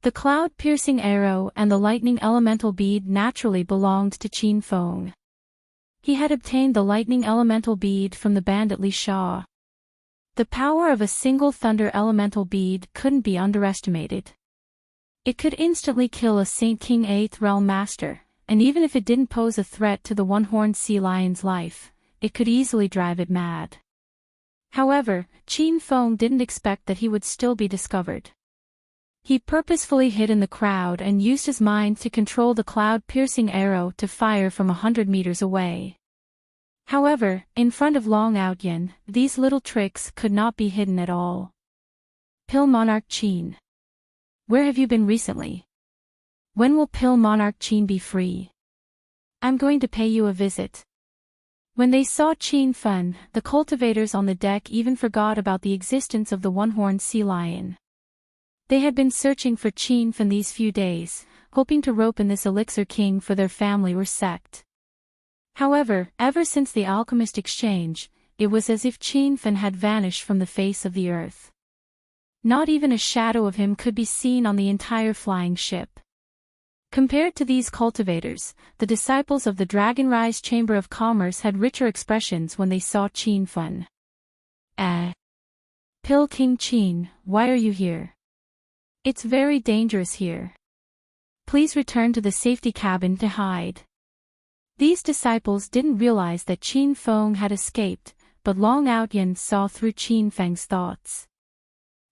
The cloud-piercing arrow and the lightning elemental bead naturally belonged to Qin Feng. He had obtained the lightning elemental bead from the bandit Li Sha. The power of a single thunder elemental bead couldn't be underestimated. It could instantly kill a Saint King 8th Realm Master, and even if it didn't pose a threat to the one-horned sea lion's life, it could easily drive it mad. However, Qin Feng didn't expect that he would still be discovered. He purposefully hid in the crowd and used his mind to control the cloud-piercing arrow to fire from 100 meters away. However, in front of Long Outyen, these little tricks could not be hidden at all. Pill Monarch Qin. Where have you been recently? When will Pill Monarch Qin be free? I'm going to pay you a visit. When they saw Qin Fen, the cultivators on the deck even forgot about the existence of the one-horned sea lion. They had been searching for Qin Fen these few days, hoping to rope in this elixir king for their family or sect. However, ever since the alchemist exchange, it was as if Qin Fen had vanished from the face of the earth. Not even a shadow of him could be seen on the entire flying ship. Compared to these cultivators, the disciples of the Dragonrise Chamber of Commerce had richer expressions when they saw Qin Fen. Pill King Qin, why are you here? It's very dangerous here. Please return to the safety cabin to hide. These disciples didn't realize that Qin Feng had escaped, but Long Outyen saw through Qin Feng's thoughts.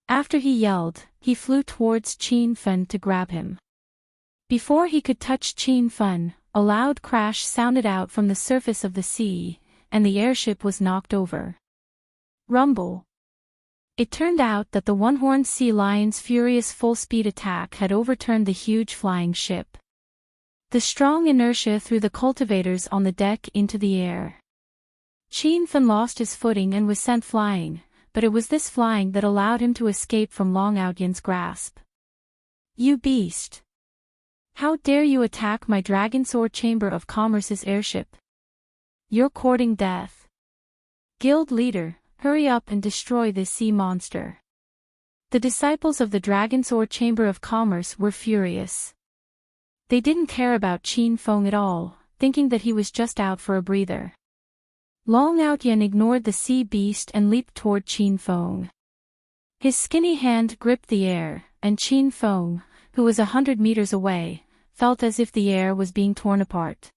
After he yelled, he flew towards Qin Fen to grab him. Before he could touch Qin Fen, a loud crash sounded out from the surface of the sea, and the airship was knocked over. Rumble. It turned out that the one-horned sea lion's furious full-speed attack had overturned the huge flying ship. The strong inertia threw the cultivators on the deck into the air. Qin Fen lost his footing and was sent flying, but it was this flying that allowed him to escape from Long Outyen's grasp. You beast! How dare you attack my Dragonsword Chamber of Commerce's airship? You're courting death. Guild leader, hurry up and destroy this sea monster. The disciples of the Dragonsword Chamber of Commerce were furious. They didn't care about Qin Feng at all, thinking that he was just out for a breather. Long Outyen ignored the sea beast and leaped toward Qin Feng. His skinny hand gripped the air, and Qin Feng, who was 100 meters away, felt as if the air was being torn apart.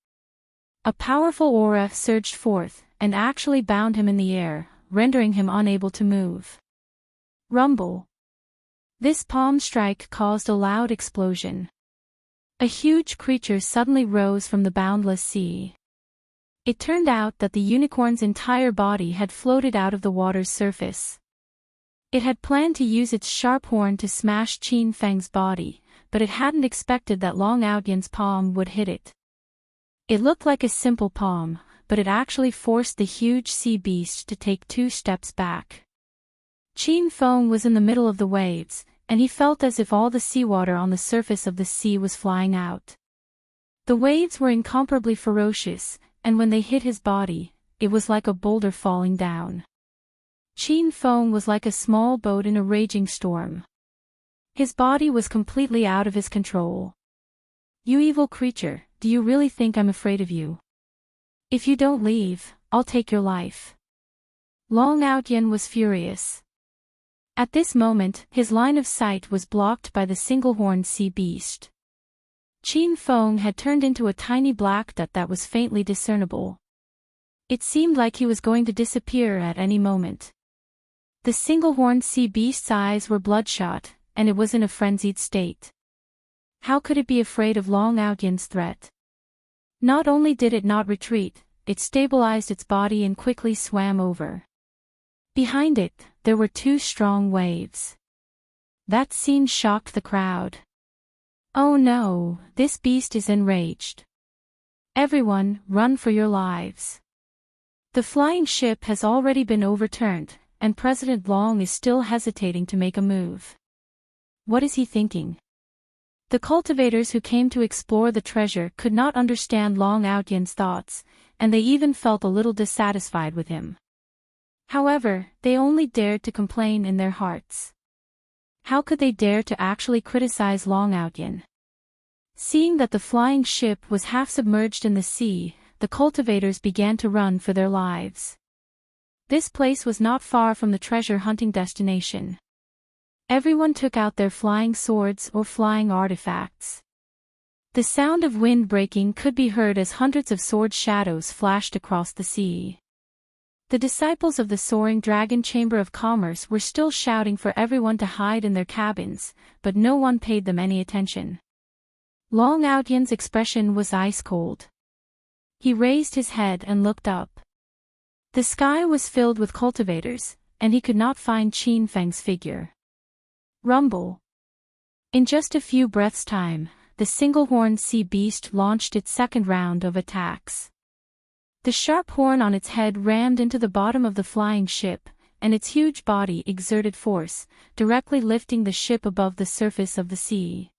A powerful aura surged forth, and actually bound him in the air, rendering him unable to move. Rumble. This palm strike caused a loud explosion. A huge creature suddenly rose from the boundless sea. It turned out that the unicorn's entire body had floated out of the water's surface. It had planned to use its sharp horn to smash Qin Feng's body, but it hadn't expected that Long Outyen's palm would hit it. It looked like a simple palm, but it actually forced the huge sea beast to take 2 steps back. Chin Feng was in the middle of the waves, and he felt as if all the seawater on the surface of the sea was flying out. The waves were incomparably ferocious, and when they hit his body, it was like a boulder falling down. Chin Feng was like a small boat in a raging storm. His body was completely out of his control. "You evil creature, do you really think I'm afraid of you? If you don't leave, I'll take your life." Long Outyen was furious. At this moment, his line of sight was blocked by the single-horned sea beast. Chin Feng had turned into a tiny black dot that was faintly discernible. It seemed like he was going to disappear at any moment. The single-horned sea beast's eyes were bloodshot, and it was in a frenzied state. How could it be afraid of Long Outyen's threat? Not only did it not retreat, it stabilized its body and quickly swam over. Behind it, there were 2 strong waves. That scene shocked the crowd. "Oh no, this beast is enraged. Everyone, run for your lives. The flying ship has already been overturned, and President Long is still hesitating to make a move. What is he thinking?" The cultivators who came to explore the treasure could not understand Long Outyen's thoughts, and they even felt a little dissatisfied with him. However, they only dared to complain in their hearts. How could they dare to actually criticize Long Outyen? Seeing that the flying ship was half submerged in the sea, the cultivators began to run for their lives. This place was not far from the treasure-hunting destination. Everyone took out their flying swords or flying artifacts. The sound of wind breaking could be heard as hundreds of sword shadows flashed across the sea. The disciples of the Soaring Dragon Chamber of Commerce were still shouting for everyone to hide in their cabins, but no one paid them any attention. Long Outyen's expression was ice-cold. He raised his head and looked up. The sky was filled with cultivators, and he could not find Chin Feng's figure. Rumble. In just a few breaths' time, the single-horned sea beast launched its second round of attacks. The sharp horn on its head rammed into the bottom of the flying ship, and its huge body exerted force, directly lifting the ship above the surface of the sea.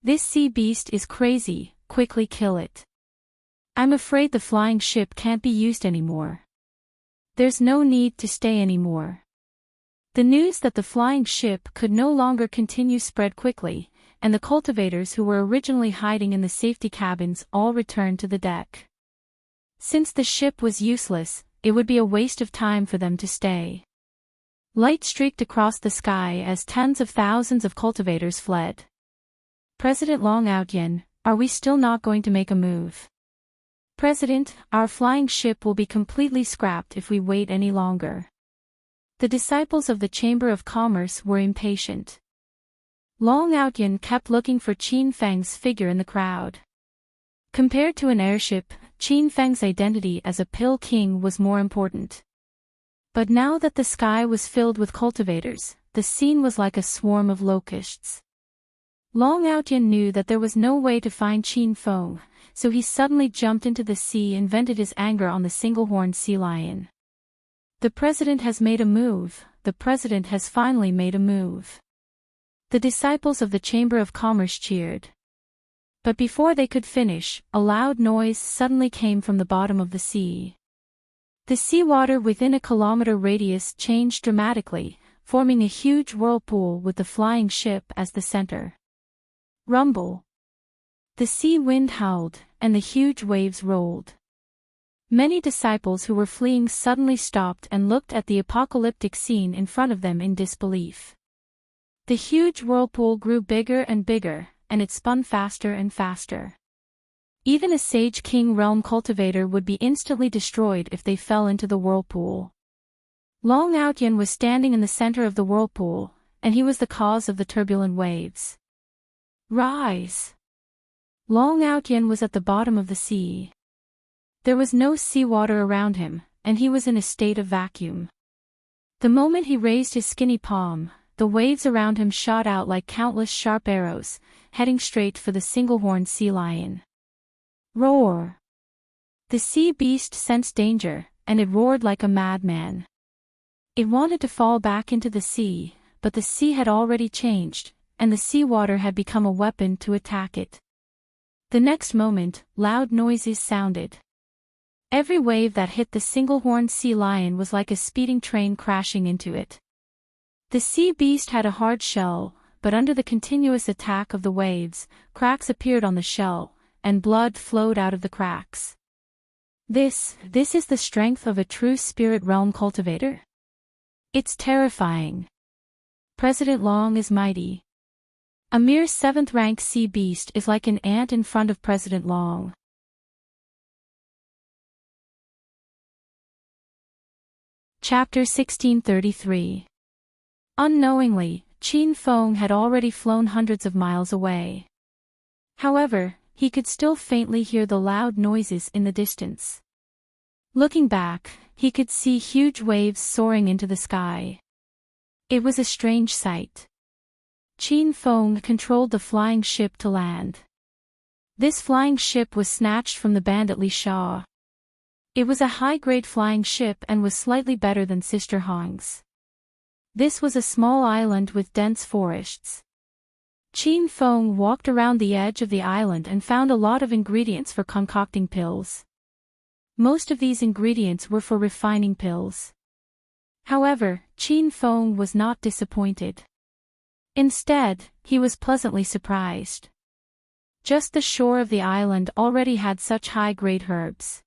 "This sea beast is crazy, quickly kill it. I'm afraid the flying ship can't be used anymore. There's no need to stay anymore." The news that the flying ship could no longer continue spread quickly, and the cultivators who were originally hiding in the safety cabins all returned to the deck. Since the ship was useless, it would be a waste of time for them to stay. Light streaked across the sky as tens of thousands of cultivators fled. "President Long Outyen, are we still not going to make a move?" "President, our flying ship will be completely scrapped if we wait any longer." The disciples of the Chamber of Commerce were impatient. Long Outyen kept looking for Chin Feng's figure in the crowd. Compared to an airship, Chin Feng's identity as a pill king was more important. But now that the sky was filled with cultivators, the scene was like a swarm of locusts. Long Outyen knew that there was no way to find Chin Feng, so he suddenly jumped into the sea and vented his anger on the single-horned sea lion. "The president has made a move, the president has finally made a move." The disciples of the Chamber of Commerce cheered. But before they could finish, a loud noise suddenly came from the bottom of the sea. The seawater within a kilometer radius changed dramatically, forming a huge whirlpool with the flying ship as the center. Rumble. The sea wind howled, and the huge waves rolled. Many disciples who were fleeing suddenly stopped and looked at the apocalyptic scene in front of them in disbelief. The huge whirlpool grew bigger and bigger, and it spun faster and faster. Even a Sage King realm cultivator would be instantly destroyed if they fell into the whirlpool. Long Outyen was standing in the center of the whirlpool, and he was the cause of the turbulent waves. "Rise!" Long Outyen was at the bottom of the sea. There was no seawater around him, and he was in a state of vacuum. The moment he raised his skinny palm, the waves around him shot out like countless sharp arrows, heading straight for the single-horned sea lion. Roar! The sea beast sensed danger, and it roared like a madman. It wanted to fall back into the sea, but the sea had already changed, and the seawater had become a weapon to attack it. The next moment, loud noises sounded. Every wave that hit the single-horned sea lion was like a speeding train crashing into it. The sea beast had a hard shell, but under the continuous attack of the waves, cracks appeared on the shell, and blood flowed out of the cracks. This is the strength of a true spirit realm cultivator? It's terrifying. President Long is mighty. A mere 7th-rank sea beast is like an ant in front of President Long. Chapter 1633. Unknowingly, Qin Feng had already flown hundreds of miles away. However, he could still faintly hear the loud noises in the distance. Looking back, he could see huge waves soaring into the sky. It was a strange sight. Qin Feng controlled the flying ship to land. This flying ship was snatched from the bandit Li Sha. It was a high-grade flying ship and was slightly better than Sister Hong's. This was a small island with dense forests. Qin Feng walked around the edge of the island and found a lot of ingredients for concocting pills. Most of these ingredients were for refining pills. However, Qin Feng was not disappointed. Instead, he was pleasantly surprised. Just the shore of the island already had such high-grade herbs.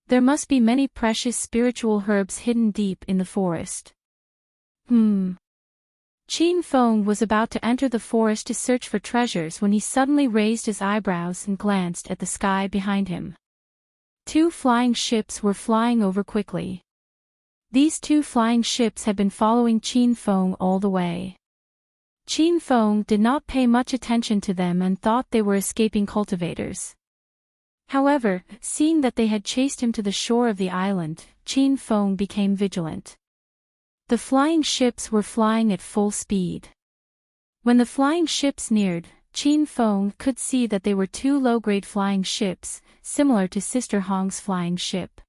There must be many precious spiritual herbs hidden deep in the forest. Qin Feng was about to enter the forest to search for treasures when he suddenly raised his eyebrows and glanced at the sky behind him. 2 flying ships were flying over quickly. These 2 flying ships had been following Qin Feng all the way. Qin Feng did not pay much attention to them and thought they were escaping cultivators. However, seeing that they had chased him to the shore of the island, Qin Feng became vigilant. The flying ships were flying at full speed. When the flying ships neared, Qin Feng could see that they were 2 low-grade flying ships, similar to Sister Hong's flying ship.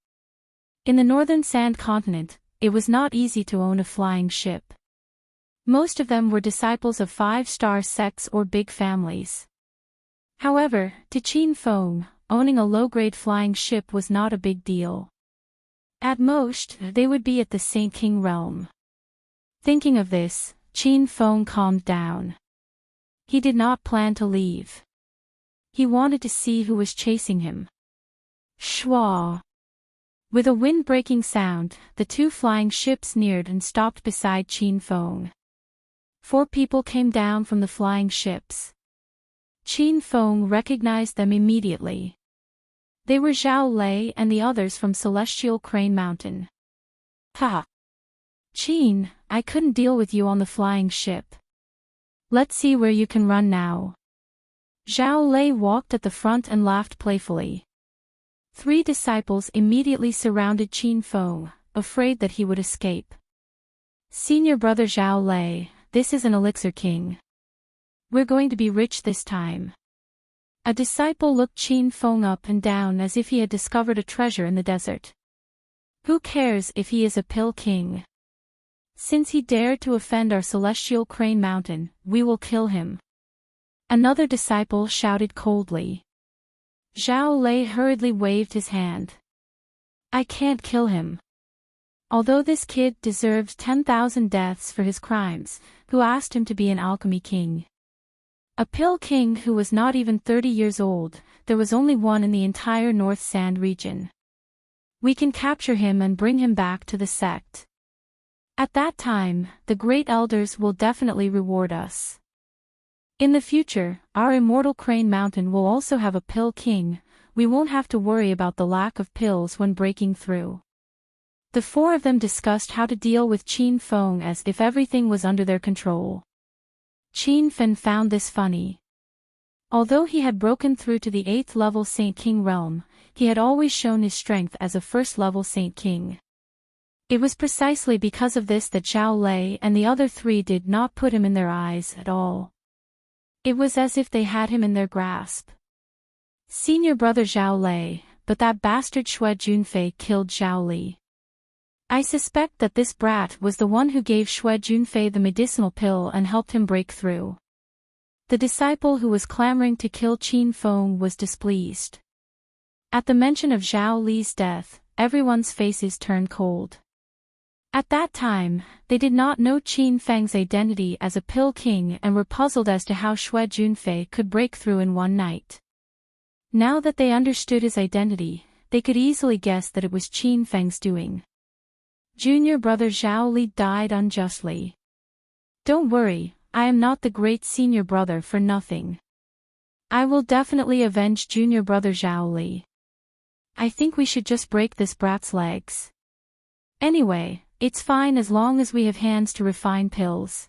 In the northern sand continent, it was not easy to own a flying ship. Most of them were disciples of 5-star sects or big families. However, to Qin Feng, owning a low-grade flying ship was not a big deal. At most, they would be at the Saint King realm. Thinking of this, Qin Feng calmed down. He did not plan to leave. He wanted to see who was chasing him. Shwa! With a wind-breaking sound, the 2 flying ships neared and stopped beside Qin Feng. 4 people came down from the flying ships. Qin Feng recognized them immediately. They were Zhao Lei and the others from Celestial Crane Mountain. Ha! Qin, I couldn't deal with you on the flying ship. Let's see where you can run now. Zhao Lei walked at the front and laughed playfully. 3 disciples immediately surrounded Qin Feng, afraid that he would escape. Senior brother Zhao Lei, this is an elixir king. We're going to be rich this time. A disciple looked Qin Feng up and down as if he had discovered a treasure in the desert. Who cares if he is a pill king? Since he dared to offend our Celestial Crane Mountain, we will kill him. Another disciple shouted coldly. Zhao Lei hurriedly waved his hand. I can't kill him. Although this kid deserved 10,000 deaths for his crimes, who asked him to be an alchemy king? A pill king who was not even 30 years old, there was only one in the entire North Sand region. We can capture him and bring him back to the sect. At that time, the great elders will definitely reward us. In the future, our immortal Crane Mountain will also have a pill king. We won't have to worry about the lack of pills when breaking through. The 4 of them discussed how to deal with Qin Feng as if everything was under their control. Qin Feng found this funny. Although he had broken through to the 8th level Saint King realm, he had always shown his strength as a 1st level Saint King. It was precisely because of this that Zhao Lei and the other 3 did not put him in their eyes at all. It was as if they had him in their grasp. Senior brother Zhao Lei, but that bastard Xue Junfei killed Zhao Li. I suspect that this brat was the one who gave Xue Junfei the medicinal pill and helped him break through. The disciple who was clamoring to kill Qin Feng was displeased. At the mention of Zhao Li's death, everyone's faces turned cold. At that time, they did not know Qin Feng's identity as a pill king and were puzzled as to how Xue Junfei could break through in one night. Now that they understood his identity, they could easily guess that it was Qin Feng's doing. Junior brother Zhao Li died unjustly. Don't worry, I am not the great senior brother for nothing. I will definitely avenge junior brother Zhao Li. I think we should just break this brat's legs. Anyway, it's fine as long as we have hands to refine pills.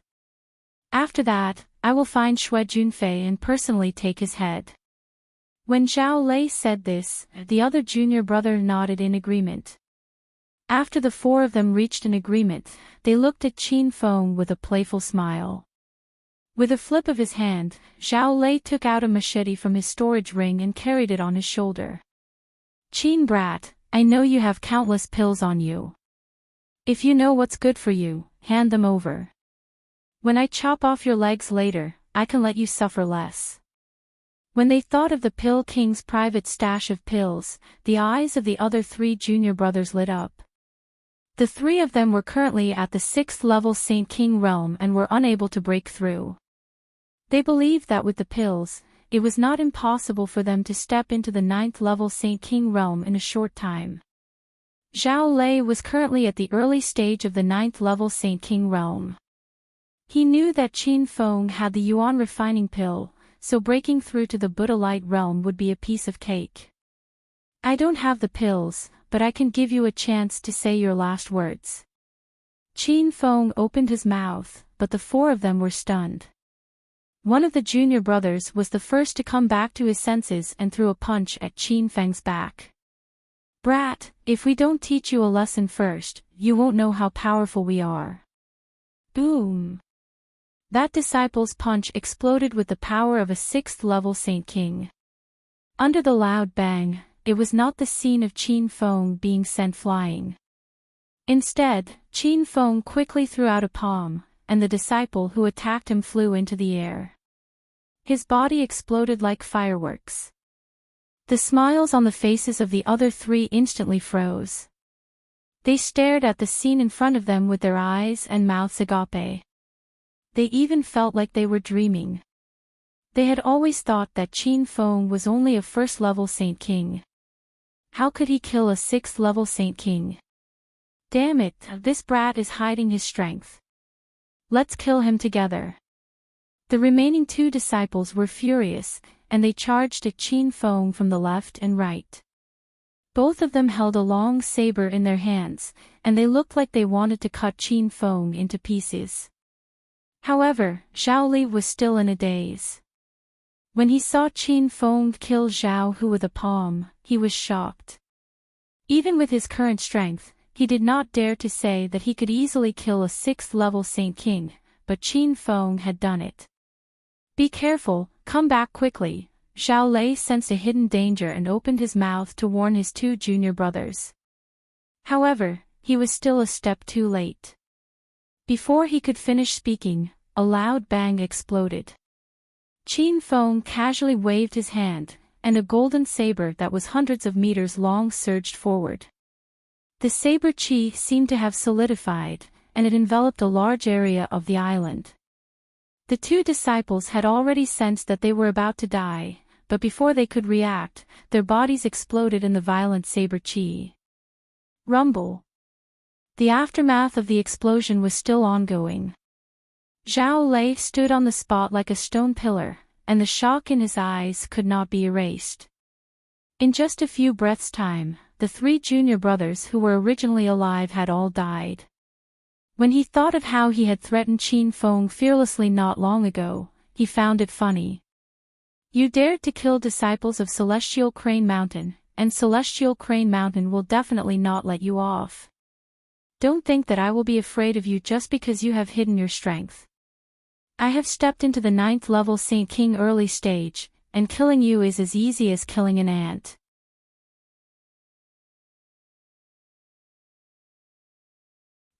After that, I will find Xue Junfei and personally take his head. When Zhao Lei said this, the other junior brother nodded in agreement. After the four of them reached an agreement, they looked at Qin Feng with a playful smile. With a flip of his hand, Zhao Lei took out a machete from his storage ring and carried it on his shoulder. Qin brat, I know you have countless pills on you. If you know what's good for you, hand them over. When I chop off your legs later, I can let you suffer less. When they thought of the Pill King's private stash of pills, the eyes of the other three junior brothers lit up. The three of them were currently at the 6th level Saint King realm and were unable to break through. They believed that with the pills, it was not impossible for them to step into the 9th level Saint King realm in a short time. Zhao Lei was currently at the early stage of the 9th level Saint King realm. He knew that Qin Feng had the Yuan refining pill, so breaking through to the Buddha light realm would be a piece of cake. I don't have the pills, but I can give you a chance to say your last words. Qin Feng opened his mouth, but the four of them were stunned. One of the junior brothers was the first to come back to his senses and threw a punch at Qin Feng's back. Brat, if we don't teach you a lesson first, you won't know how powerful we are. Boom! That disciple's punch exploded with the power of a 6th level Saint King. Under the loud bang, it was not the scene of Qin Feng being sent flying. Instead, Qin Feng quickly threw out a palm, and the disciple who attacked him flew into the air. His body exploded like fireworks. The smiles on the faces of the other three instantly froze. They stared at the scene in front of them with their eyes and mouths agape. They even felt like they were dreaming. They had always thought that Qin Feng was only a 1st level Saint King. How could he kill a 6th level Saint King? Damn it, this brat is hiding his strength. Let's kill him together. The remaining two disciples were furious, and they charged at Qin Feng from the left and right. Both of them held a long saber in their hands, and they looked like they wanted to cut Qin Feng into pieces. However, Zhao Li was still in a daze. When he saw Qin Feng kill Zhao Hu with a palm, he was shocked. Even with his current strength, he did not dare to say that he could easily kill a 6th level Saint King, but Qin Feng had done it. Be careful, come back quickly. Zhao Lei sensed a hidden danger and opened his mouth to warn his two junior brothers. However, he was still a step too late. Before he could finish speaking, a loud bang exploded. Qin Feng casually waved his hand, and a golden saber that was hundreds of meters long surged forward. The saber chi seemed to have solidified, and it enveloped a large area of the island. The two disciples had already sensed that they were about to die, but before they could react, their bodies exploded in the violent saber chi. Rumble. The aftermath of the explosion was still ongoing. Zhao Lei stood on the spot like a stone pillar, and the shock in his eyes could not be erased. In just a few breaths' time, the three junior brothers who were originally alive had all died. When he thought of how he had threatened Qin Feng fearlessly not long ago, he found it funny. You dared to kill disciples of Celestial Crane Mountain, and Celestial Crane Mountain will definitely not let you off. Don't think that I will be afraid of you just because you have hidden your strength. I have stepped into the 9th level Saint King early stage, and killing you is as easy as killing an ant.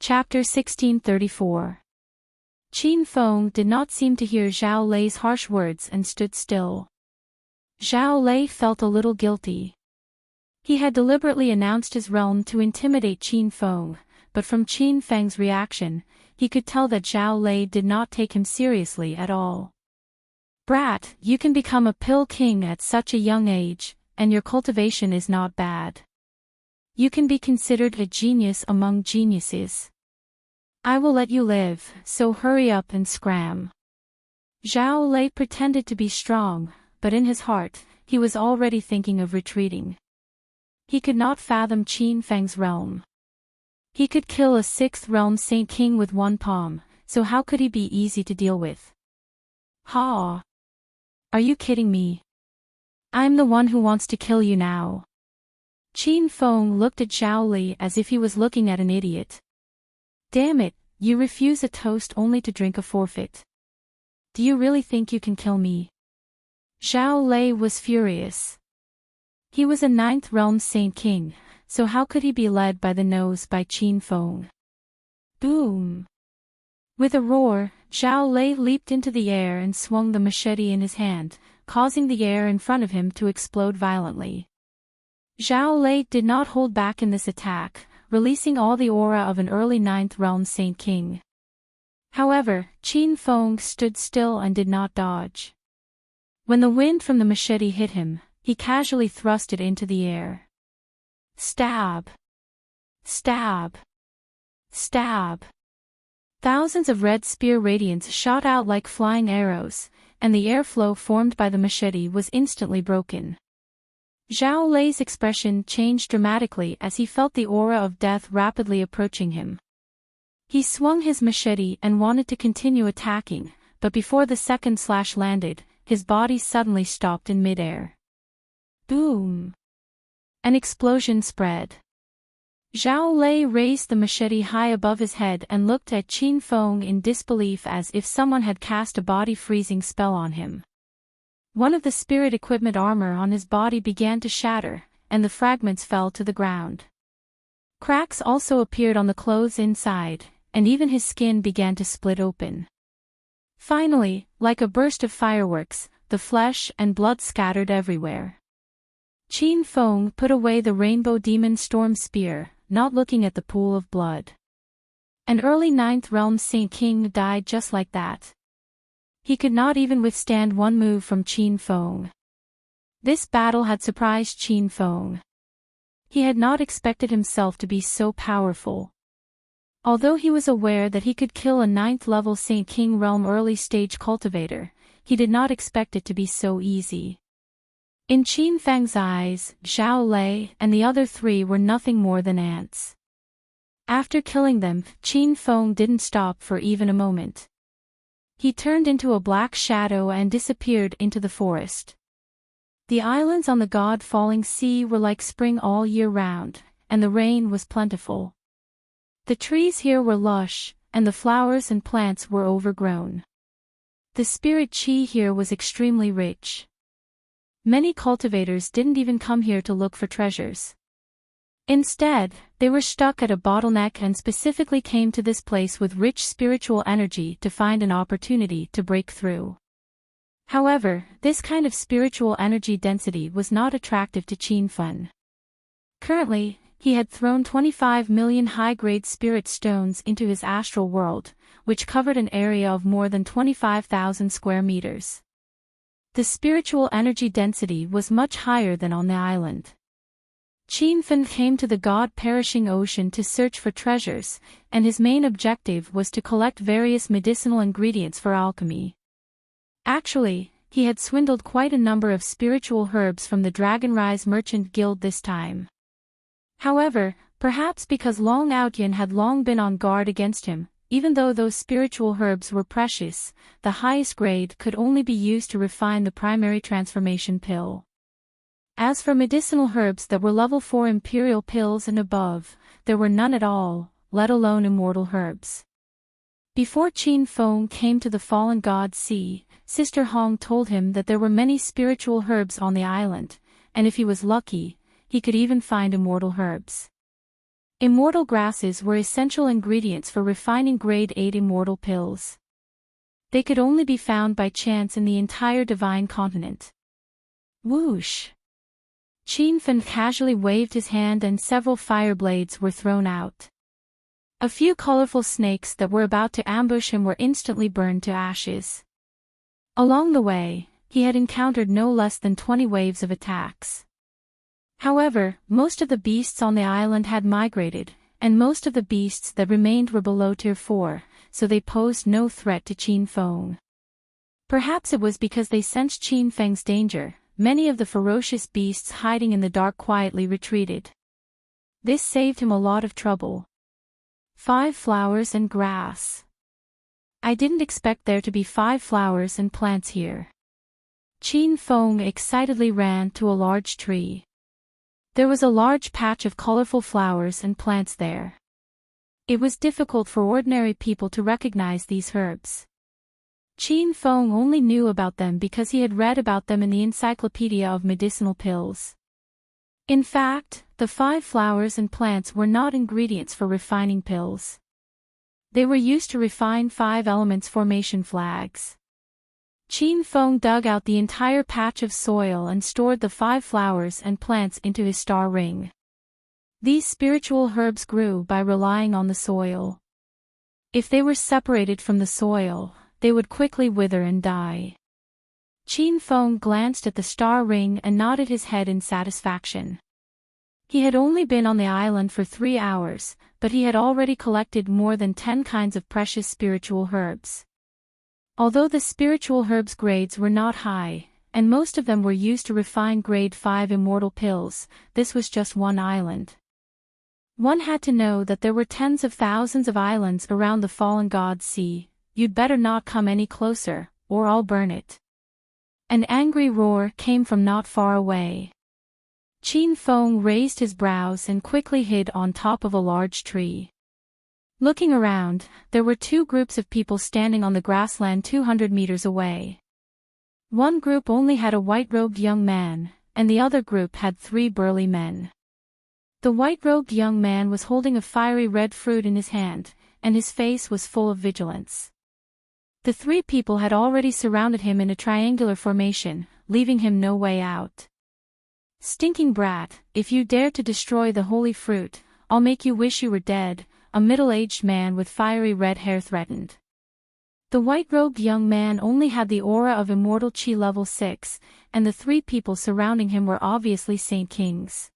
Chapter 1634. Qin Feng did not seem to hear Zhao Lei's harsh words and stood still. Zhao Lei felt a little guilty. He had deliberately announced his realm to intimidate Qin Feng, but from Qin Feng's reaction, he could tell that Zhao Lei did not take him seriously at all. "Brat, you can become a pill king at such a young age, and your cultivation is not bad. You can be considered a genius among geniuses. I will let you live, so hurry up and scram." Zhao Lei pretended to be strong, but in his heart, he was already thinking of retreating. He could not fathom Qin Feng's realm. He could kill a 6th realm Saint King with one palm, so how could he be easy to deal with? Ha! Are you kidding me? I'm the one who wants to kill you now. Qin Feng looked at Zhao Li as if he was looking at an idiot. Damn it, you refuse a toast only to drink a forfeit. Do you really think you can kill me? Zhao Lei was furious. He was a 9th realm Saint King, so how could he be led by the nose by Qin Feng? Boom! With a roar, Zhao Lei leaped into the air and swung the machete in his hand, causing the air in front of him to explode violently. Zhao Lei did not hold back in this attack, releasing all the aura of an early 9th realm Saint King. However, Qin Feng stood still and did not dodge. When the wind from the machete hit him, he casually thrust it into the air. Stab! Stab! Stab! Thousands of red spear radiants shot out like flying arrows, and the airflow formed by the machete was instantly broken. Zhao Lei's expression changed dramatically as he felt the aura of death rapidly approaching him. He swung his machete and wanted to continue attacking, but before the second slash landed, his body suddenly stopped in midair. Boom! An explosion spread. Zhao Lei raised the machete high above his head and looked at Qin Feng in disbelief as if someone had cast a body-freezing spell on him. One of the spirit equipment armor on his body began to shatter, and the fragments fell to the ground. Cracks also appeared on the clothes inside, and even his skin began to split open. Finally, like a burst of fireworks, the flesh and blood scattered everywhere. Qin Feng put away the Rainbow Demon Storm Spear, not looking at the pool of blood. An early 9th realm Saint King died just like that. He could not even withstand one move from Qin Feng. This battle had surprised Qin Feng. He had not expected himself to be so powerful. Although he was aware that he could kill a 9th level Saint King realm early stage cultivator, he did not expect it to be so easy. In Qin Feng's eyes, Zhao Lei and the other 3 were nothing more than ants. After killing them, Qin Feng didn't stop for even a moment. He turned into a black shadow and disappeared into the forest. The islands on the God-falling sea were like spring all year round, and the rain was plentiful. The trees here were lush, and the flowers and plants were overgrown. The spirit qi here was extremely rich. Many cultivators didn't even come here to look for treasures. Instead, they were stuck at a bottleneck and specifically came to this place with rich spiritual energy to find an opportunity to break through. However, this kind of spiritual energy density was not attractive to Qin Feng. Currently, he had thrown 25 million high-grade spirit stones into his astral world, which covered an area of more than 25,000 square meters. The spiritual energy density was much higher than on the island. Qin Feng came to the God-perishing ocean to search for treasures, and his main objective was to collect various medicinal ingredients for alchemy. Actually, he had swindled quite a number of spiritual herbs from the Dragonrise Merchant Guild this time. However, perhaps because Long Outyan had long been on guard against him, even though those spiritual herbs were precious, the highest grade could only be used to refine the primary transformation pill. As for medicinal herbs that were level 4 imperial pills and above, there were none at all, let alone immortal herbs. Before Qin Feng came to the fallen god sea, Sister Hong told him that there were many spiritual herbs on the island, and if he was lucky, he could even find immortal herbs. Immortal grasses were essential ingredients for refining grade 8 immortal pills. They could only be found by chance in the entire divine continent. Whoosh! Qin Fan casually waved his hand and several fire blades were thrown out. A few colorful snakes that were about to ambush him were instantly burned to ashes. Along the way, he had encountered no less than 20 waves of attacks. However, most of the beasts on the island had migrated, and most of the beasts that remained were below Tier 4, so they posed no threat to Qin Feng. Perhaps it was because they sensed Qin Feng's danger. Many of the ferocious beasts hiding in the dark quietly retreated. This saved him a lot of trouble. 5 flowers and grass. I didn't expect there to be 5 flowers and plants here. Qin Feng excitedly ran to a large tree. There was a large patch of colorful flowers and plants there. It was difficult for ordinary people to recognize these herbs. Qin Feng only knew about them because he had read about them in the Encyclopedia of Medicinal Pills. In fact, the 5 flowers and plants were not ingredients for refining pills. They were used to refine 5 elements formation flags. Qin Feng dug out the entire patch of soil and stored the 5 flowers and plants into his star ring. These spiritual herbs grew by relying on the soil. If they were separated from the soil, they would quickly wither and die. Qin Feng glanced at the star ring and nodded his head in satisfaction. He had only been on the island for 3 hours, but he had already collected more than 10 kinds of precious spiritual herbs. Although the spiritual herbs grades were not high, and most of them were used to refine grade 5 immortal pills, this was just one island. One had to know that there were tens of thousands of islands around the fallen god sea. You'd better not come any closer, or I'll burn it. An angry roar came from not far away. Qin Feng raised his brows and quickly hid on top of a large tree. Looking around, there were 2 groups of people standing on the grassland 200 meters away. One group only had a white-robed young man, and the other group had 3 burly men. The white-robed young man was holding a fiery red fruit in his hand, and his face was full of vigilance. The 3 people had already surrounded him in a triangular formation, leaving him no way out. "Stinking brat, if you dare to destroy the holy fruit, I'll make you wish you were dead," a middle-aged man with fiery red hair threatened. The white-robed young man only had the aura of immortal Qi level 6, and the 3 people surrounding him were obviously Saint Kings.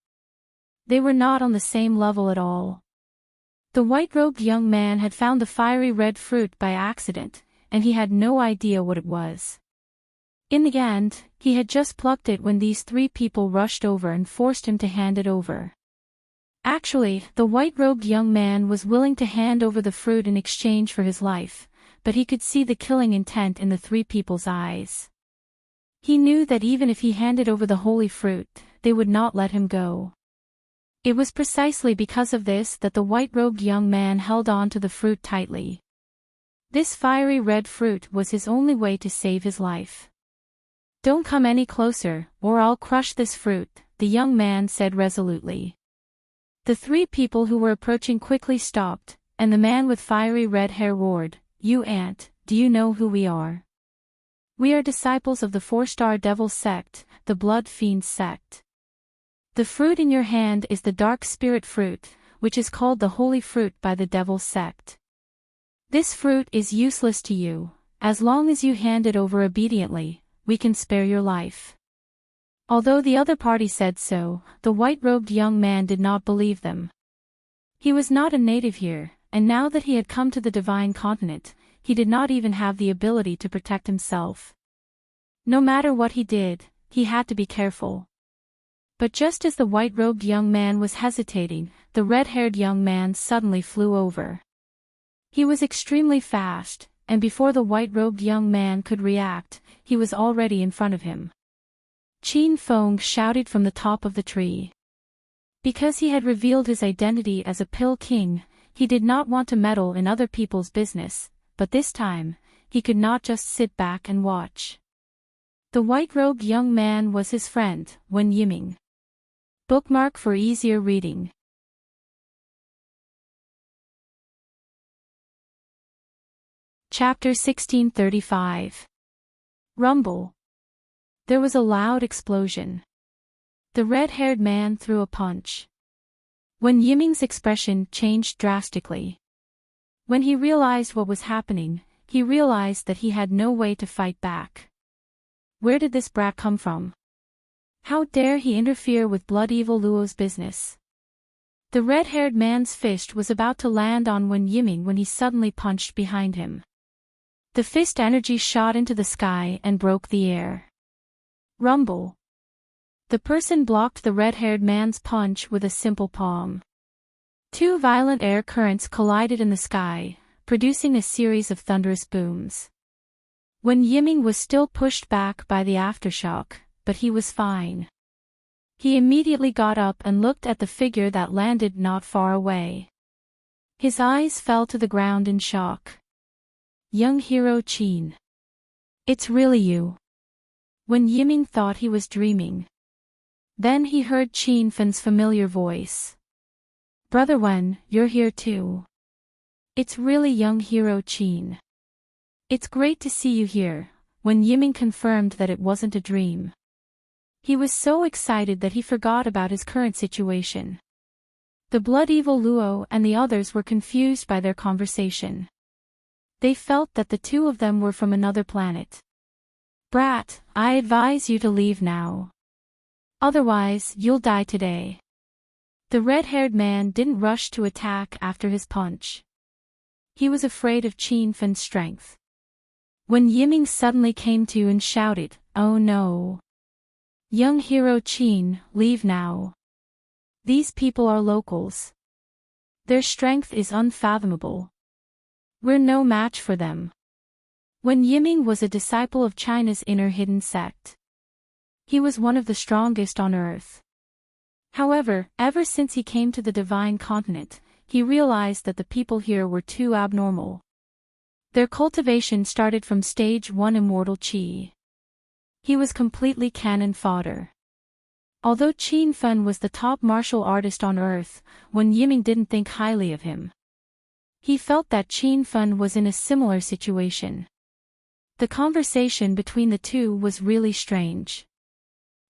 They were not on the same level at all. The white-robed young man had found the fiery red fruit by accident, and he had no idea what it was. In the end, he had just plucked it when these 3 people rushed over and forced him to hand it over. Actually, the white-robed young man was willing to hand over the fruit in exchange for his life, but he could see the killing intent in the 3 people's eyes. He knew that even if he handed over the holy fruit, they would not let him go. It was precisely because of this that the white-robed young man held on to the fruit tightly. This fiery red fruit was his only way to save his life. "Don't come any closer, or I'll crush this fruit," the young man said resolutely. The 3 people who were approaching quickly stopped, and the man with fiery red hair roared, "You ant, do you know who we are? We are disciples of the 4-star devil sect, the Blood Fiend sect. The fruit in your hand is the dark spirit fruit, which is called the holy fruit by the devil sect. This fruit is useless to you. As long as you hand it over obediently, we can spare your life." Although the other party said so, the white-robed young man did not believe them. He was not a native here, and now that he had come to the divine continent, he did not even have the ability to protect himself. No matter what he did, he had to be careful. But just as the white-robed young man was hesitating, the red-haired young man suddenly flew over. He was extremely fast, and before the white-robed young man could react, he was already in front of him. Qin Feng shouted from the top of the tree. Because he had revealed his identity as a pill king, he did not want to meddle in other people's business, but this time, he could not just sit back and watch. The white-robed young man was his friend, Wen Yiming. Bookmark for easier reading. Chapter 1635. Rumble. There was a loud explosion. The red-haired man threw a punch. When Yiming's expression changed drastically. When he realized what was happening, he realized that he had no way to fight back. Where did this brat come from? How dare he interfere with Blood Evil Luo's business? The red-haired man's fist was about to land on Yiming when he suddenly punched behind him. The fist energy shot into the sky and broke the air. Rumble. The person blocked the red-haired man's punch with a simple palm. Two violent air currents collided in the sky, producing a series of thunderous booms. Yiming was still pushed back by the aftershock, but he was fine. He immediately got up and looked at the figure that landed not far away. His eyes fell to the ground in shock. Young hero Qin. It's really you. Yiming thought he was dreaming. Then he heard Qin Fan's familiar voice. Brother Wen, you're here too. It's really young hero Qin. It's great to see you here. Yiming confirmed that it wasn't a dream. He was so excited that he forgot about his current situation. The Blood Evil Luo and the others were confused by their conversation. They felt that the two of them were from another planet. Brat, I advise you to leave now. Otherwise, you'll die today. The red-haired man didn't rush to attack after his punch. He was afraid of Qin Fan's strength. Yiming suddenly came to and shouted, "Oh no! Young hero Qin, leave now. These people are locals. Their strength is unfathomable. We're no match for them." Yiming was a disciple of China's inner hidden sect. He was one of the strongest on earth. However, ever since he came to the Divine Continent, he realized that the people here were too abnormal. Their cultivation started from stage 1 immortal Qi. He was completely cannon fodder. Although Qin Fan was the top martial artist on earth, Yiming didn't think highly of him. He felt that Qin Fan was in a similar situation. The conversation between the two was really strange.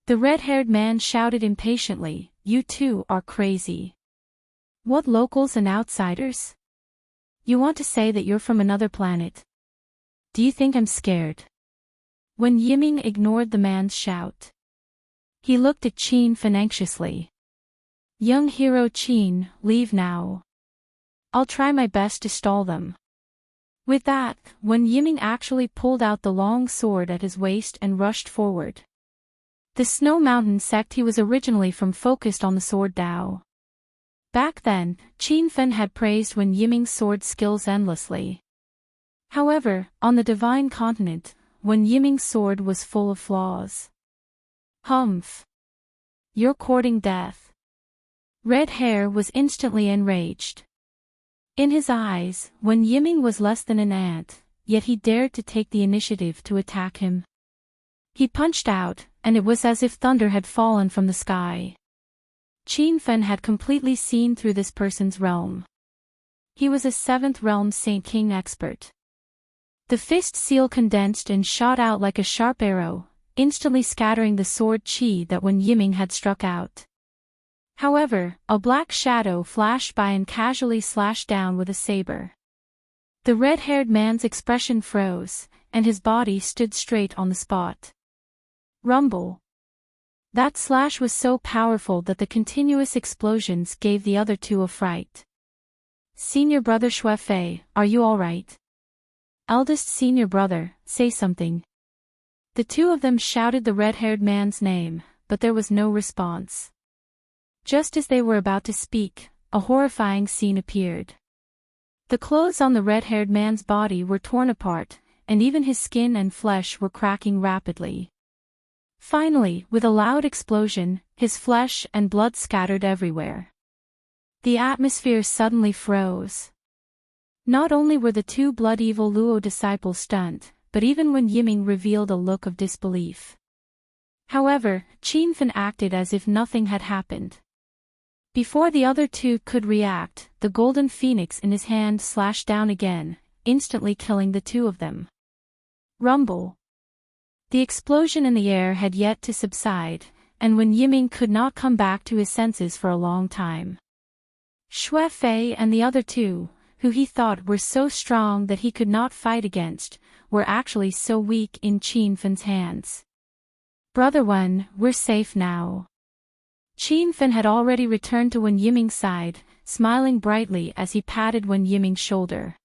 The red-haired man shouted impatiently, "You two are crazy. What locals and outsiders? You want to say that you're from another planet? Do you think I'm scared?" Yiming ignored the man's shout. He looked at Qin Fan anxiously. "Young hero Qin, leave now. I'll try my best to stall them." With that, Yiming actually pulled out the long sword at his waist and rushed forward. The Snow Mountain sect he was originally from focused on the sword Dao. Back then, Qin Fan had praised Yiming's sword skills endlessly. However, on the Divine Continent, Yiming's sword was full of flaws. "Humph! You're courting death." Red Hair was instantly enraged. In his eyes, Yiming was less than an ant, yet he dared to take the initiative to attack him. He punched out, and it was as if thunder had fallen from the sky. Qin Fan had completely seen through this person's realm. He was a 7th realm Saint King expert. The fist seal condensed and shot out like a sharp arrow, instantly scattering the sword Qi that Yiming had struck out. However, a black shadow flashed by and casually slashed down with a saber. The red-haired man's expression froze, and his body stood straight on the spot. Rumble. That slash was so powerful that the continuous explosions gave the other two a fright. "Senior brother Shuefei, are you alright? Eldest senior brother, say something." The two of them shouted the red-haired man's name, but there was no response. Just as they were about to speak, a horrifying scene appeared. The clothes on the red-haired man's body were torn apart, and even his skin and flesh were cracking rapidly. Finally, with a loud explosion, his flesh and blood scattered everywhere. The atmosphere suddenly froze. Not only were the two Blood Evil Luo disciples stunned, but even Yiming revealed a look of disbelief. However, Qin Fan acted as if nothing had happened. Before the other two could react, the golden phoenix in his hand slashed down again, instantly killing the two of them. Rumble. The explosion in the air had yet to subside, and Wen Yiming could not come back to his senses for a long time. Xue Fei and the other two, who he thought were so strong that he could not fight against, were actually so weak in Qin Fen's hands. "Brother Wen, we're safe now." Qin Fen had already returned to Wen Yiming's side, smiling brightly as he patted Wen Yiming's shoulder.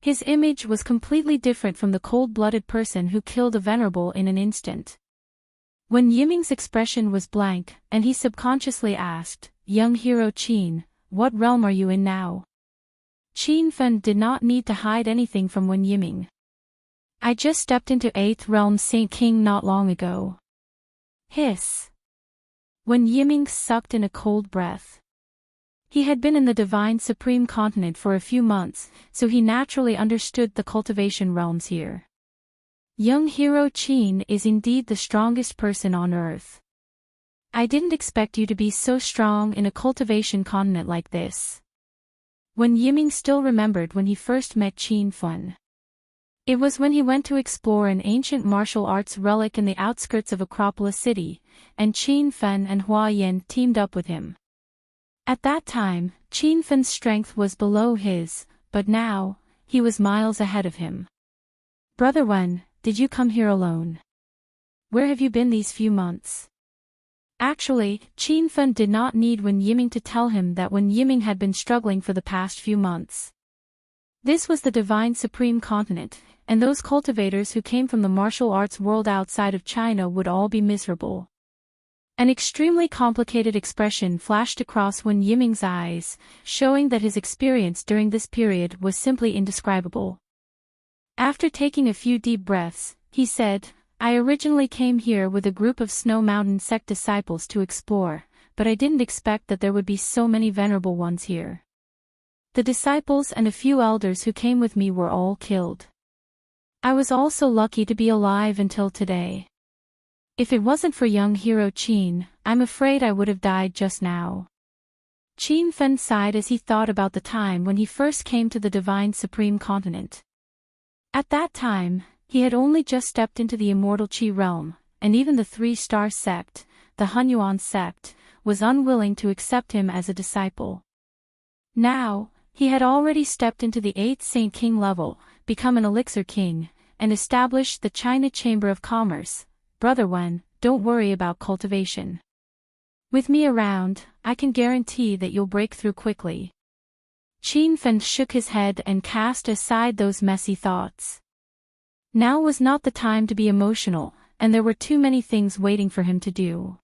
His image was completely different from the cold-blooded person who killed a venerable in an instant. Wen Yiming's expression was blank, and he subconsciously asked, "Young hero Qin, what realm are you in now?" Qin Fen did not need to hide anything from Wen Yiming. "I just stepped into 8th realm Saint King not long ago." Hiss. Wen Yiming sucked in a cold breath. He had been in the Divine Supreme Continent for a few months, so he naturally understood the cultivation realms here. Young hero Qin is indeed the strongest person on earth. I didn't expect you to be so strong in a cultivation continent like this. Wen Yiming still remembered when he first met Qin Fen. It was when he went to explore an ancient martial arts relic in the outskirts of Acropolis City, and Qin Fen and Hua Yan teamed up with him. At that time, Qin Fen's strength was below his, but now, he was miles ahead of him. "Brother Wen, did you come here alone? Where have you been these few months?" Actually, Qin Fen did not need Wen Yiming to tell him that Wen Yiming had been struggling for the past few months. This was the Divine Supreme Continent, and those cultivators who came from the martial arts world outside of China would all be miserable. An extremely complicated expression flashed across Wen Yiming's eyes, showing that his experience during this period was simply indescribable. After taking a few deep breaths, he said, "I originally came here with a group of Snow Mountain sect disciples to explore, but I didn't expect that there would be so many venerable ones here. The disciples and a few elders who came with me were all killed. I was also lucky to be alive until today. If it wasn't for young hero Qin, I'm afraid I would have died just now." Qin Fen sighed as he thought about the time when he first came to the Divine Supreme Continent. At that time, he had only just stepped into the immortal Qi realm, and even the Three-Star sect, the Hunyuan sect, was unwilling to accept him as a disciple. Now, he had already stepped into the 8th Saint King level, become an Elixir King, and established the China Chamber of Commerce. "Brother Wen, don't worry about cultivation. With me around, I can guarantee that you'll break through quickly." Qin Fen shook his head and cast aside those messy thoughts. Now was not the time to be emotional, and there were too many things waiting for him to do.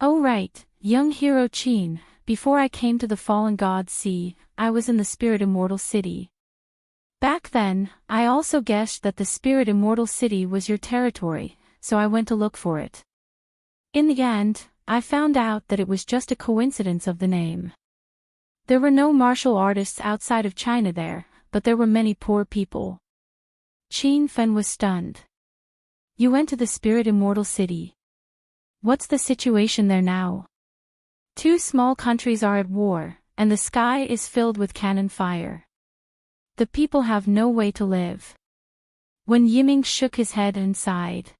"Oh right, young hero Qin, before I came to the Fallen God Sea, I was in the Spirit Immortal City. Back then, I also guessed that the Spirit Immortal City was your territory, so I went to look for it. In the end, I found out that it was just a coincidence of the name. There were no martial artists outside of China there, but there were many poor people." Qin Fen was stunned. "You went to the Spirit Immortal City. What's the situation there now?" "Two small countries are at war, and the sky is filled with cannon fire. The people have no way to live." Wen Yiming shook his head and sighed.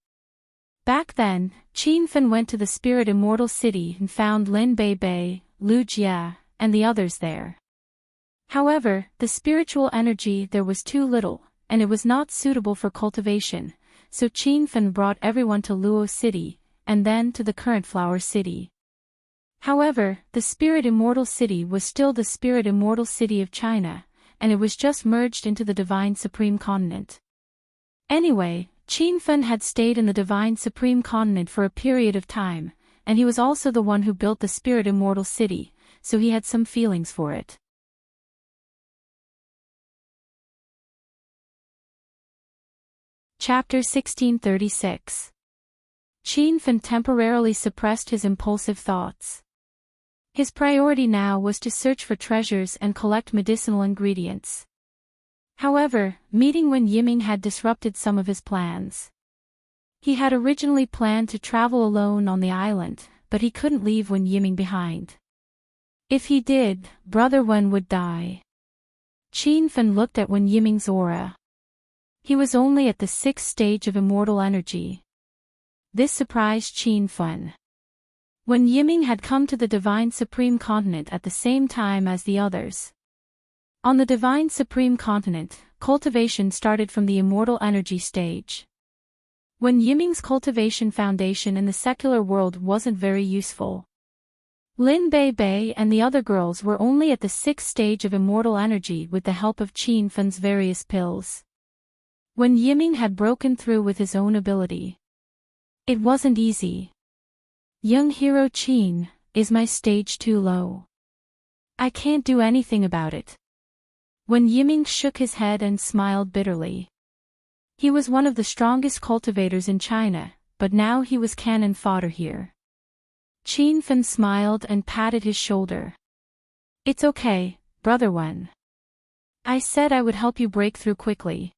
Back then, Qin Fen went to the Spirit Immortal City and found Lin Bei, Lu Jia, and the others there. However, the spiritual energy there was too little, and it was not suitable for cultivation, so Qin Fen brought everyone to Luo City, and then to the current Flower City. However, the Spirit Immortal City was still the Spirit Immortal City of China, and it was just merged into the Divine Supreme Continent. Anyway, Qin Fen had stayed in the Divine Supreme Continent for a period of time, and he was also the one who built the Spirit Immortal City, so he had some feelings for it. Chapter 1636. Qin Fen temporarily suppressed his impulsive thoughts. His priority now was to search for treasures and collect medicinal ingredients. However, meeting Wen Yiming had disrupted some of his plans. He had originally planned to travel alone on the island, but he couldn't leave Wen Yiming behind. If he did, Brother Wen would die. Qin Fan looked at Wen Yiming's aura. He was only at the 6th stage of immortal energy. This surprised Qin Fan. Wen Yiming had come to the Divine Supreme Continent at the same time as the others. On the Divine Supreme Continent, cultivation started from the immortal energy stage. Wen Yiming's cultivation foundation in the secular world wasn't very useful. Lin Bei Bei and the other girls were only at the 6th stage of immortal energy with the help of Qin Fan's various pills. Wen Yiming had broken through with his own ability. It wasn't easy. Young hero Qin, is my stage too low? I can't do anything about it. Wen Yiming shook his head and smiled bitterly. He was one of the strongest cultivators in China, but now he was cannon fodder here. Qin Fan smiled and patted his shoulder. It's okay, brother Wen. I said I would help you break through quickly.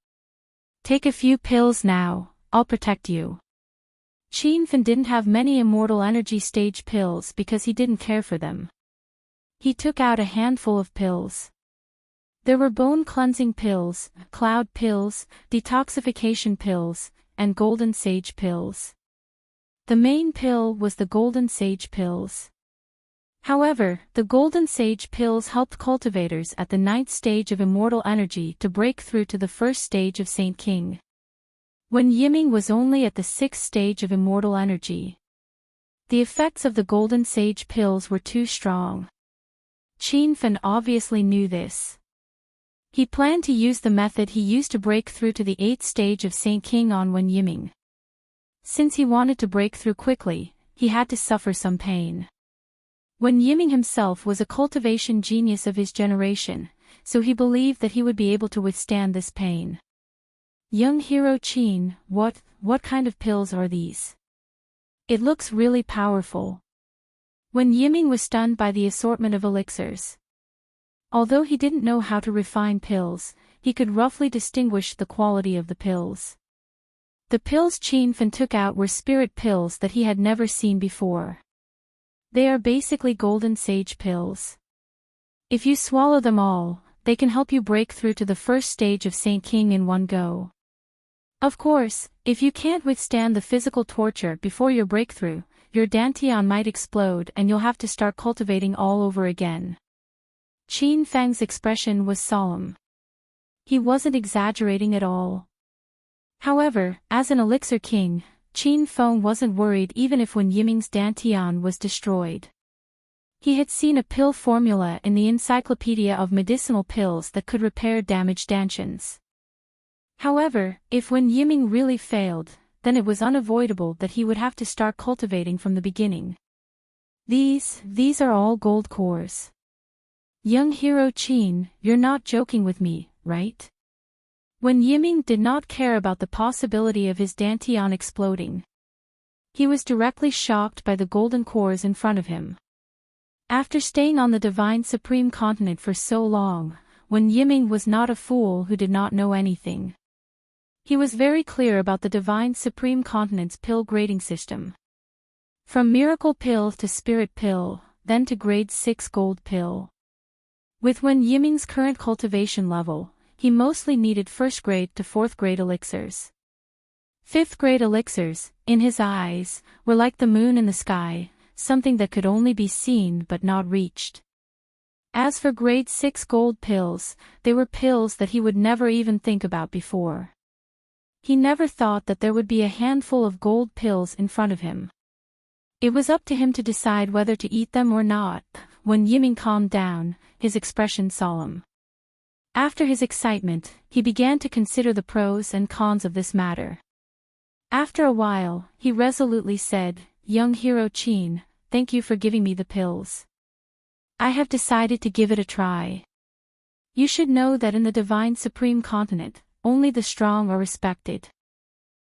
Take a few pills now, I'll protect you. Qin Fan didn't have many immortal energy stage pills because he didn't care for them. He took out a handful of pills. There were bone cleansing pills, cloud pills, detoxification pills, and golden sage pills. The main pill was the golden sage pills. However, the golden sage pills helped cultivators at the 9th stage of immortal energy to break through to the 1st stage of Saint King. Wen Yiming was only at the 6th stage of immortal energy. The effects of the golden sage pills were too strong. Qin Fan obviously knew this. He planned to use the method he used to break through to the 8th stage of Saint King on Wen Yiming. Since he wanted to break through quickly, he had to suffer some pain. Wen Yiming himself was a cultivation genius of his generation, so he believed that he would be able to withstand this pain. Young hero Qin, what kind of pills are these? It looks really powerful. Wen Yiming was stunned by the assortment of elixirs. Although he didn't know how to refine pills, he could roughly distinguish the quality of the pills. The pills Qin Fan took out were spirit pills that he had never seen before. They are basically golden sage pills. If you swallow them all, they can help you break through to the 1st stage of Saint King in one go. Of course, if you can't withstand the physical torture before your breakthrough, your dantian might explode and you'll have to start cultivating all over again. Qin Fang's expression was solemn. He wasn't exaggerating at all. However, as an elixir king, Qin Feng wasn't worried even if Wen Yiming's dantian was destroyed. He had seen a pill formula in the Encyclopedia of Medicinal Pills that could repair damaged dantians. However, if Wen Yiming really failed, then it was unavoidable that he would have to start cultivating from the beginning. These are all gold cores. Young hero Qin, you're not joking with me, right? Wen Yiming did not care about the possibility of his dantian exploding. He was directly shocked by the golden cores in front of him. After staying on the Divine Supreme Continent for so long, Wen Yiming was not a fool who did not know anything. He was very clear about the Divine Supreme Continent's pill grading system. From miracle pill to spirit pill, then to grade 6 gold pill. With Wen Yiming's current cultivation level, he mostly needed 1st grade to 4th grade elixirs. 5th grade elixirs, in his eyes, were like the moon in the sky, something that could only be seen but not reached. As for grade 6 gold pills, they were pills that he would never even think about before. He never thought that there would be a handful of gold pills in front of him. It was up to him to decide whether to eat them or not. When Yiming calmed down, his expression solemn. After his excitement, he began to consider the pros and cons of this matter. After a while, he resolutely said, "Young hero Qin, thank you for giving me the pills. I have decided to give it a try. You should know that in the Divine Supreme Continent, only the strong are respected.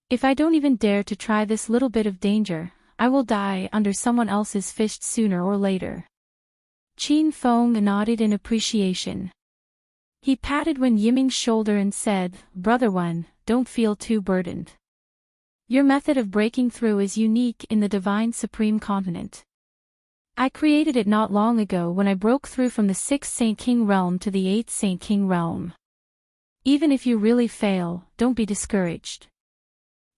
If I don't even dare to try this little bit of danger, I will die under someone else's fist sooner or later." Qin Feng nodded in appreciation. He patted Wen Yiming's shoulder and said, "Brother Wen, don't feel too burdened. Your method of breaking through is unique in the Divine Supreme Continent. I created it not long ago when I broke through from the 6th Saint King realm to the 8th Saint King realm. Even if you really fail, don't be discouraged.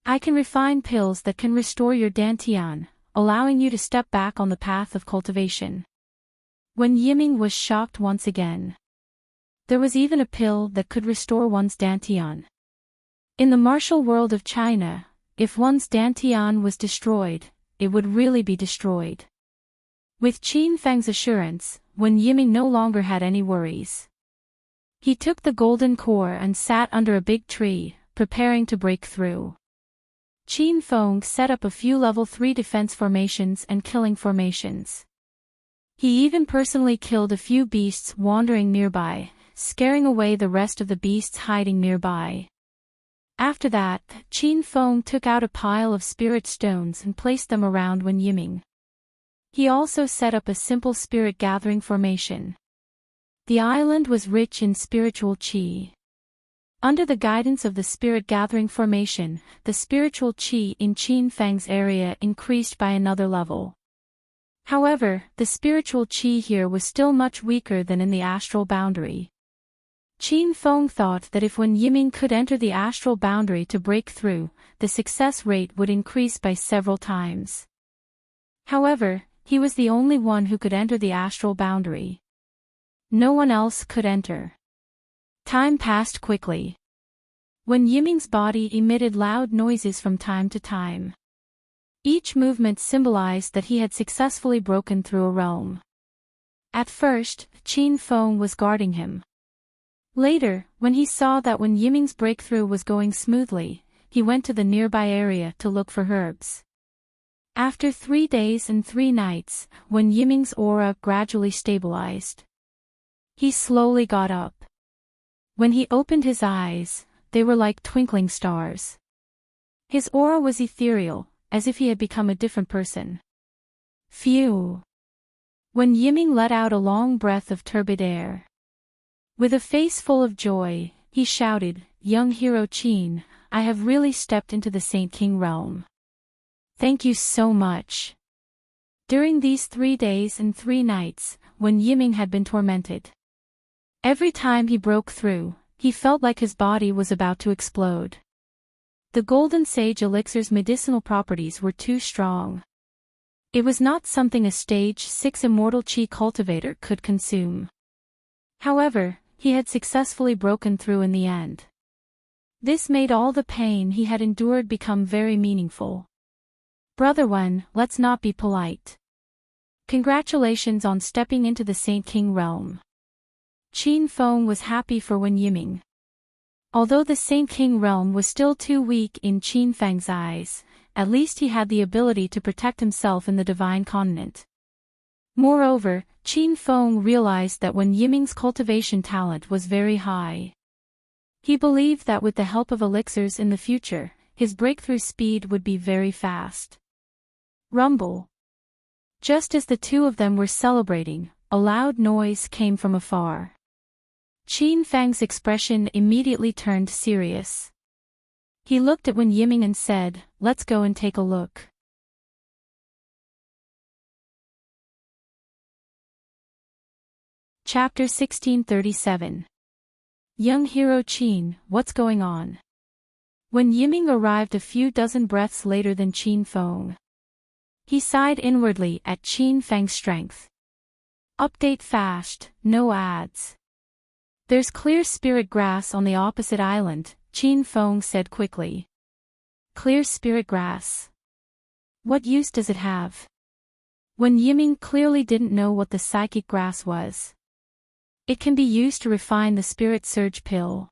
I can refine pills that can restore your dantian, allowing you to step back on the path of cultivation. Wen Yiming was shocked once again. There was even a pill that could restore one's dantian. In the martial world of China, if one's dantian was destroyed, it would really be destroyed. With Qin Feng's assurance, Wen Yiming no longer had any worries. He took the golden core and sat under a big tree, preparing to break through. Qin Feng set up a few level 3 defense formations and killing formations. He even personally killed a few beasts wandering nearby, scaring away the rest of the beasts hiding nearby. After that, Qin Feng took out a pile of spirit stones and placed them around Wen Yiming. He also set up a simple spirit gathering formation. The island was rich in spiritual qi. Under the guidance of the spirit gathering formation, the spiritual qi in Qin Feng's area increased by another level. However, the spiritual qi here was still much weaker than in the astral boundary. Qin Feng thought that if Wen Yiming could enter the astral boundary to break through, the success rate would increase by several times. However, he was the only one who could enter the astral boundary. No one else could enter. Time passed quickly. Wen Yiming's body emitted loud noises from time to time. Each movement symbolized that he had successfully broken through a realm. At first, Qin Feng was guarding him. Later, when he saw that Wen Yiming's breakthrough was going smoothly, he went to the nearby area to look for herbs. After 3 days and 3 nights, Wen Yiming's aura gradually stabilized. He slowly got up. When he opened his eyes, they were like twinkling stars. His aura was ethereal, as if he had become a different person. Phew! Wen Yiming let out a long breath of turbid air. With a face full of joy, he shouted, "Young hero Qin, I have really stepped into the Saint King realm. Thank you so much." During these 3 days and 3 nights, Wen Yiming had been tormented. Every time he broke through, he felt like his body was about to explode. The Golden Sage Elixir's medicinal properties were too strong. It was not something a stage 6 immortal Qi cultivator could consume. However, he had successfully broken through in the end. This made all the pain he had endured become very meaningful. "Brother Wen, let's not be polite. Congratulations on stepping into the Saint King realm." Qin Feng was happy for Wen Yiming. Although the Saint King realm was still too weak in Qin Feng's eyes, at least he had the ability to protect himself in the divine continent. Moreover, Qin Feng realized that Wen Yiming's cultivation talent was very high. He believed that with the help of elixirs in the future, his breakthrough speed would be very fast. Rumble. Just as the two of them were celebrating, a loud noise came from afar. Qin Feng's expression immediately turned serious. He looked at Wen Yiming and said, "Let's go and take a look." Chapter 1637. Young hero Qin, what's going on? Wen Yiming arrived a few dozen breaths later than Qin Feng. He sighed inwardly at Qin Feng's strength. Update fast, no ads. There's clear spirit grass on the opposite island, Qin Feng said quickly. Clear spirit grass. What use does it have? Wen Yiming clearly didn't know what the psychic grass was. It can be used to refine the spirit surge pill.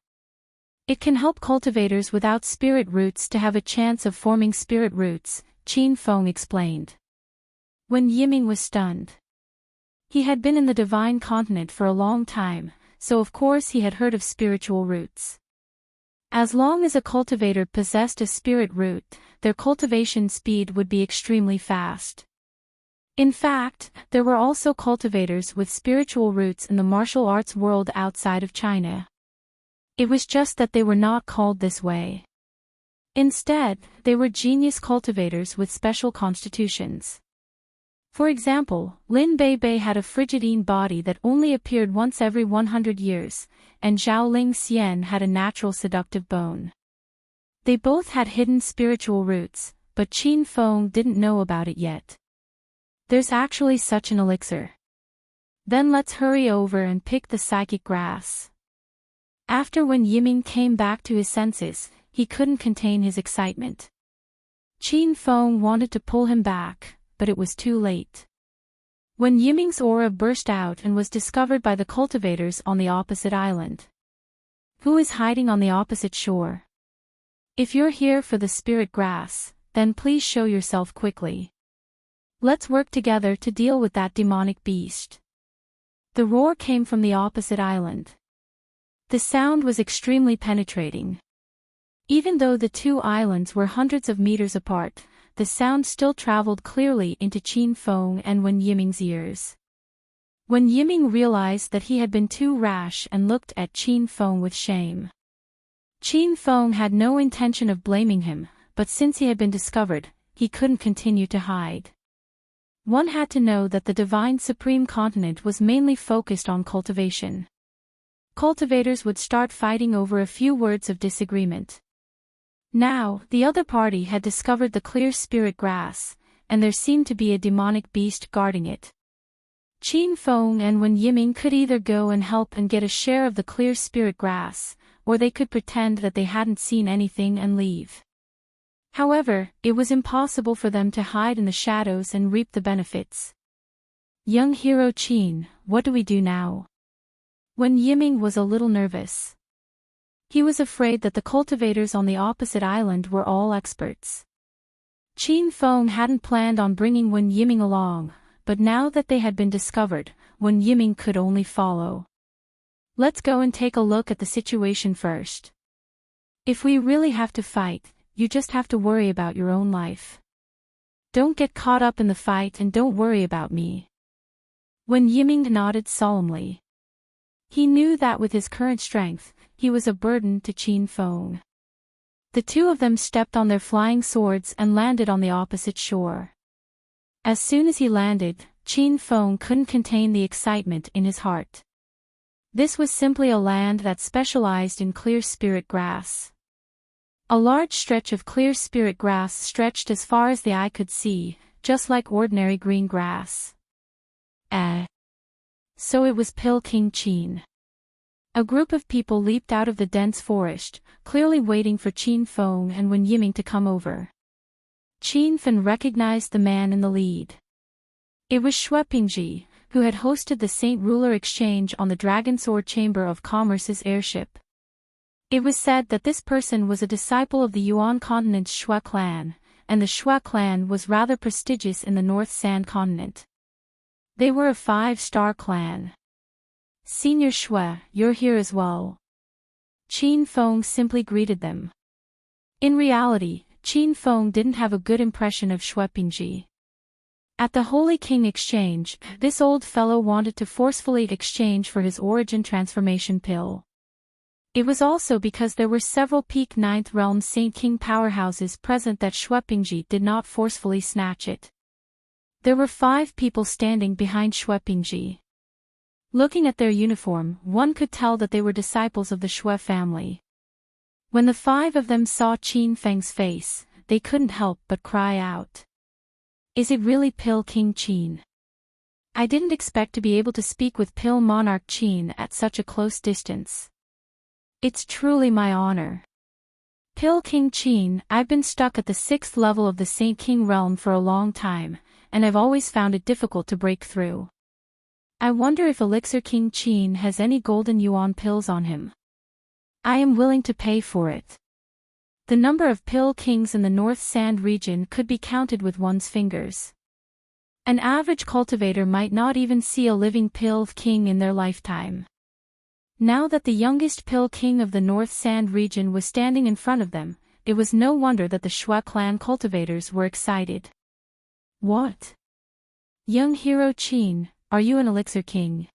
It can help cultivators without spirit roots to have a chance of forming spirit roots, Qin Feng explained. Wen Yiming was stunned. He had been in the divine continent for a long time, so of course he had heard of spiritual roots. As long as a cultivator possessed a spirit root, their cultivation speed would be extremely fast. In fact, there were also cultivators with spiritual roots in the martial arts world outside of China. It was just that they were not called this way. Instead, they were genius cultivators with special constitutions. For example, Lin Bei had a frigidine body that only appeared once every 100 years, and Zhao Ling Xian had a natural seductive bone. They both had hidden spiritual roots, but Qin Feng didn't know about it yet. There's actually such an elixir. Then let's hurry over and pick the psychic grass. After when Yiming came back to his senses, he couldn't contain his excitement. Qin Feng wanted to pull him back, but it was too late. When Yiming's aura burst out and was discovered by the cultivators on the opposite island. Who is hiding on the opposite shore? If you're here for the spirit grass, then please show yourself quickly. Let's work together to deal with that demonic beast. The roar came from the opposite island. The sound was extremely penetrating. Even though the two islands were hundreds of meters apart, the sound still traveled clearly into Qin Feng and Wen Yiming's ears. When Yiming realized that he had been too rash and looked at Qin Feng with shame. Qin Feng had no intention of blaming him, but since he had been discovered, he couldn't continue to hide. One had to know that the Divine Supreme Continent was mainly focused on cultivation. Cultivators would start fighting over a few words of disagreement. Now, the other party had discovered the clear spirit grass, and there seemed to be a demonic beast guarding it. Qin Feng and Wen Yiming could either go and help and get a share of the clear spirit grass, or they could pretend that they hadn't seen anything and leave. However, it was impossible for them to hide in the shadows and reap the benefits. Young hero Qin, what do we do now? Wen Yiming was a little nervous. He was afraid that the cultivators on the opposite island were all experts. Qin Feng hadn't planned on bringing Wen Yiming along, but now that they had been discovered, Wen Yiming could only follow. Let's go and take a look at the situation first. If we really have to fight, you just have to worry about your own life. Don't get caught up in the fight and don't worry about me. Wen Yiming nodded solemnly. He knew that with his current strength, he was a burden to Qin Feng. The two of them stepped on their flying swords and landed on the opposite shore. As soon as he landed, Qin Feng couldn't contain the excitement in his heart. This was simply a land that specialized in clear spirit grass. A large stretch of clear spirit grass stretched as far as the eye could see, just like ordinary green grass. So it was Pill King Qin. A group of people leaped out of the dense forest, clearly waiting for Qin Feng and Wen Yiming to come over. Qin Feng recognized the man in the lead. It was Shuepingji, who had hosted the Saint Ruler Exchange on the Dragon Sword Chamber of Commerce's airship. It was said that this person was a disciple of the Yuan continent's Shui clan, and the Shui clan was rather prestigious in the North Sand continent. They were a 5-star clan. Senior Shui, you're here as well. Qin Feng simply greeted them. In reality, Qin Feng didn't have a good impression of Shuepingji. At the Holy King Exchange, this old fellow wanted to forcefully exchange for his origin transformation pill. It was also because there were several peak 9th realm Saint King powerhouses present that Shuepingji did not forcefully snatch it. There were 5 people standing behind Shuepingji. Looking at their uniform, one could tell that they were disciples of the Shui family. When the 5 of them saw Qin Feng's face, they couldn't help but cry out. Is it really Pill King Qin? I didn't expect to be able to speak with Pill Monarch Qin at such a close distance. It's truly my honor. Pill King Qin, I've been stuck at the 6th level of the Saint King realm for a long time, and I've always found it difficult to break through. I wonder if Elixir King Qin has any golden yuan pills on him. I am willing to pay for it. The number of pill kings in the North Sand region could be counted with one's fingers. An average cultivator might not even see a living pill king in their lifetime. Now that the youngest pill king of the North Sand region was standing in front of them, it was no wonder that the Shui clan cultivators were excited. What? Young hero Qin, are you an elixir king?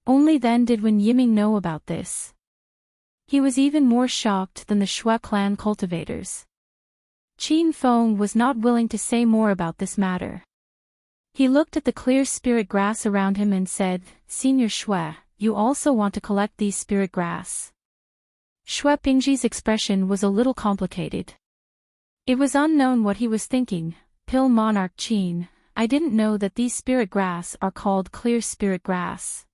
Only then did Wen Yiming know about this. He was even more shocked than the Shui clan cultivators. Qin Feng was not willing to say more about this matter. He looked at the clear spirit grass around him and said, "Senior Shui, you also want to collect these spirit grass?" Shui Pingji's expression was a little complicated. It was unknown what he was thinking. Pill Monarch Qin, I didn't know that these spirit grass are called clear spirit grass.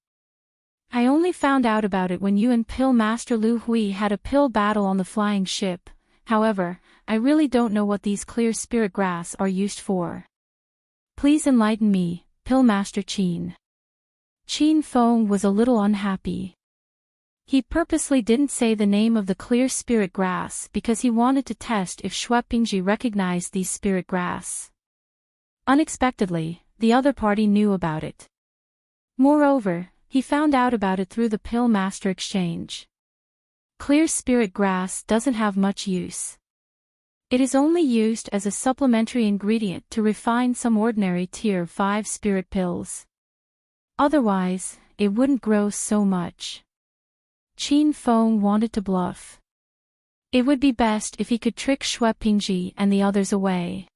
I only found out about it when you and Pill Master Lu Hui had a pill battle on the flying ship. However, I really don't know what these clear spirit grass are used for. Please enlighten me, Pill Master Qin. Qin Feng was a little unhappy. He purposely didn't say the name of the clear spirit grass because he wanted to test if Shui Pingji recognized these spirit grass. Unexpectedly, the other party knew about it. Moreover, he found out about it through the Pill Master exchange. Clear spirit grass doesn't have much use. It is only used as a supplementary ingredient to refine some ordinary tier 5 spirit pills. Otherwise, it wouldn't grow so much. Qin Feng wanted to bluff. It would be best if he could trick Shui Pingji and the others away.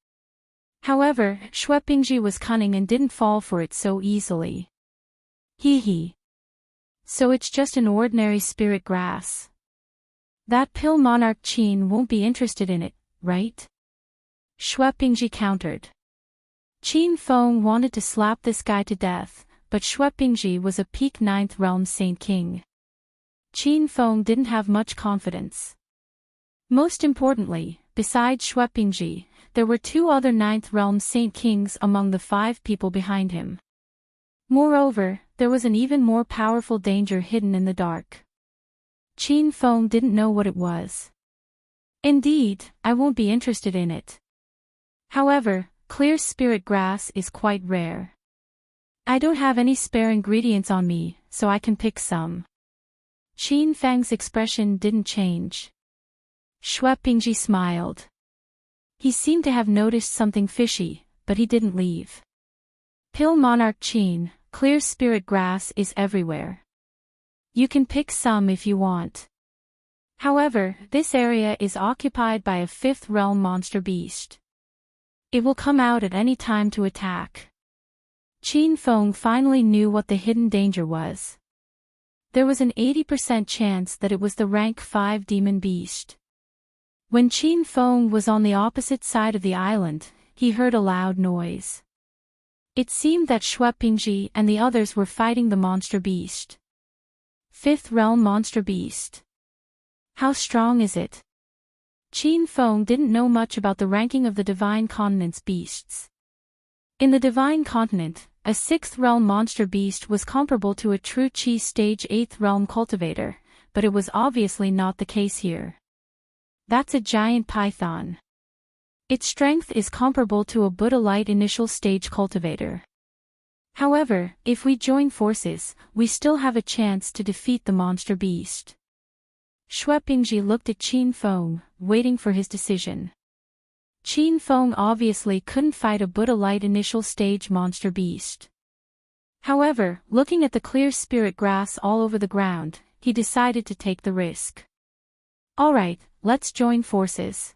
However, Shui Pingji was cunning and didn't fall for it so easily. Hee. So it's just an ordinary spirit grass. That Pill Monarch Qin won't be interested in it, right? Shui Pingji countered. Qin Feng wanted to slap this guy to death, but Shui Pingji was a peak 9th realm Saint King. Qin Feng didn't have much confidence. Most importantly, besides Shui Pingji, there were 2 other 9th realm Saint Kings among the 5 people behind him. Moreover, there was an even more powerful danger hidden in the dark. Qin Feng didn't know what it was. Indeed, I won't be interested in it. However, clear spirit grass is quite rare. I don't have any spare ingredients on me, so I can pick some. Qin Feng's expression didn't change. Shui Pingji smiled. He seemed to have noticed something fishy, but he didn't leave. Pill Monarch Qin, clear spirit grass is everywhere. You can pick some if you want. However, this area is occupied by a 5th realm monster beast. It will come out at any time to attack. Qin Feng finally knew what the hidden danger was. There was an 80% chance that it was the rank 5 demon beast. When Qin Feng was on the opposite side of the island, he heard a loud noise. It seemed that Shui Pingji and the others were fighting the monster beast. 5th realm monster beast. How strong is it? Qin Feng didn't know much about the ranking of the Divine Continent's beasts. In the Divine Continent, a 6th realm monster beast was comparable to a true Qi stage 8th realm cultivator, but it was obviously not the case here. That's a giant python. Its strength is comparable to a Buddha light initial stage cultivator. However, if we join forces, we still have a chance to defeat the monster beast. Shui Pingji looked at Qin Feng, waiting for his decision. Qin Feng obviously couldn't fight a Buddha light initial stage monster beast. However, looking at the clear spirit grass all over the ground, he decided to take the risk. Alright, let's join forces.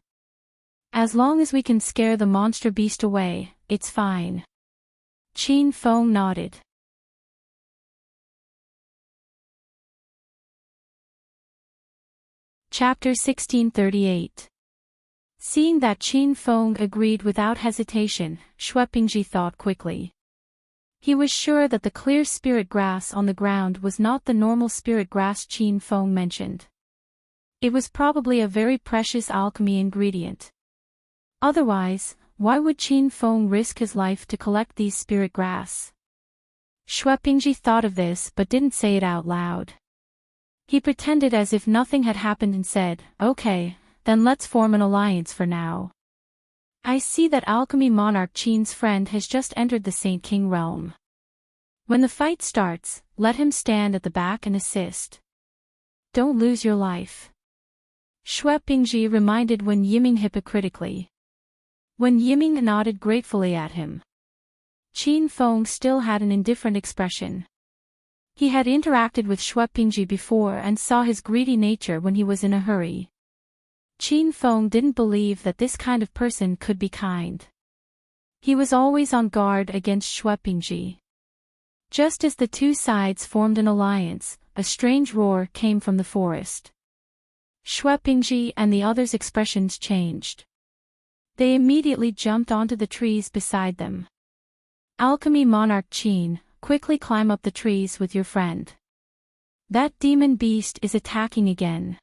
As long as we can scare the monster beast away, it's fine. Qin Feng nodded. Chapter 1638. Seeing that Qin Feng agreed without hesitation, Shui Pingji thought quickly. He was sure that the clear spirit grass on the ground was not the normal spirit grass Qin Feng mentioned. It was probably a very precious alchemy ingredient. Otherwise, why would Qin Feng risk his life to collect these spirit grass? Shui Pingji thought of this but didn't say it out loud. He pretended as if nothing had happened and said, "Okay, then let's form an alliance for now. I see that Alchemy Monarch Qin's friend has just entered the Saint King realm. When the fight starts, let him stand at the back and assist. Don't lose your life." Shui Pingji reminded Wen Yiming hypocritically. Wen Yiming nodded gratefully at him. Qin Feng still had an indifferent expression. He had interacted with Shui Pingji before and saw his greedy nature when he was in a hurry. Qin Feng didn't believe that this kind of person could be kind. He was always on guard against Shuepingji. Just as the two sides formed an alliance, a strange roar came from the forest. Shuepingji and the others' expressions changed. They immediately jumped onto the trees beside them. Alchemy Monarch Qin, quickly climb up the trees with your friend. That demon beast is attacking again.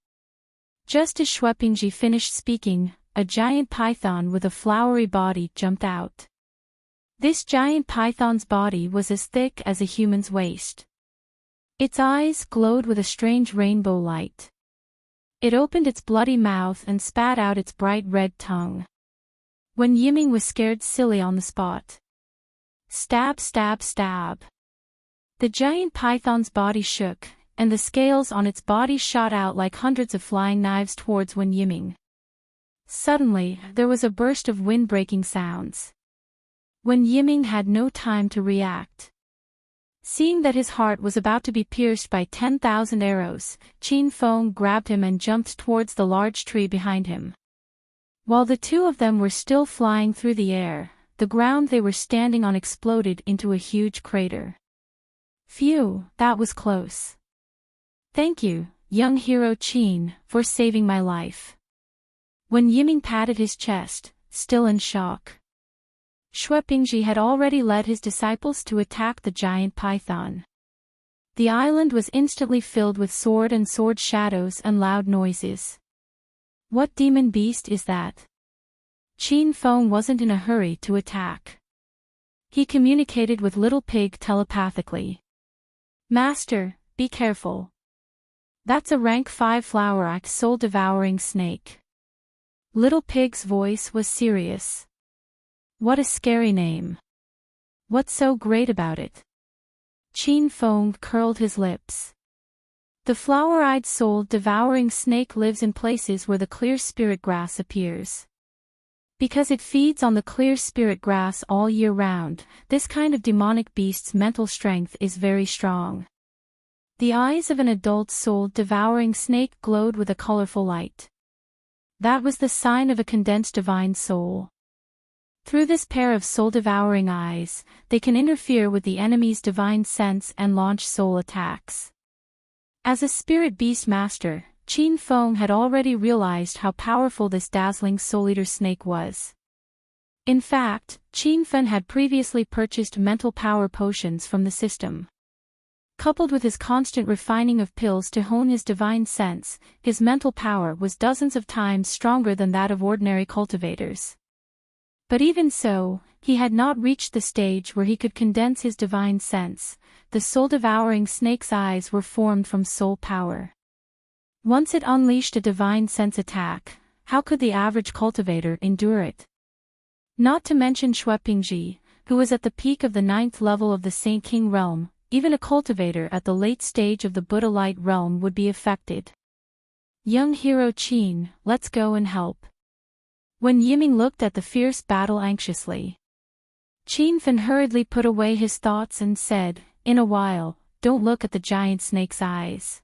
Just as Shuepingji finished speaking, a giant python with a flowery body jumped out. This giant python's body was as thick as a human's waist. Its eyes glowed with a strange rainbow light. It opened its bloody mouth and spat out its bright red tongue. Wen Yiming was scared silly on the spot. Stab, stab, stab. The giant python's body shook, and the scales on its body shot out like hundreds of flying knives towards Wen Yiming. Suddenly, there was a burst of wind-breaking sounds. Wen Yiming had no time to react. Seeing that his heart was about to be pierced by 10,000 arrows, Qin Feng grabbed him and jumped towards the large tree behind him. While the two of them were still flying through the air, the ground they were standing on exploded into a huge crater. Phew, that was close. Thank you, young hero Qin, for saving my life. Wen Yiming patted his chest, still in shock. Shuepingji had already led his disciples to attack the giant python. The island was instantly filled with sword and sword shadows and loud noises. What demon beast is that? Qin Feng wasn't in a hurry to attack. He communicated with Little Pig telepathically. Master, be careful. That's a rank 5 flower act soul-devouring snake. Little Pig's voice was serious. What a scary name. What's so great about it? Qin Feng curled his lips. The flower-eyed soul-devouring snake lives in places where the clear spirit grass appears. Because it feeds on the clear spirit grass all year round, this kind of demonic beast's mental strength is very strong. The eyes of an adult soul-devouring snake glowed with a colorful light. That was the sign of a condensed divine soul. Through this pair of soul-devouring eyes, they can interfere with the enemy's divine sense and launch soul attacks. As a spirit beast master, Qin Feng had already realized how powerful this dazzling soul-eater snake was. In fact, Qin Feng had previously purchased mental power potions from the system. Coupled with his constant refining of pills to hone his divine sense, his mental power was dozens of times stronger than that of ordinary cultivators. But even so, he had not reached the stage where he could condense his divine sense. The soul-devouring snake's eyes were formed from soul power. Once it unleashed a divine sense attack, how could the average cultivator endure it? Not to mention Shuepingji, who was at the peak of the 9th level of the Saint King realm, even a cultivator at the late stage of the Buddha Light realm would be affected. Young hero Qin, let's go and help. Wen Yiming looked at the fierce battle anxiously. Qin Feng hurriedly put away his thoughts and said, in a while, don't look at the giant snake's eyes.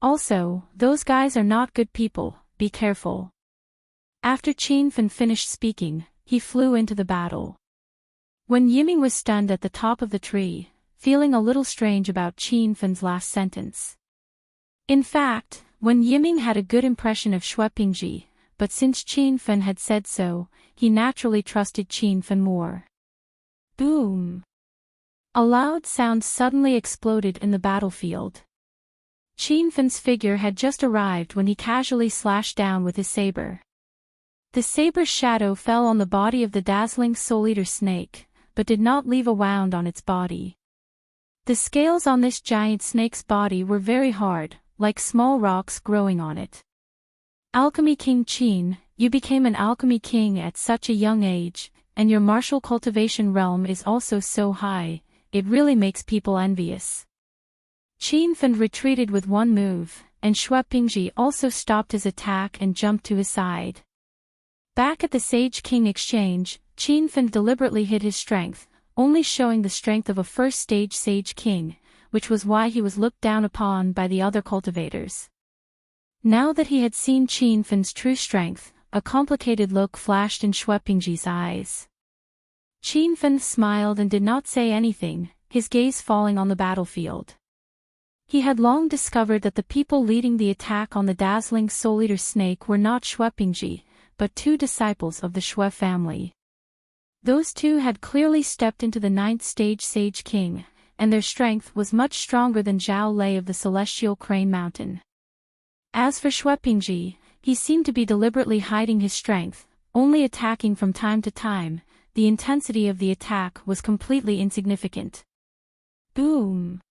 Also, those guys are not good people, be careful. After Qin Feng finished speaking, he flew into the battle. Wen Yiming was stunned at the top of the tree, feeling a little strange about Qin Feng's last sentence. In fact, Wen Yiming had a good impression of Shuepingji, but since Qin Feng had said so, he naturally trusted Qin Feng more. Boom! A loud sound suddenly exploded in the battlefield. Qin Feng's figure had just arrived when he casually slashed down with his saber. The saber's shadow fell on the body of the dazzling soul-eater snake, but did not leave a wound on its body. The scales on this giant snake's body were very hard, like small rocks growing on it. Alchemy King Qin, you became an alchemy king at such a young age, and your martial cultivation realm is also so high, it really makes people envious. Qin Feng retreated with one move, and Shuepingji also stopped his attack and jumped to his side. Back at the Sage King exchange, Qin Feng deliberately hid his strength, only showing the strength of a first-stage Sage King, which was why he was looked down upon by the other cultivators. Now that he had seen Qin Feng's true strength, a complicated look flashed in Shuepingji's eyes. Qin Fen smiled and did not say anything, his gaze falling on the battlefield. He had long discovered that the people leading the attack on the dazzling Soul-Eater snake were not Shuepingji, but two disciples of the Xue family. Those two had clearly stepped into the 9th stage Sage King, and their strength was much stronger than Zhao Lei of the Celestial Crane Mountain. As for Shuepingji, he seemed to be deliberately hiding his strength, only attacking from time to time. The intensity of the attack was completely insignificant. Boom!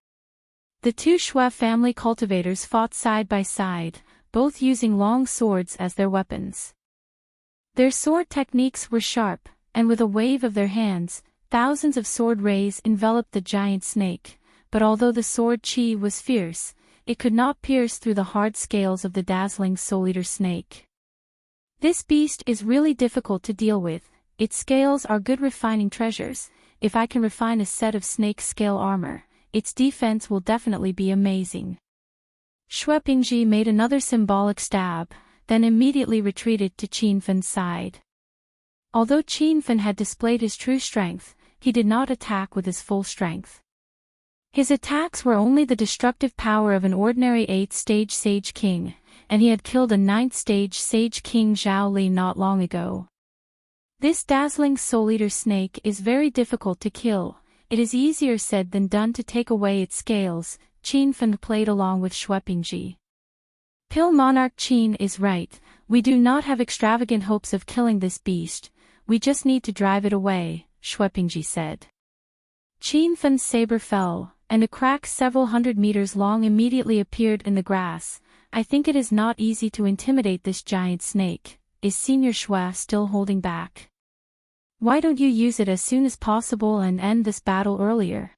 The two Xue family cultivators fought side by side, both using long swords as their weapons. Their sword techniques were sharp, and with a wave of their hands, thousands of sword rays enveloped the giant snake, but although the sword chi was fierce, it could not pierce through the hard scales of the dazzling Soul-Eater snake. This beast is really difficult to deal with. Its scales are good refining treasures. If I can refine a set of snake scale armor, its defense will definitely be amazing. Shuepingji made another symbolic stab, then immediately retreated to Qin Fen's side. Although Qin Fen had displayed his true strength, he did not attack with his full strength. His attacks were only the destructive power of an ordinary 8th stage Sage King, and he had killed a 9th stage Sage King Zhao Li not long ago. This dazzling Soul-Eater snake is very difficult to kill. It is easier said than done to take away its scales. Qin Fen played along with Shuepingji. Pill Monarch Qin is right, we do not have extravagant hopes of killing this beast, we just need to drive it away, Shuepingji said. Qin Fen's saber fell, and a crack several hundred meters long immediately appeared in the grass. I think it is not easy to intimidate this giant snake. Is Senior Xue still holding back? Why don't you use it as soon as possible and end this battle earlier?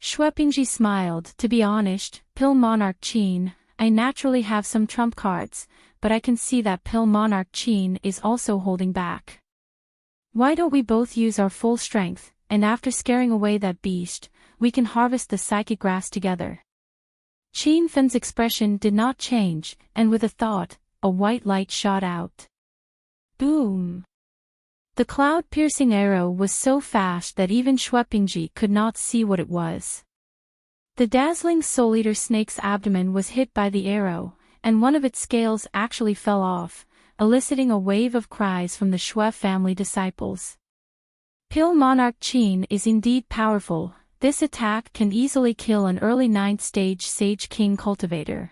Shuepingji smiled. To be honest, Pill Monarch Qin, I naturally have some trump cards, but I can see that Pill Monarch Qin is also holding back. Why don't we both use our full strength, and after scaring away that beast, we can harvest the psychic grass together? Qin Fen's expression did not change, and with a thought, a white light shot out. Boom! The cloud-piercing arrow was so fast that even Shuepingji could not see what it was. The dazzling Soul-Eater snake's abdomen was hit by the arrow, and one of its scales actually fell off, eliciting a wave of cries from the Xue family disciples. Pill Monarch Qin is indeed powerful. This attack can easily kill an early 9th stage Sage King cultivator.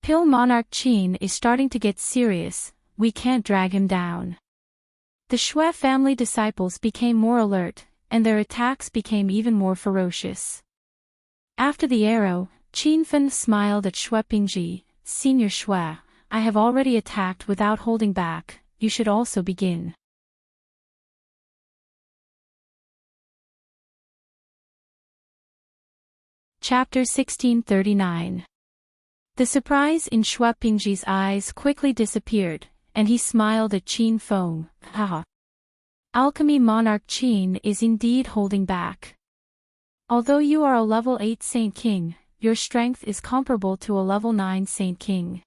Pill Monarch Qin is starting to get serious, we can't drag him down. The Xue family disciples became more alert, and their attacks became even more ferocious. After the arrow, Qin Fen smiled at Shuepingji. Senior Xue, I have already attacked without holding back, you should also begin. Chapter 1639. The surprise in Shuepingji's eyes quickly disappeared, and he smiled at Qin Feng. Haha. Alchemy Monarch Qin is indeed holding back. Although you are a level 8 Saint King, your strength is comparable to a level 9 Saint King.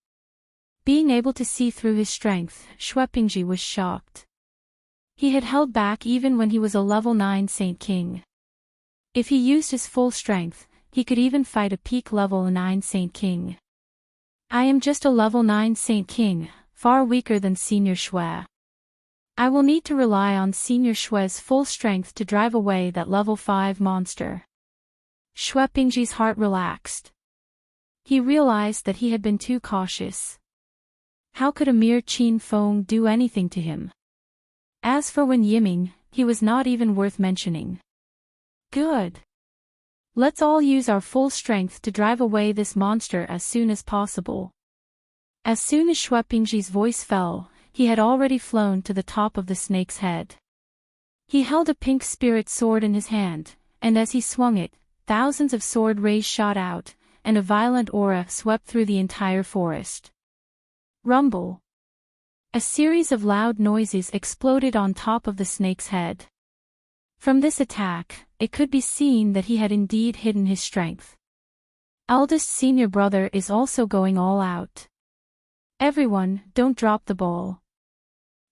Being able to see through his strength, Shuepingji was shocked. He had held back even when he was a level 9 Saint King. If he used his full strength, he could even fight a peak level 9 Saint King. I am just a level 9 Saint King, far weaker than Senior Xue. I will need to rely on Senior Xue's full strength to drive away that level 5 monster. Shuepingji's heart relaxed. He realized that he had been too cautious. How could a mere Qin Feng do anything to him? As for Wen Yiming, he was not even worth mentioning. Good. Let's all use our full strength to drive away this monster as soon as possible. As soon as Shuepingji's voice fell, he had already flown to the top of the snake's head. He held a pink spirit sword in his hand, and as he swung it, thousands of sword rays shot out, and a violent aura swept through the entire forest. Rumble. A series of loud noises exploded on top of the snake's head. From this attack, it could be seen that he had indeed hidden his strength. Eldest senior brother is also going all out. Everyone, don't drop the ball.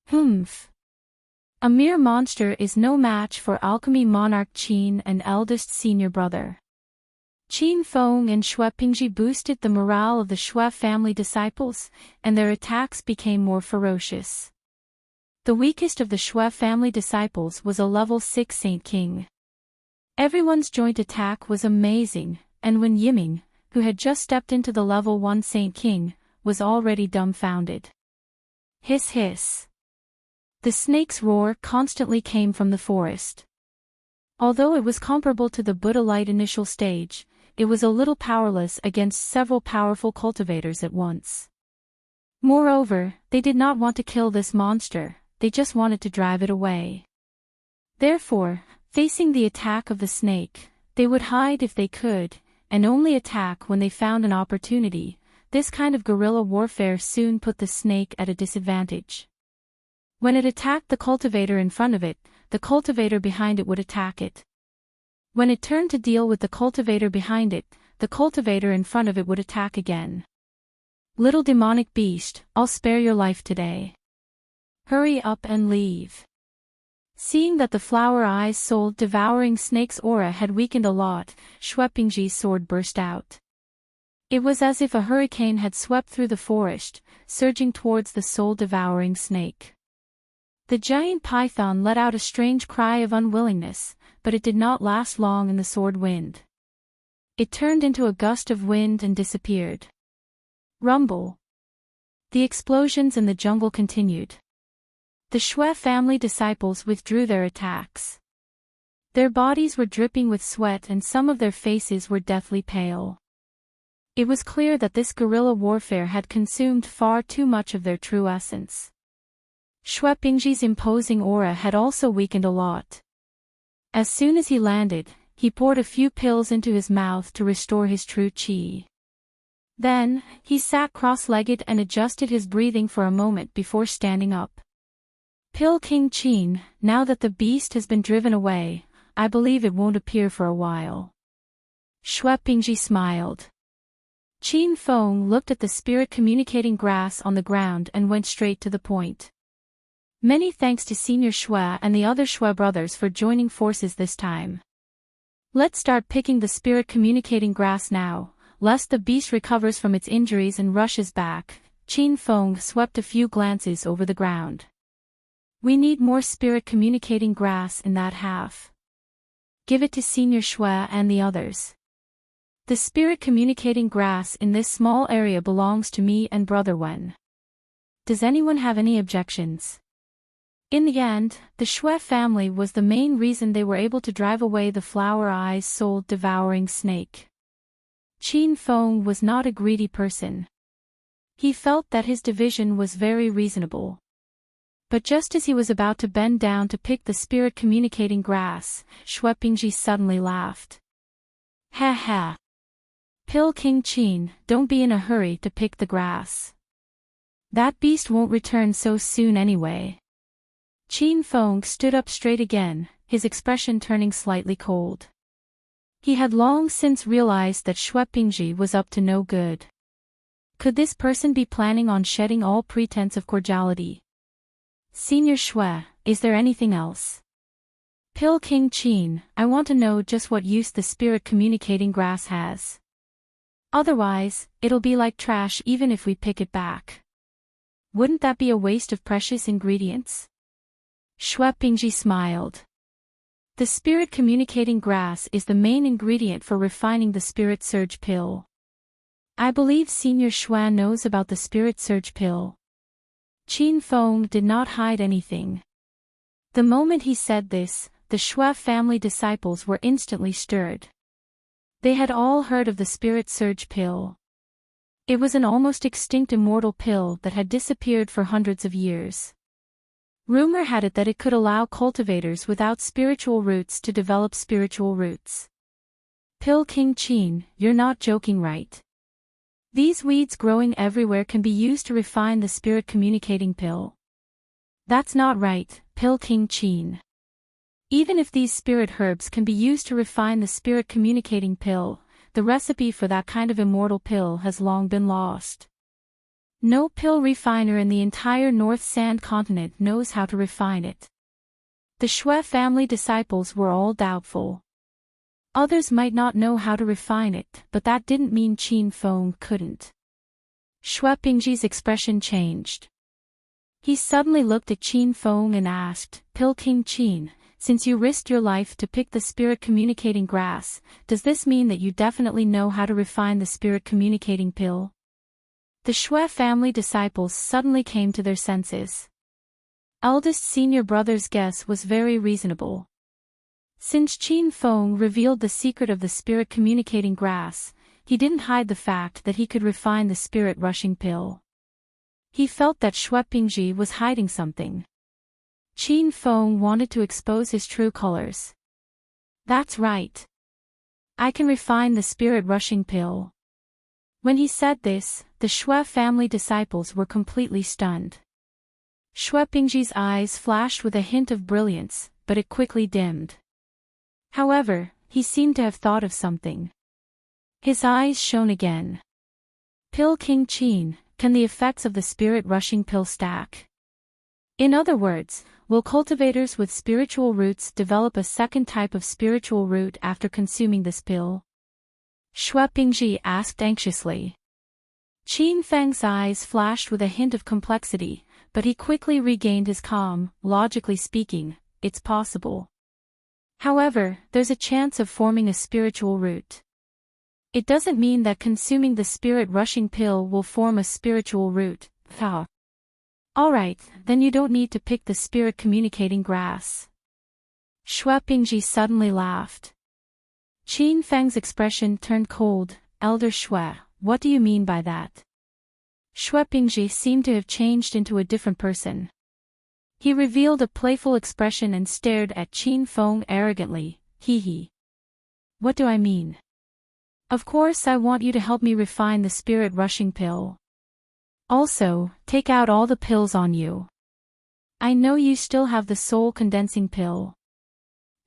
Humph. A mere monster is no match for alchemy monarch Qin and eldest senior brother. Qin Feng and Shui Pingji boosted the morale of the Shui family disciples, and their attacks became more ferocious. The weakest of the Shui family disciples was a level 6 Saint King. Everyone's joint attack was amazing, and when Yiming, who had just stepped into the level 1 Saint King, was already dumbfounded. Hiss hiss. The snake's roar constantly came from the forest. Although it was comparable to the Buddha-lite initial stage, it was a little powerless against several powerful cultivators at once. Moreover, they did not want to kill this monster, they just wanted to drive it away. Therefore, facing the attack of the snake, they would hide if they could, and only attack when they found an opportunity. This kind of guerrilla warfare soon put the snake at a disadvantage. When it attacked the cultivator in front of it, the cultivator behind it would attack it. When it turned to deal with the cultivator behind it, the cultivator in front of it would attack again. Little demonic beast, I'll spare your life today. Hurry up and leave. Seeing that the flower eyes soul-devouring snake's aura had weakened a lot, Shui Pingji's sword burst out. It was as if a hurricane had swept through the forest, surging towards the soul-devouring snake. The giant python let out a strange cry of unwillingness, but it did not last long in the sword wind. It turned into a gust of wind and disappeared. Rumble. The explosions in the jungle continued. The Shui family disciples withdrew their attacks. Their bodies were dripping with sweat and some of their faces were deathly pale. It was clear that this guerrilla warfare had consumed far too much of their true essence. Shui Pingji's imposing aura had also weakened a lot. As soon as he landed, he poured a few pills into his mouth to restore his true qi. Then, he sat cross-legged and adjusted his breathing for a moment before standing up. Pill King Qin, now that the beast has been driven away, I believe it won't appear for a while. Shui Pingji smiled. Qin Feng looked at the spirit communicating grass on the ground and went straight to the point. Many thanks to Senior Shui and the other Shui brothers for joining forces this time. Let's start picking the spirit communicating grass now, lest the beast recovers from its injuries and rushes back. Qin Feng swept a few glances over the ground. We need more spirit communicating grass in that half. Give it to Senior Shui and the others. The spirit communicating grass in this small area belongs to me and Brother Wen. Does anyone have any objections? In the end, the Shui family was the main reason they were able to drive away the flower eyes soul-devouring snake. Qin Feng was not a greedy person. He felt that his division was very reasonable. But just as he was about to bend down to pick the spirit communicating grass, Shui Pingji suddenly laughed. Ha ha! Pill King Qin, don't be in a hurry to pick the grass. That beast won't return so soon anyway. Qin Feng stood up straight again, his expression turning slightly cold. He had long since realized that Shui Pingji was up to no good. Could this person be planning on shedding all pretense of cordiality? Senior Shui, is there anything else? Pill King Qin, I want to know just what use the spirit communicating grass has. Otherwise, it'll be like trash even if we pick it back. Wouldn't that be a waste of precious ingredients? Shui Pingji smiled. The spirit communicating grass is the main ingredient for refining the spirit surge pill. I believe Senior Shui knows about the spirit surge pill. Qin Feng did not hide anything. The moment he said this, the Shui family disciples were instantly stirred. They had all heard of the spirit surge pill. It was an almost extinct immortal pill that had disappeared for hundreds of years. Rumor had it that it could allow cultivators without spiritual roots to develop spiritual roots. Pill King Qin, you're not joking, right? These weeds growing everywhere can be used to refine the spirit communicating pill. That's not right, Pill King Qin. Even if these spirit herbs can be used to refine the spirit communicating pill, the recipe for that kind of immortal pill has long been lost. No pill refiner in the entire North Sand continent knows how to refine it. The Shui family disciples were all doubtful. Others might not know how to refine it, but that didn't mean Qin Feng couldn't. Shui Pingji's expression changed. He suddenly looked at Qin Feng and asked, Pill King Qin, since you risked your life to pick the spirit-communicating grass, does this mean that you definitely know how to refine the spirit-communicating pill? The Shui family disciples suddenly came to their senses. Eldest senior brother's guess was very reasonable. Since Qin Feng revealed the secret of the spirit-communicating grass, he didn't hide the fact that he could refine the spirit-rushing pill. He felt that Shui Pingji was hiding something. Qin Feng wanted to expose his true colors. That's right. I can refine the spirit-rushing pill. When he said this, the Shui family disciples were completely stunned. Shui Pingji's eyes flashed with a hint of brilliance, but it quickly dimmed. However, he seemed to have thought of something. His eyes shone again. Pill King Qin, can the effects of the spirit-rushing pill stack? In other words, will cultivators with spiritual roots develop a second type of spiritual root after consuming this pill? Shui Pingji asked anxiously. Qin Feng's eyes flashed with a hint of complexity, but he quickly regained his calm. Logically speaking, it's possible. However, there's a chance of forming a spiritual root. It doesn't mean that consuming the spirit-rushing pill will form a spiritual root. Alright, then you don't need to pick the spirit-communicating grass. Shui Pingji suddenly laughed. Qin Feng's expression turned cold. Elder Shui, what do you mean by that? Shui Pingji seemed to have changed into a different person. He revealed a playful expression and stared at Qin Feng arrogantly. Hee hee. What do I mean? Of course I want you to help me refine the spirit-rushing pill. Also, take out all the pills on you. I know you still have the soul-condensing pill.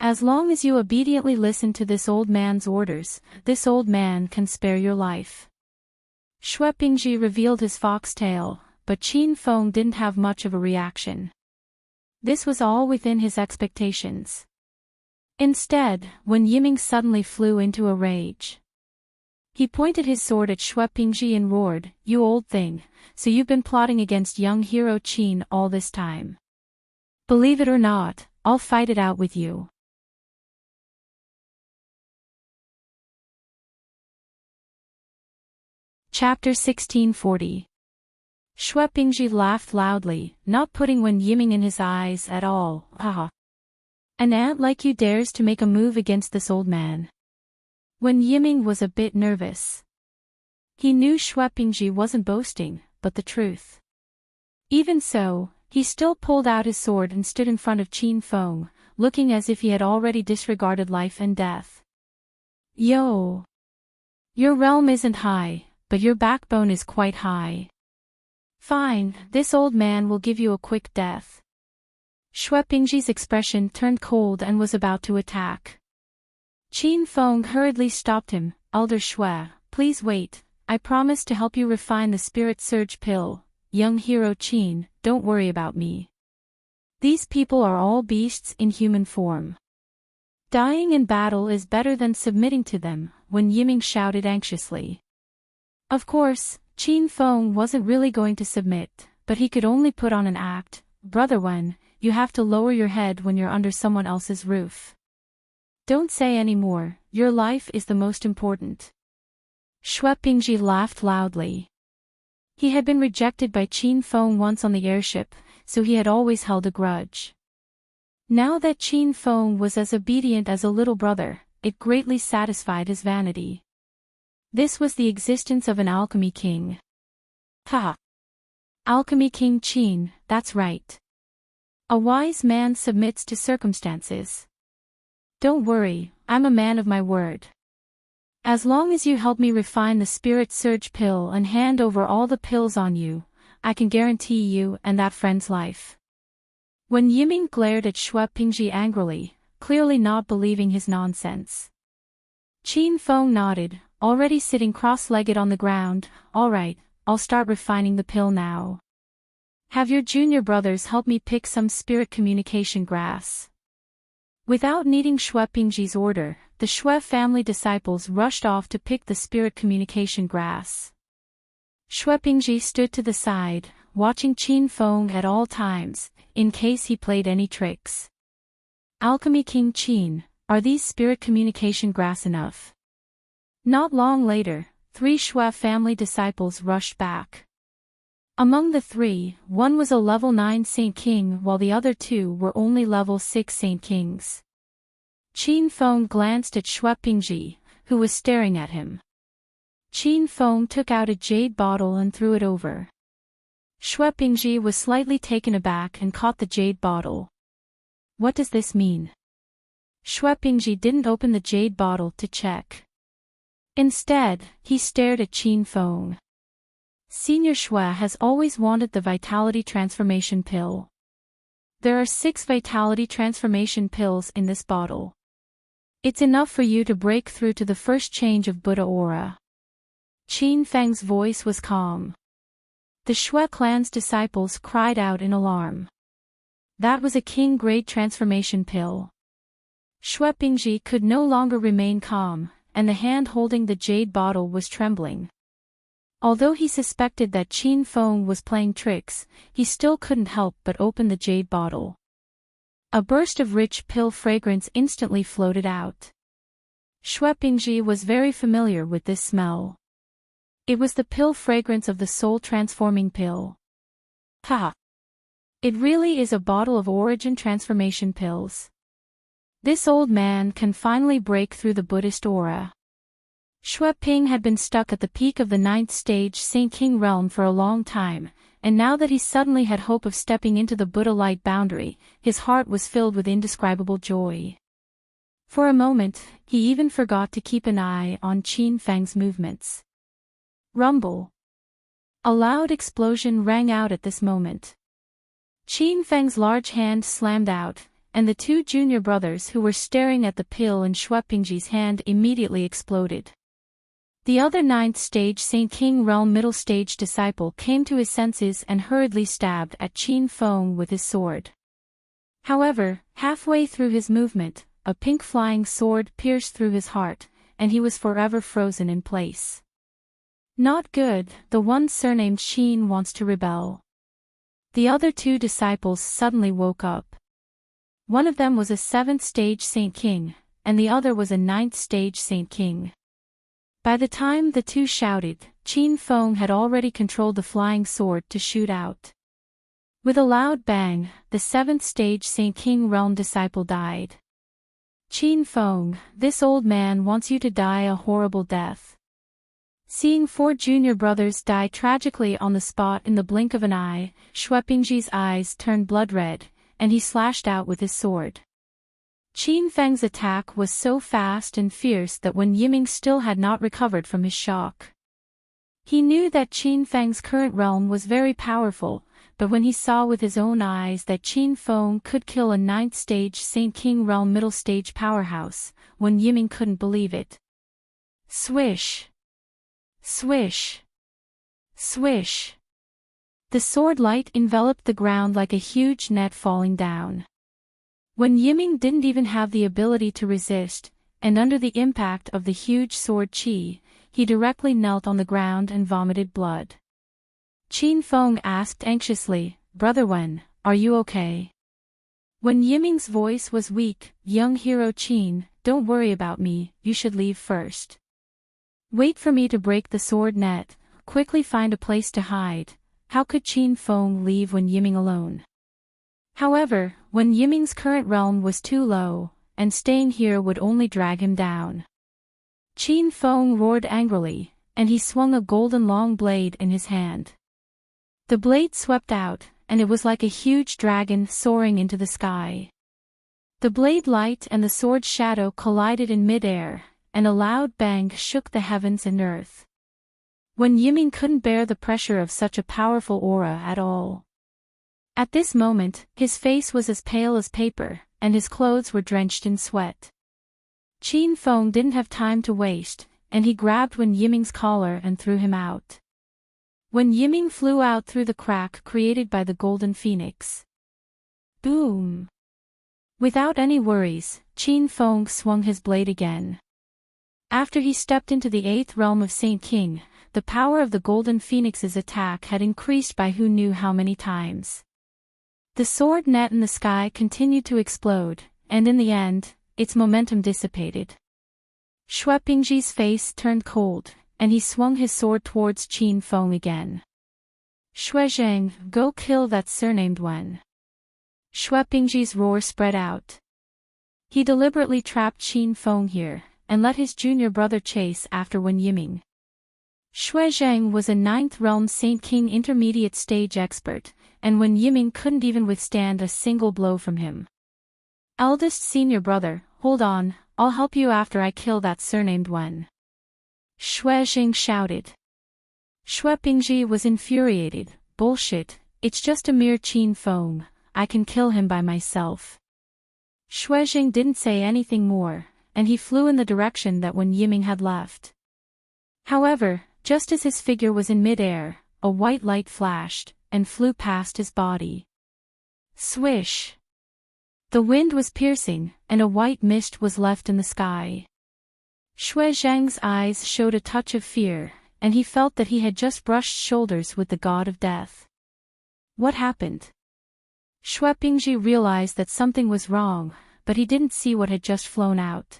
As long as you obediently listen to this old man's orders, this old man can spare your life. Shui Pingji revealed his foxtail, but Qin Feng didn't have much of a reaction. This was all within his expectations. Instead, Wen Yiming suddenly flew into a rage. He pointed his sword at Shui Pingji and roared, You old thing, so you've been plotting against young hero Qin all this time. Believe it or not, I'll fight it out with you. Chapter 1640. Shui Pingji laughed loudly, not putting Wen Yiming in his eyes at all. Haha. An ant like you dares to make a move against this old man. Wen Yiming was a bit nervous. He knew Shui Pingji wasn't boasting, but the truth. Even so, he still pulled out his sword and stood in front of Qin Feng, looking as if he had already disregarded life and death. Yo! Your realm isn't high, but your backbone is quite high. Fine, this old man will give you a quick death. Shui Pingji's expression turned cold and was about to attack. Qin Feng hurriedly stopped him. Elder Shui, please wait, I promise to help you refine the spirit surge pill. Young hero Qin, don't worry about me. These people are all beasts in human form. Dying in battle is better than submitting to them, Wen Yiming shouted anxiously. Of course, Qin Feng wasn't really going to submit, but he could only put on an act. Brother Wen, you have to lower your head when you're under someone else's roof. Don't say any more, your life is the most important. Shui Pingji laughed loudly. He had been rejected by Qin Feng once on the airship, so he had always held a grudge. Now that Qin Feng was as obedient as a little brother, it greatly satisfied his vanity. This was the existence of an alchemy king. Ha! Alchemy King Qin, that's right. A wise man submits to circumstances. Don't worry, I'm a man of my word. As long as you help me refine the spirit surge pill and hand over all the pills on you, I can guarantee you and that friend's life. Wen Yiming glared at Shui Pingji angrily, clearly not believing his nonsense. Qin Feng nodded, already sitting cross-legged on the ground. Alright, I'll start refining the pill now. Have your junior brothers help me pick some spirit communication grass. Without needing Shui Pingji's order, the Shui family disciples rushed off to pick the spirit communication grass. Shui Pingji stood to the side, watching Qin Feng at all times, in case he played any tricks. Alchemy King Qin, are these spirit communication grass enough? Not long later, 3 Shui family disciples rushed back. Among the 3, one was a level 9 Saint King while the other 2 were only level 6 Saint Kings. Qin Feng glanced at Shui Pingji, who was staring at him. Qin Feng took out a jade bottle and threw it over. Shui Pingji was slightly taken aback and caught the jade bottle. What does this mean? Shui Pingji didn't open the jade bottle to check. Instead, he stared at Qin Feng. Senior Shui has always wanted the Vitality Transformation Pill. There are 6 Vitality Transformation Pills in this bottle. It's enough for you to break through to the first change of Buddha aura. Qin Feng's voice was calm. The Shui clan's disciples cried out in alarm. That was a king-grade transformation pill. Shui Pingji could no longer remain calm, and the hand holding the jade bottle was trembling. Although he suspected that Qin Feng was playing tricks, he still couldn't help but open the jade bottle. A burst of rich pill fragrance instantly floated out. Shui Pingji was very familiar with this smell. It was the pill fragrance of the soul-transforming pill. Ha! It really is a bottle of origin transformation pills. This old man can finally break through the Buddhist aura. Shui Ping had been stuck at the peak of the 9th stage Saint King realm for a long time, and now that he suddenly had hope of stepping into the Buddha light boundary, his heart was filled with indescribable joy. For a moment, he even forgot to keep an eye on Qin Feng's movements. Rumble. A loud explosion rang out at this moment. Qin Feng's large hand slammed out, and the 2 junior brothers who were staring at the pill in Shui Pingji's hand immediately exploded. The other 9th stage Saint King realm middle stage disciple came to his senses and hurriedly stabbed at Qin Feng with his sword. However, halfway through his movement, a pink flying sword pierced through his heart, and he was forever frozen in place. Not good, the one surnamed Qin wants to rebel. The other 2 disciples suddenly woke up. One of them was a 7th stage Saint King, and the other was a 9th stage Saint King. By the time the 2 shouted, Qin Feng had already controlled the flying sword to shoot out. With a loud bang, the 7th stage Saint King realm disciple died. Qin Feng, this old man wants you to die a horrible death. Seeing 4 junior brothers die tragically on the spot in the blink of an eye, Shui Pingji's eyes turned blood red, and he slashed out with his sword. Qin Feng's attack was so fast and fierce that Wen Yiming still had not recovered from his shock. He knew that Qin Feng's current realm was very powerful, but when he saw with his own eyes that Qin Feng could kill a 9th stage Saint King realm middle stage powerhouse, Wen Yiming couldn't believe it. Swish! Swish! Swish! The sword light enveloped the ground like a huge net falling down. Wen Yiming didn't even have the ability to resist, and under the impact of the huge sword chi, he directly knelt on the ground and vomited blood. Qin Feng asked anxiously, "Brother Wen, are you okay?" Wen Yiming's voice was weak. "Young hero Qin, don't worry about me, you should leave first. Wait for me to break the sword net, quickly find a place to hide." How could Qin Feng leave Wen Yiming alone? However, Wen Yiming's current realm was too low, and staying here would only drag him down. Qin Feng roared angrily, and he swung a golden long blade in his hand. The blade swept out, and it was like a huge dragon soaring into the sky. The blade light and the sword shadow collided in mid-air, and a loud bang shook the heavens and earth. Wen Yiming couldn't bear the pressure of such a powerful aura at all. At this moment, his face was as pale as paper, and his clothes were drenched in sweat. Qin Feng didn't have time to waste, and he grabbed Wen Yiming's collar and threw him out. Wen Yiming flew out through the crack created by the golden phoenix. Boom! Without any worries, Qin Feng swung his blade again. After he stepped into the 8th realm of Saint King, the power of the Golden Phoenix's attack had increased by who knew how many times. The sword net in the sky continued to explode, and in the end, its momentum dissipated. Shui Pingji's face turned cold, and he swung his sword towards Qin Feng again. Shui Zheng, go kill that surnamed one. Shui Pingji's roar spread out. He deliberately trapped Qin Feng here, and let his junior brother chase after Wen Yiming. Shui Zheng was a 9th realm Saint King intermediate stage expert, and Wen Yiming couldn't even withstand a single blow from him. Eldest senior brother, hold on, I'll help you after I kill that surnamed one. Shui Zheng shouted. Shui Pingji was infuriated. Bullshit, it's just a mere Qin Feng, I can kill him by myself. Shui Zheng didn't say anything more, and he flew in the direction that Wen Yiming had left. However, just as his figure was in mid-air, a white light flashed, and flew past his body. Swish! The wind was piercing, and a white mist was left in the sky. Shui Zheng's eyes showed a touch of fear, and he felt that he had just brushed shoulders with the god of death. What happened? Shui Pingji realized that something was wrong, but he didn't see what had just flown out.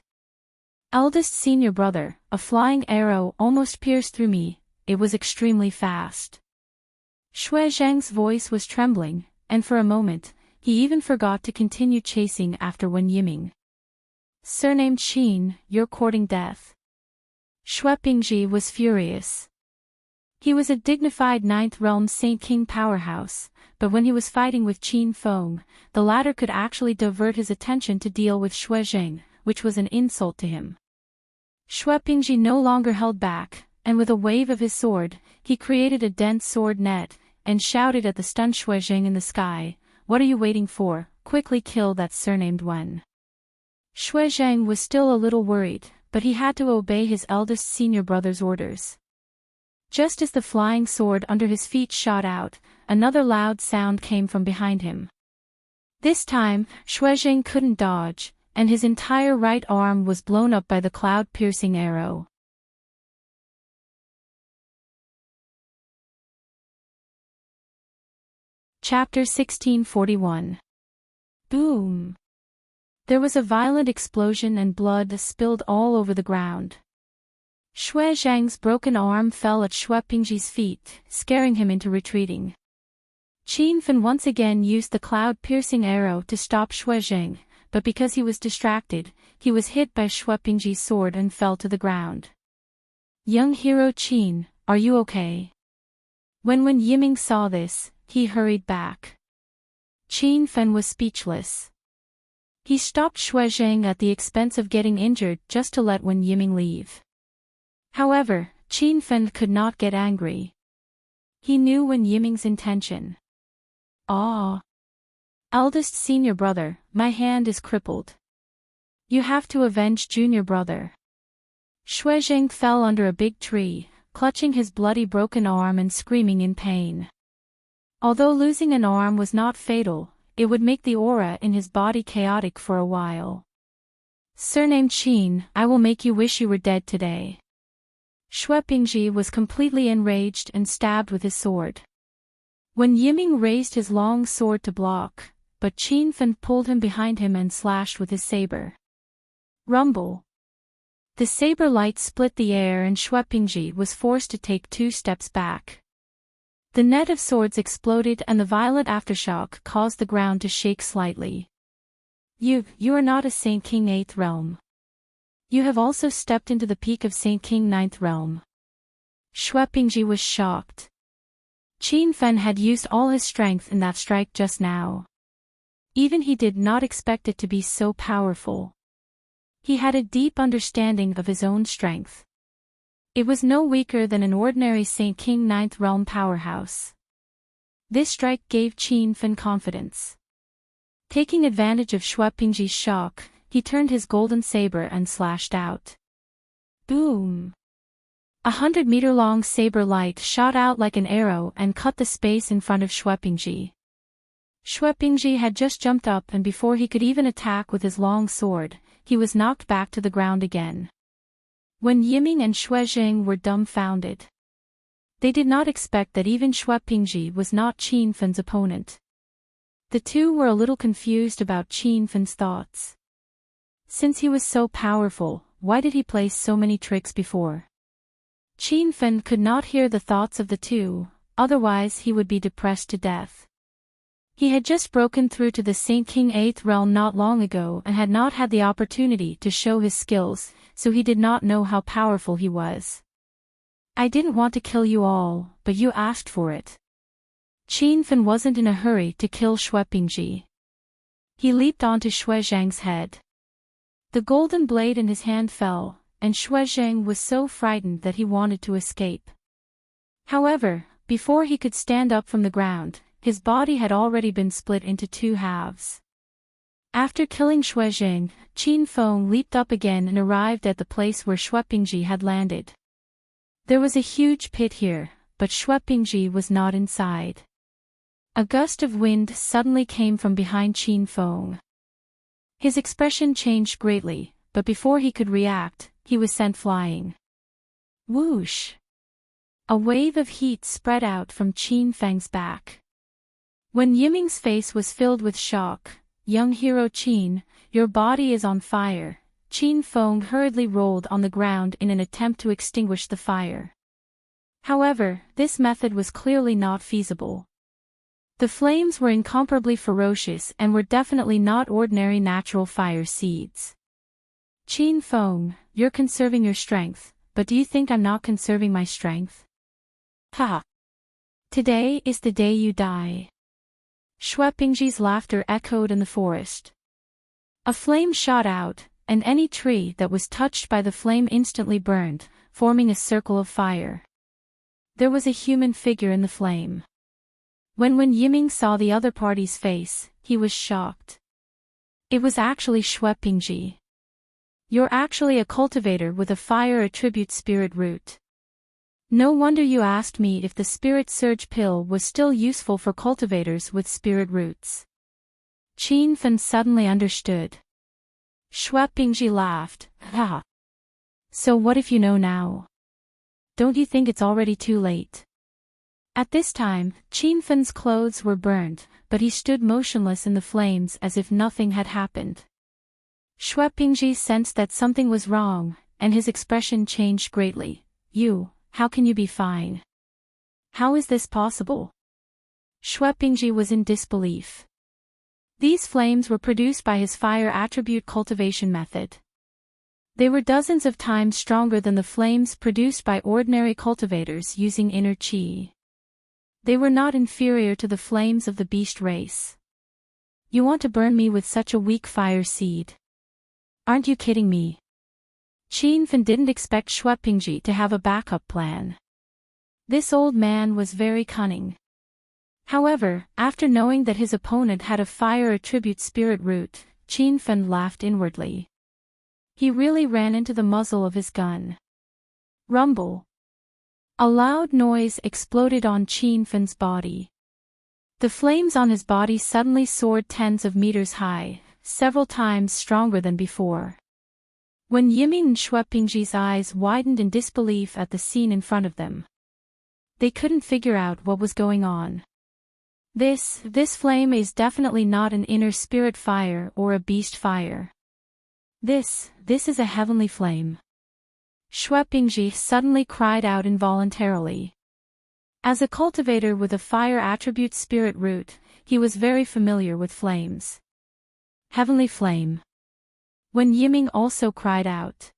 Eldest senior brother, a flying arrow almost pierced through me, it was extremely fast. Shui Zheng's voice was trembling, and for a moment, he even forgot to continue chasing after Wen Yiming. Surnamed Qin, you're courting death. Shui Pingji was furious. He was a dignified 9th realm Saint King powerhouse, but when he was fighting with Qin Feng, the latter could actually divert his attention to deal with Shui Zheng, which was an insult to him. Shui Pingji no longer held back, and with a wave of his sword, he created a dense sword net, and shouted at the stunned Shui Zheng in the sky, what are you waiting for, quickly kill that surnamed one. Shui Zheng was still a little worried, but he had to obey his eldest senior brother's orders. Just as the flying sword under his feet shot out, another loud sound came from behind him. This time, Shui Zheng couldn't dodge, and his entire right arm was blown up by the cloud-piercing arrow. Chapter 1641. Boom! There was a violent explosion and blood spilled all over the ground. Shui Zheng's broken arm fell at Shui Pingji's feet, scaring him into retreating. Qin Feng once again used the cloud-piercing arrow to stop Shui Zheng, but because he was distracted, he was hit by Shui Pingji's sword and fell to the ground. Young hero Qin, are you okay? When Wen Yiming saw this, he hurried back. Qin Feng was speechless. He stopped Shui Zheng at the expense of getting injured just to let Wen Yiming leave. However, Qin Feng could not get angry. He knew Wen Yiming's intention. Ah! Eldest senior brother, my hand is crippled. You have to avenge junior brother. Shui Zheng fell under a big tree, clutching his bloody broken arm and screaming in pain. Although losing an arm was not fatal, it would make the aura in his body chaotic for a while. Surnamed Qin, I will make you wish you were dead today. Shui Pingji was completely enraged and stabbed with his sword. Wen Yiming raised his long sword to block, but Qin Feng pulled him behind him and slashed with his saber. Rumble! The saber light split the air and Shui Pingji was forced to take 2 steps back. The net of swords exploded and the violent aftershock caused the ground to shake slightly. You are not a Saint King 8th realm. You have also stepped into the peak of Saint King 9th realm. Shui Pingji was shocked. Qin Feng had used all his strength in that strike just now. Even he did not expect it to be so powerful. He had a deep understanding of his own strength. It was no weaker than an ordinary Saint King 9th realm powerhouse. This strike gave Qin Feng confidence. Taking advantage of Shui Pingji's shock, he turned his golden saber and slashed out. Boom! 100-meter-long saber light shot out like an arrow and cut the space in front of Shui Pingji. Shuepingji had just jumped up, and before he could even attack with his long sword, he was knocked back to the ground again. Wen Yiming and Shuezheng were dumbfounded. They did not expect that even Shuepingji was not Qin Fen's opponent. The two were a little confused about Qin Fen's thoughts. Since he was so powerful, why did he play so many tricks before? Qin Fen could not hear the thoughts of the two, otherwise he would be depressed to death. He had just broken through to the Saint King 8th realm not long ago and had not had the opportunity to show his skills, so he did not know how powerful he was. I didn't want to kill you all, but you asked for it. Qin Fen wasn't in a hurry to kill Shuepingji. He leaped onto Shuezheng's head. The golden blade in his hand fell, and Shuezheng was so frightened that he wanted to escape. However, before he could stand up from the ground, his body had already been split into two halves. After killing Shuezheng, Qin Feng leaped up again and arrived at the place where Shuepingji had landed. There was a huge pit here, but Shuepingji was not inside. A gust of wind suddenly came from behind Qin Feng. His expression changed greatly, but before he could react, he was sent flying. Whoosh! A wave of heat spread out from Qin Feng's back. When Yiming's face was filled with shock, "Young hero Qin, your body is on fire." Qin Feng hurriedly rolled on the ground in an attempt to extinguish the fire. However, this method was clearly not feasible. The flames were incomparably ferocious and were definitely not ordinary natural fire seeds. Qin Feng, you're conserving your strength, but do you think I'm not conserving my strength? Ha! Today is the day you die. Shuepingji's laughter echoed in the forest. A flame shot out, and any tree that was touched by the flame instantly burned, forming a circle of fire. There was a human figure in the flame. When Yiming saw the other party's face, he was shocked. It was actually Shuepingji. You're actually a cultivator with a fire attribute spirit root. No wonder you asked me if the spirit surge pill was still useful for cultivators with spirit roots. Qin Fen suddenly understood. Shuepingji laughed. Ha! So what if you know now? Don't you think it's already too late? At this time, Qin Fen's clothes were burned, but he stood motionless in the flames as if nothing had happened. Shuepingji sensed that something was wrong, and his expression changed greatly. How can you be fine? How is this possible? Shuepingji was in disbelief. These flames were produced by his fire attribute cultivation method. They were dozens of times stronger than the flames produced by ordinary cultivators using inner qi. They were not inferior to the flames of the beast race. You want to burn me with such a weak fire seed? Aren't you kidding me? Qin Fen didn't expect Shuepingji to have a backup plan. This old man was very cunning. However, after knowing that his opponent had a fire attribute spirit root, Qin Fen laughed inwardly. He really ran into the muzzle of his gun. Rumble. A loud noise exploded on Qin Fen's body. The flames on his body suddenly soared tens of meters high, several times stronger than before. When Yiming and Shuepingji's eyes widened in disbelief at the scene in front of them. They couldn't figure out what was going on. This flame is definitely not an inner spirit fire or a beast fire. This is a heavenly flame. Shuepingji suddenly cried out involuntarily. As a cultivator with a fire attribute spirit root, he was very familiar with flames. Heavenly flame. When Yiming also cried out.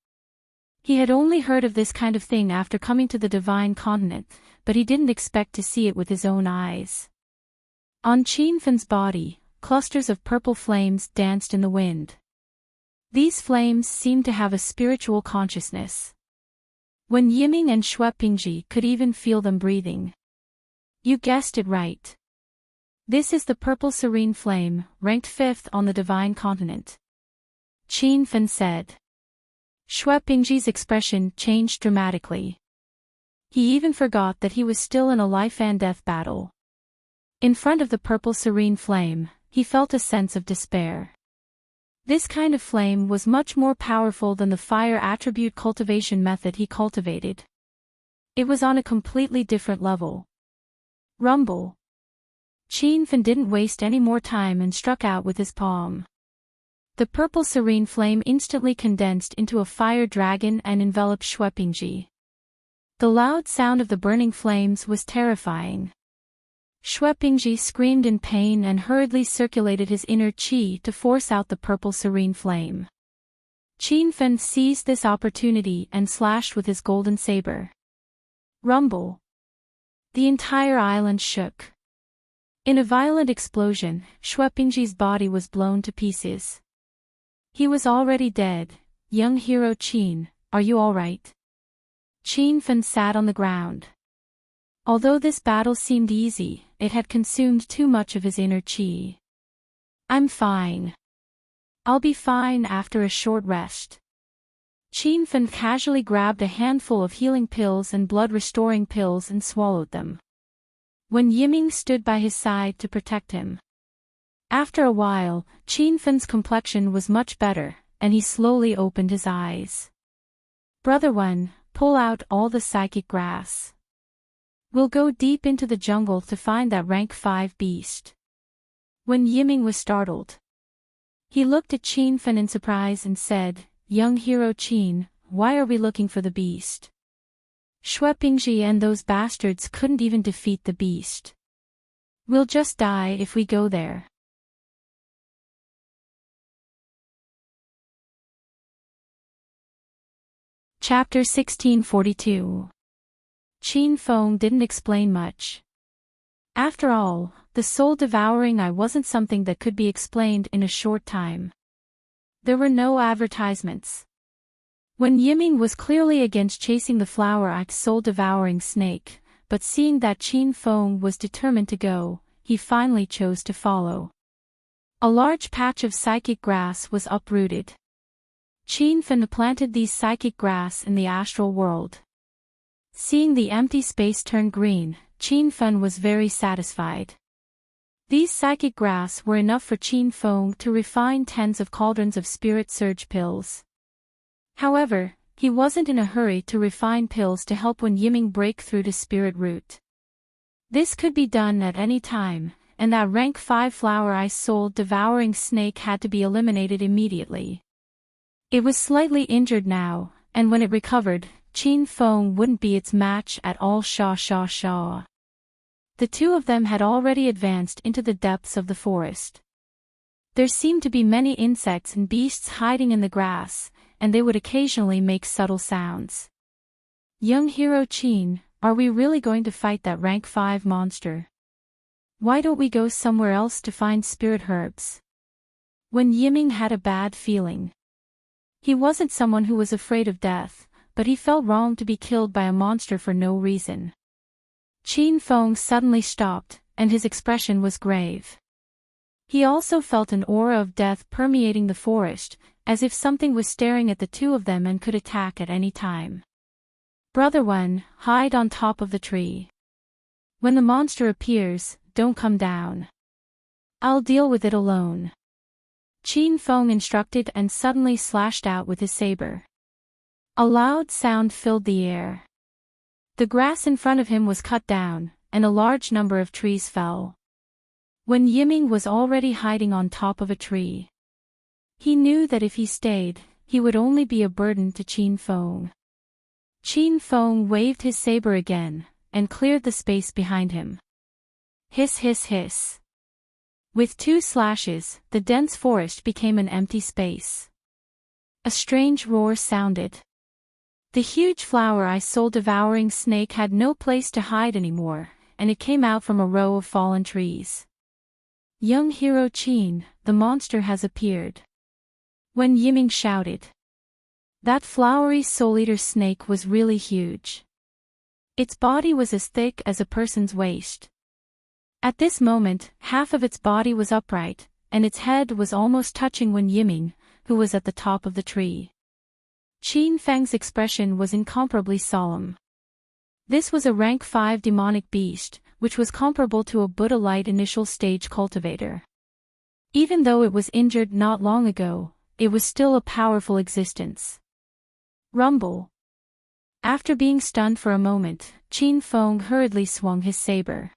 He had only heard of this kind of thing after coming to the divine continent, but he didn't expect to see it with his own eyes. On Qin Fen's body, clusters of purple flames danced in the wind. These flames seemed to have a spiritual consciousness. When Yiming and Shuepingji could even feel them breathing. You guessed it right. This is the purple serene flame, ranked 5th on the divine continent. Qin Fen said. Shuepingji's expression changed dramatically. He even forgot that he was still in a life-and-death battle. In front of the purple serene flame, he felt a sense of despair. This kind of flame was much more powerful than the fire attribute cultivation method he cultivated. It was on a completely different level. Rumble. Qianfen didn't waste any more time and struck out with his palm. The purple serene flame instantly condensed into a fire dragon and enveloped Shuepingji. The loud sound of the burning flames was terrifying. Shuepingji screamed in pain and hurriedly circulated his inner qi to force out the purple serene flame. Qianfen seized this opportunity and slashed with his golden saber. Rumble. The entire island shook. In a violent explosion, Shuepingji's body was blown to pieces. He was already dead. Young hero Qin, are you all right? Qianfen sat on the ground. Although this battle seemed easy, it had consumed too much of his inner qi. I'm fine. I'll be fine after a short rest. Qianfen casually grabbed a handful of healing pills and blood-restoring pills and swallowed them. Wen Yiming stood by his side to protect him. After a while, Qianfen's complexion was much better, and he slowly opened his eyes. Brother Wen, pull out all the psychic grass. We'll go deep into the jungle to find that rank 5 beast. Wen Yiming was startled. He looked at Qianfen in surprise and said, Young hero Qin, why are we looking for the beast? Shuepingji and those bastards couldn't even defeat the beast. We'll just die if we go there. Chapter 1642. Qin Feng didn't explain much. After all, the soul-devouring eye wasn't something that could be explained in a short time. There were no advertisements. Wen Yiming was clearly against chasing the flower-eyed soul-devouring snake, but seeing that Qin Feng was determined to go, he finally chose to follow. A large patch of psychic grass was uprooted. Qianfen planted these psychic grass in the astral world. Seeing the empty space turn green, Qianfen was very satisfied. These psychic grass were enough for Qin Feng to refine tens of cauldrons of spirit surge pills. However, he wasn't in a hurry to refine pills to help Wen Yiming break through to spirit root. This could be done at any time, and that rank 5 flower-eyed soul-devouring snake had to be eliminated immediately. It was slightly injured now, and when it recovered, Qin Feng wouldn't be its match at all. Shaw. The two of them had already advanced into the depths of the forest. There seemed to be many insects and beasts hiding in the grass, and they would occasionally make subtle sounds. Young hero Qin, are we really going to fight that rank 5 monster? Why don't we go somewhere else to find spirit herbs? Wen Yiming had a bad feeling. He wasn't someone who was afraid of death, but he felt wrong to be killed by a monster for no reason. Qin Feng suddenly stopped, and his expression was grave. He also felt an aura of death permeating the forest, as if something was staring at the two of them and could attack at any time. Brother Wen, hide on top of the tree. When the monster appears, don't come down. I'll deal with it alone. Qin Feng instructed and suddenly slashed out with his saber. A loud sound filled the air. The grass in front of him was cut down, and a large number of trees fell. Wen Yiming was already hiding on top of a tree. He knew that if he stayed, he would only be a burden to Qin Feng. Qin Feng waved his saber again, and cleared the space behind him. Hiss hiss hiss. With 2 slashes, the dense forest became an empty space. A strange roar sounded. The huge flower-eyed soul-devouring snake had no place to hide anymore, and it came out from a row of fallen trees. Young hero Qin, the monster has appeared. Wen Yiming shouted. That flowery soul-eater snake was really huge. Its body was as thick as a person's waist. At this moment, half of its body was upright, and its head was almost touching Wen Yiming, who was at the top of the tree. Qin Feng's expression was incomparably solemn. This was a rank 5 demonic beast, which was comparable to a Buddha light initial stage cultivator. Even though it was injured not long ago, it was still a powerful existence. Rumble. After being stunned for a moment, Qin Feng hurriedly swung his saber.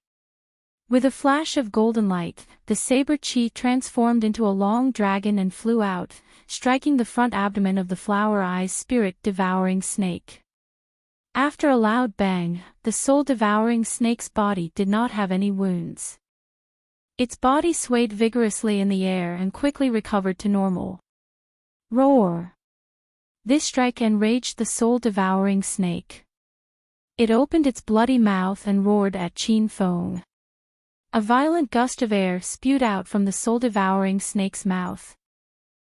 With a flash of golden light, the saber chi transformed into a long dragon and flew out, striking the front abdomen of the Flower Eyes spirit-devouring snake. After a loud bang, the soul-devouring snake's body did not have any wounds. Its body swayed vigorously in the air and quickly recovered to normal. Roar! This strike enraged the soul-devouring snake. It opened its bloody mouth and roared at Qin Feng. A violent gust of air spewed out from the soul-devouring snake's mouth.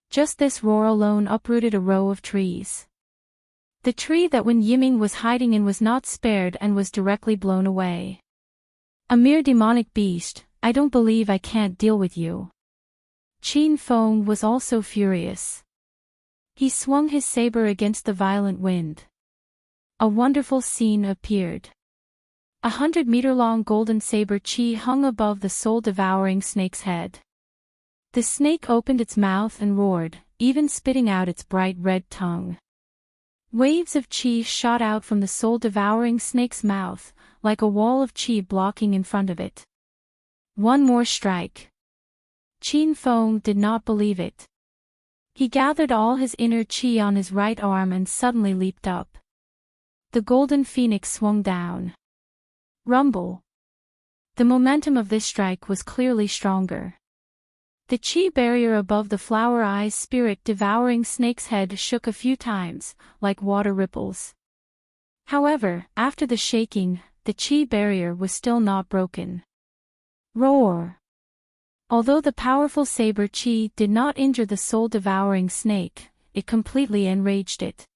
Just this roar alone uprooted a row of trees. The tree that Wen Yiming was hiding in was not spared and was directly blown away. A mere demonic beast, I don't believe I can't deal with you. Qin Feng was also furious. He swung his saber against the violent wind. A wonderful scene appeared. 100-meter-long golden saber chi hung above the soul-devouring snake's head. The snake opened its mouth and roared, even spitting out its bright red tongue. Waves of chi shot out from the soul-devouring snake's mouth, like a wall of chi blocking in front of it. One more strike. Qin Feng did not believe it. He gathered all his inner chi on his right arm and suddenly leaped up. The golden phoenix swung down. Rumble. The momentum of this strike was clearly stronger. The chi barrier above the Flower Eyes spirit-devouring snake's head shook a few times, like water ripples. However, after the shaking, the chi barrier was still not broken. Roar! Although the powerful saber chi did not injure the soul-devouring snake, it completely enraged it.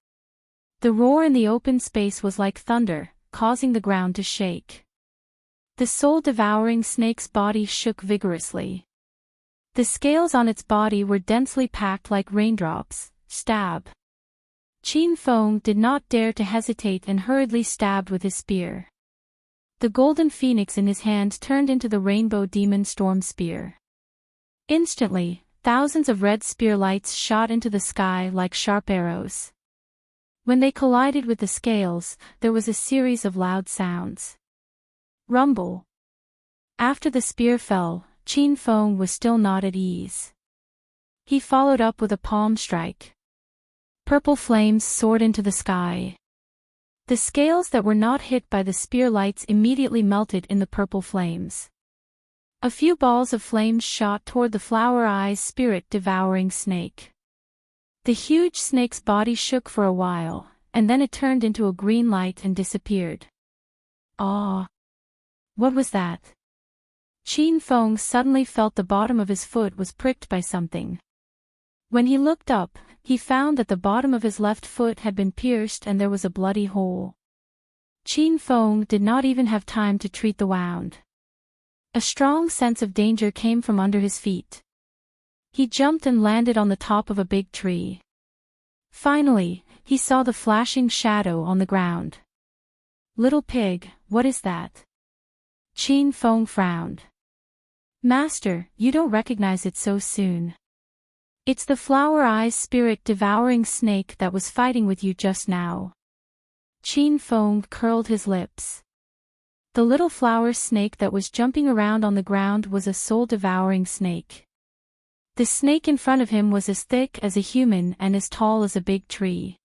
The roar in the open space was like thunder, causing the ground to shake. The soul-devouring snake's body shook vigorously. The scales on its body were densely packed like raindrops. Stab. Qin Feng did not dare to hesitate and hurriedly stabbed with his spear. The golden phoenix in his hand turned into the rainbow demon storm spear. Instantly, thousands of red spear lights shot into the sky like sharp arrows. When they collided with the scales, there was a series of loud sounds. Rumble. After the spear fell, Qin Feng was still not at ease. He followed up with a palm strike. Purple flames soared into the sky. The scales that were not hit by the spear lights immediately melted in the purple flames. A few balls of flames shot toward the Flower Eyes spirit-devouring snake. The huge snake's body shook for a while, and then it turned into a green light and disappeared. Ah! What was that? Qin Feng suddenly felt the bottom of his foot was pricked by something. When he looked up, he found that the bottom of his left foot had been pierced and there was a bloody hole. Qin Feng did not even have time to treat the wound. A strong sense of danger came from under his feet. He jumped and landed on the top of a big tree. Finally, he saw the flashing shadow on the ground. Little pig, what is that? Qin Feng frowned. Master, you don't recognize it so soon. It's the Flower Eyes spirit-devouring snake that was fighting with you just now. Qin Feng curled his lips. The little flower snake that was jumping around on the ground was a soul-devouring snake. The snake in front of him was as thick as a human and as tall as a big tree.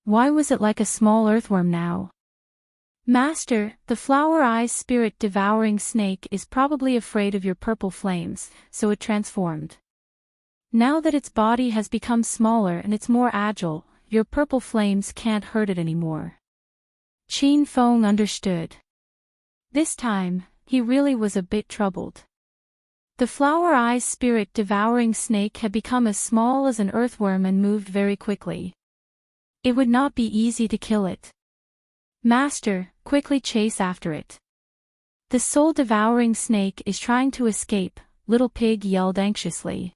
Why was it like a small earthworm now? Master, the Flower Eyes spirit-devouring snake is probably afraid of your purple flames, so it transformed. Now that its body has become smaller and it's more agile, your purple flames can't hurt it anymore. Qin Feng understood. This time, he really was a bit troubled. The Flower Eyes spirit-devouring snake had become as small as an earthworm and moved very quickly. It would not be easy to kill it. Master, quickly chase after it. The soul-devouring snake is trying to escape, Little Pig yelled anxiously.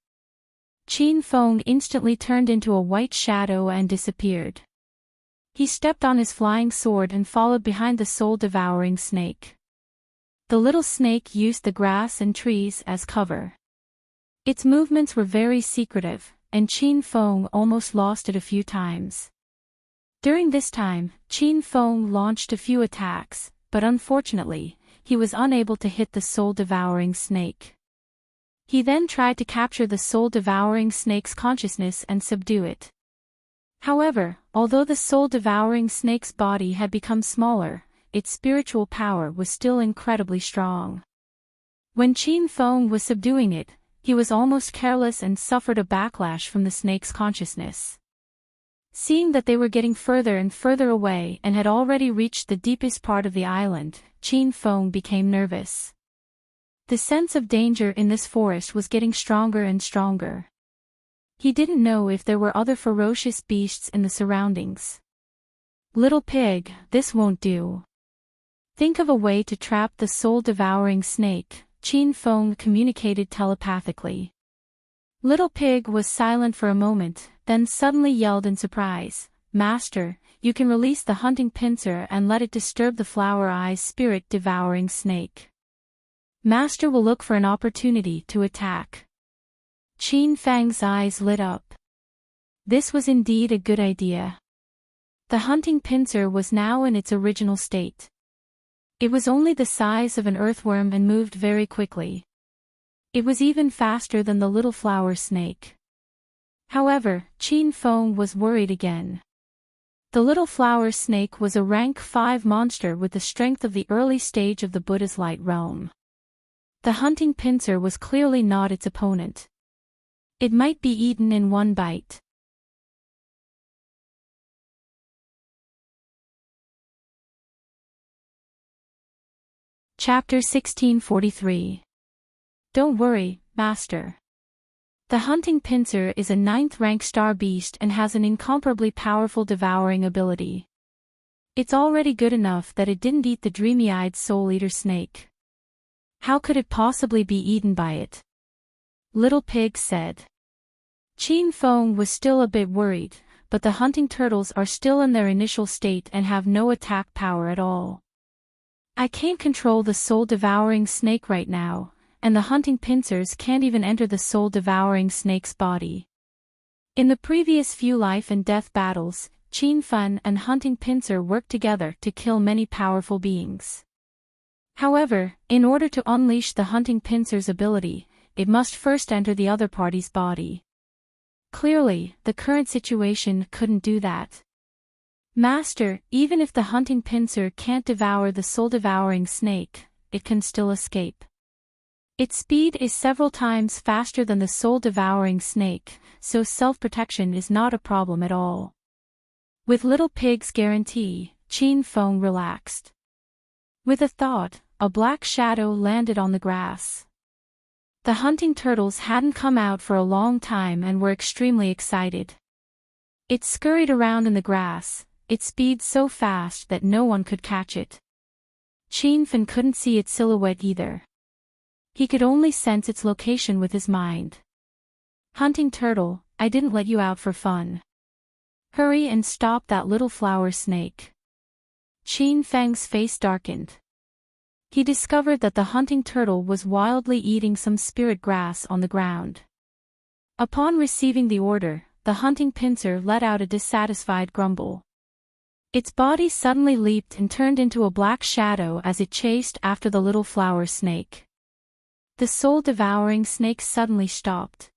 Qin Feng instantly turned into a white shadow and disappeared. He stepped on his flying sword and followed behind the soul-devouring snake. The little snake used the grass and trees as cover. Its movements were very secretive, and Qin Feng almost lost it a few times. During this time, Qin Feng launched a few attacks, but unfortunately, he was unable to hit the soul-devouring snake. He then tried to capture the soul-devouring snake's consciousness and subdue it. However, although the soul-devouring snake's body had become smaller, its spiritual power was still incredibly strong. When Qin Feng was subduing it, he was almost careless and suffered a backlash from the snake's consciousness. Seeing that they were getting further and further away and had already reached the deepest part of the island, Qin Feng became nervous. The sense of danger in this forest was getting stronger and stronger. He didn't know if there were other ferocious beasts in the surroundings. "Little pig, this won't do. Think of a way to trap the soul-devouring snake," Qin Feng communicated telepathically. Little Pig was silent for a moment, then suddenly yelled in surprise, "Master, you can release the hunting pincer and let it disturb the Flower Eyes spirit-devouring snake. Master will look for an opportunity to attack." Qin Feng's eyes lit up. This was indeed a good idea. The hunting pincer was now in its original state. It was only the size of an earthworm and moved very quickly. It was even faster than the little flower snake. However, Qin Feng was worried again. The little flower snake was a rank 5 monster with the strength of the early stage of the Buddha's light realm. The hunting pincer was clearly not its opponent. It might be eaten in one bite. Chapter 1643. Don't worry, Master. The hunting pincer is a 9th rank star beast and has an incomparably powerful devouring ability. It's already good enough that it didn't eat the dreamy-eyed soul-eater snake. How could it possibly be eaten by it? Little Pig said. Qin Feng was still a bit worried, but the hunting turtles are still in their initial state and have no attack power at all. I can't control the soul-devouring snake right now, and the hunting pincers can't even enter the soul-devouring snake's body. In the previous few life and death battles, Qin Feng and hunting pincer worked together to kill many powerful beings. However, in order to unleash the hunting pincer's ability, it must first enter the other party's body. Clearly, the current situation couldn't do that. Master, even if the hunting pincer can't devour the soul-devouring snake, it can still escape. Its speed is several times faster than the soul-devouring snake, so self-protection is not a problem at all. With Little Pig's guarantee, Qin Feng relaxed. With a thought, a black shadow landed on the grass. The hunting turtles hadn't come out for a long time and were extremely excited. It scurried around in the grass, its speed so fast that no one could catch it. Qin Feng couldn't see its silhouette either. He could only sense its location with his mind. Hunting turtle, I didn't let you out for fun. Hurry and stop that little flower snake. Qin Feng's face darkened. He discovered that the hunting turtle was wildly eating some spirit grass on the ground. Upon receiving the order, the hunting pincer let out a dissatisfied grumble. Its body suddenly leaped and turned into a black shadow as it chased after the little flower snake. The soul-devouring snake suddenly stopped.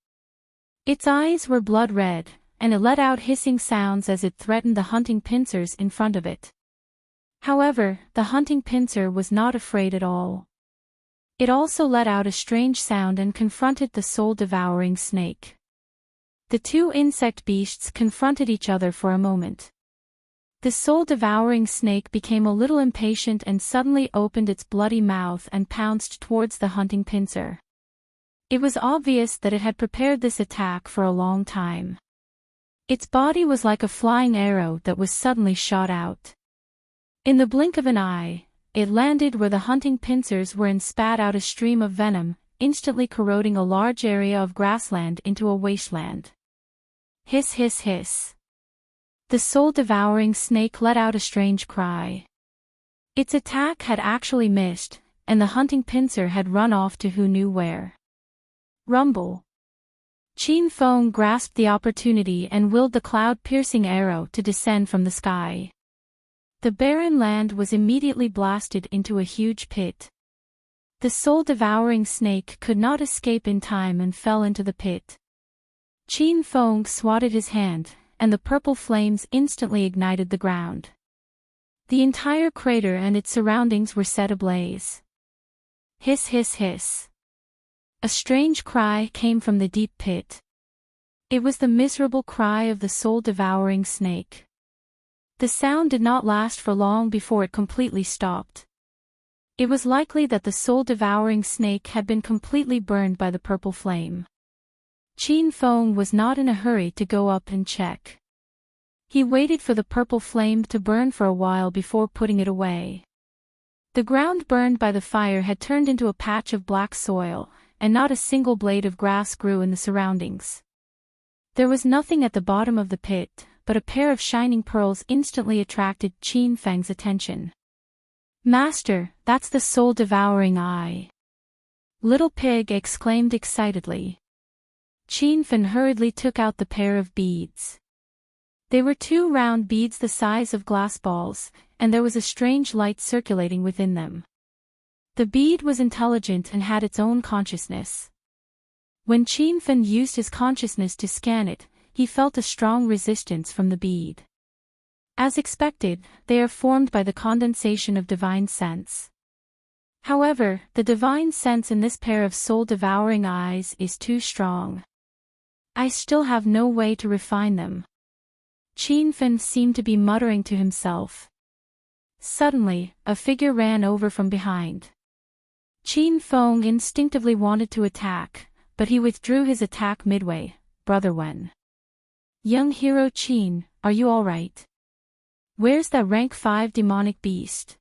Its eyes were blood red, and it let out hissing sounds as it threatened the hunting pincers in front of it. However, the hunting pincer was not afraid at all. It also let out a strange sound and confronted the soul-devouring snake. The two insect beasts confronted each other for a moment. The soul-devouring snake became a little impatient and suddenly opened its bloody mouth and pounced towards the hunting pincer. It was obvious that it had prepared this attack for a long time. Its body was like a flying arrow that was suddenly shot out. In the blink of an eye, it landed where the hunting pincers were and spat out a stream of venom, instantly corroding a large area of grassland into a wasteland. Hiss hiss hiss. The soul-devouring snake let out a strange cry. Its attack had actually missed, and the hunting pincer had run off to who knew where. Rumble. Qin Feng grasped the opportunity and willed the cloud-piercing arrow to descend from the sky. The barren land was immediately blasted into a huge pit. The soul-devouring snake could not escape in time and fell into the pit. Qin Feng swatted his hand, and the purple flames instantly ignited the ground. The entire crater and its surroundings were set ablaze. Hiss, hiss, hiss. A strange cry came from the deep pit. It was the miserable cry of the soul-devouring snake. The sound did not last for long before it completely stopped. It was likely that the soul-devouring snake had been completely burned by the purple flame. Qin Feng was not in a hurry to go up and check. He waited for the purple flame to burn for a while before putting it away. The ground burned by the fire had turned into a patch of black soil, and not a single blade of grass grew in the surroundings. There was nothing at the bottom of the pit, but a pair of shining pearls instantly attracted Qin Feng's attention. "Master, that's the soul-devouring eye!" Little Pig exclaimed excitedly. Qin Feng hurriedly took out the pair of beads. They were two round beads the size of glass balls, and there was a strange light circulating within them. The bead was intelligent and had its own consciousness. When Qin Feng used his consciousness to scan it, he felt a strong resistance from the bead. As expected, they are formed by the condensation of divine sense. However, the divine sense in this pair of soul-devouring eyes is too strong. I still have no way to refine them. Qin Feng seemed to be muttering to himself. Suddenly, a figure ran over from behind. Qin Feng instinctively wanted to attack, but he withdrew his attack midway. "Brother Wen. Young hero Qin, are you alright? Where's that rank 5 demonic beast?"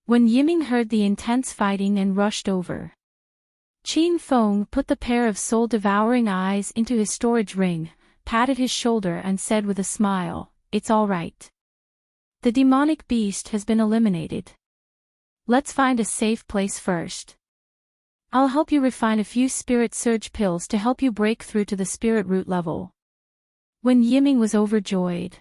When Yiming heard the intense fighting and rushed over, Qin Feng put the pair of soul-devouring eyes into his storage ring, patted his shoulder and said with a smile, "It's all right. The demonic beast has been eliminated. Let's find a safe place first. I'll help you refine a few spirit surge pills to help you break through to the spirit root level." When Yiming was overjoyed.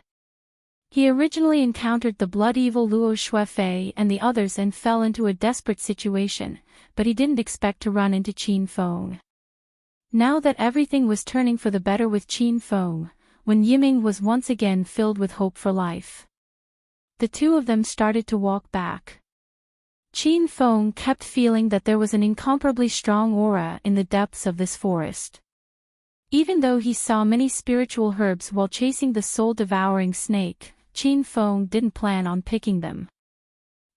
He originally encountered the blood-evil Luo Shuefei and the others and fell into a desperate situation, but he didn't expect to run into Qin Feng. Now that everything was turning for the better with Qin Feng, when Yiming was once again filled with hope for life. The two of them started to walk back. Qin Feng kept feeling that there was an incomparably strong aura in the depths of this forest. Even though he saw many spiritual herbs while chasing the soul-devouring snake, Qin Feng didn't plan on picking them.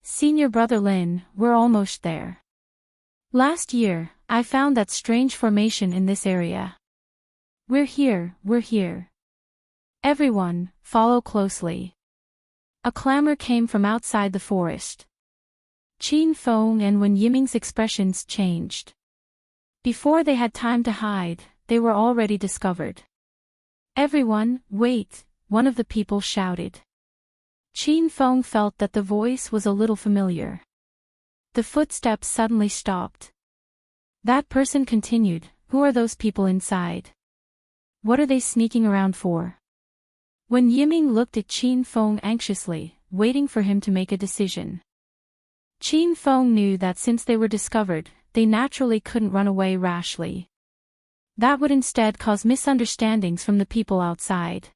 "Senior Brother Lin, we're almost there. Last year, I found that strange formation in this area. We're here, we're here. Everyone, follow closely." A clamor came from outside the forest. Qin Feng and Wen Yiming's expressions changed. Before they had time to hide, they were already discovered. "Everyone, wait," one of the people shouted. Qin Feng felt that the voice was a little familiar. The footsteps suddenly stopped. That person continued, "Who are those people inside? What are they sneaking around for?" When Yiming looked at Qin Feng anxiously, waiting for him to make a decision. Qin Feng knew that since they were discovered, they naturally couldn't run away rashly. That would instead cause misunderstandings from the people outside.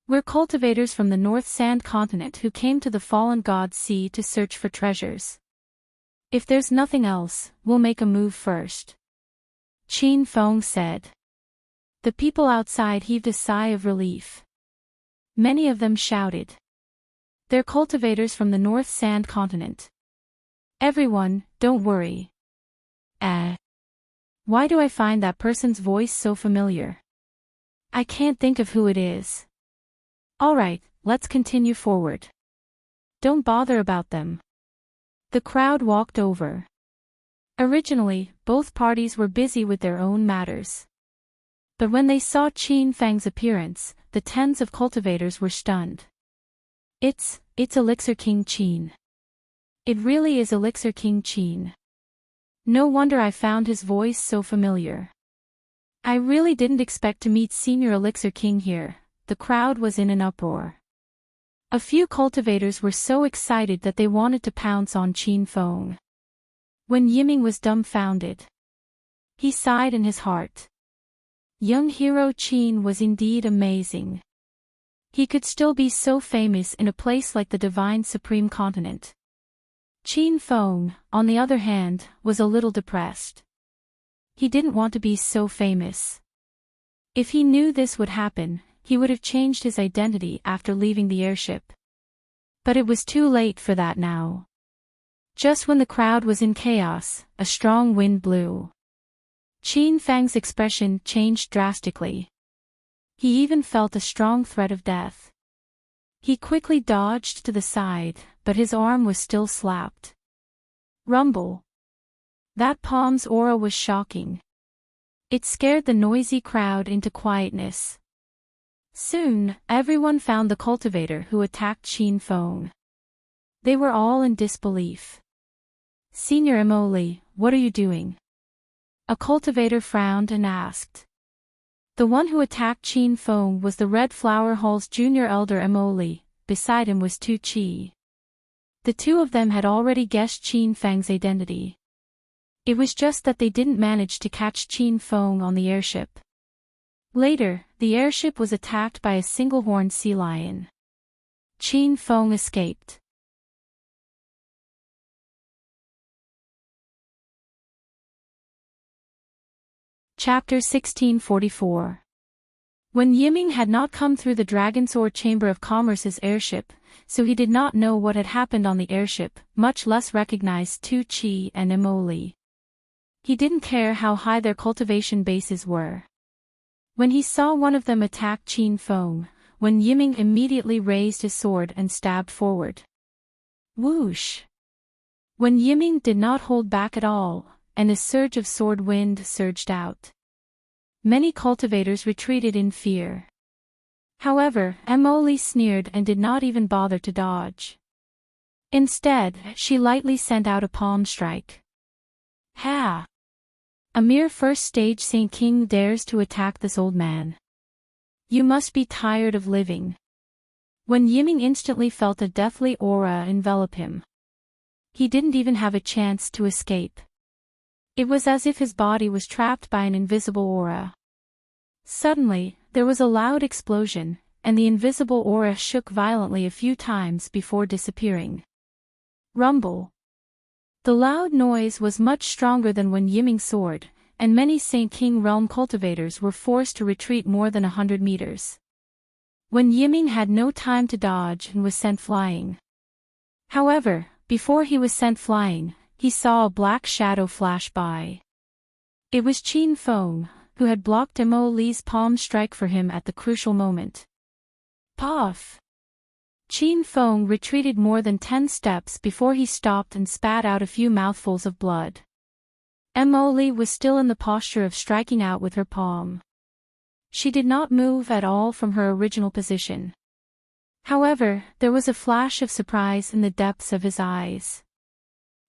"We're cultivators from the North Sand Continent who came to the Fallen God Sea to search for treasures. If there's nothing else, we'll make a move first," Qin Feng said. The people outside heaved a sigh of relief. Many of them shouted. "They're cultivators from the North Sand Continent. Everyone, don't worry." Why do I find that person's voice so familiar? I can't think of who it is. Alright, let's continue forward. Don't bother about them. The crowd walked over. Originally, both parties were busy with their own matters. But when they saw Qin Feng's appearance, the tens of cultivators were stunned. It's Elixir King Qin. It really is Elixir King Qin. No wonder I found his voice so familiar. I really didn't expect to meet Senior Elixir King here. The crowd was in an uproar. A few cultivators were so excited that they wanted to pounce on Qin Feng. Wen Yiming was dumbfounded. He sighed in his heart. Young hero Qin was indeed amazing. He could still be so famous in a place like the Divine Supreme Continent. Qin Feng, on the other hand, was a little depressed. He didn't want to be so famous. If he knew this would happen, he would have changed his identity after leaving the airship. But it was too late for that now. Just when the crowd was in chaos, a strong wind blew. Qin Feng's expression changed drastically. He even felt a strong threat of death. He quickly dodged to the side, but his arm was still slapped. Rumble. That palm's aura was shocking. It scared the noisy crowd into quietness. Soon, everyone found the cultivator who attacked Qin Feng. They were all in disbelief. Senior Emoli, what are you doing? A cultivator frowned and asked. The one who attacked Qin Feng was the Red Flower Hall's junior elder Emoli, beside him was Tu Chi. The two of them had already guessed Qin Feng's identity. It was just that they didn't manage to catch Qin Feng on the airship. Later, the airship was attacked by a single-horned sea lion. Qin Feng escaped. Chapter 1644. When Yiming had not come through the Dragon's Ore Chamber of Commerce's airship, so he did not know what had happened on the airship, much less recognize Tu Chi and Emoli. He didn't care how high their cultivation bases were. When he saw one of them attack Qin Feng, Wen Yiming immediately raised his sword and stabbed forward. Whoosh! Wen Yiming did not hold back at all, and a surge of sword wind surged out. Many cultivators retreated in fear. However, Emoli sneered and did not even bother to dodge. Instead, she lightly sent out a palm strike. Ha! A mere first-stage Saint King dares to attack this old man. You must be tired of living. Wen Yiming instantly felt a deathly aura envelop him. He didn't even have a chance to escape. It was as if his body was trapped by an invisible aura. Suddenly, there was a loud explosion, and the invisible aura shook violently a few times before disappearing. Rumble. The loud noise was much stronger than Wen Yiming's sword, and many Saint King realm cultivators were forced to retreat more than 100 meters. Wen Yiming had no time to dodge and was sent flying. However, before he was sent flying, he saw a black shadow flash by. It was Qin Feng, who had blocked Emoli's palm strike for him at the crucial moment. Puff! Qin Feng retreated more than 10 steps before he stopped and spat out a few mouthfuls of blood. Emoli was still in the posture of striking out with her palm. She did not move at all from her original position. However, there was a flash of surprise in the depths of his eyes.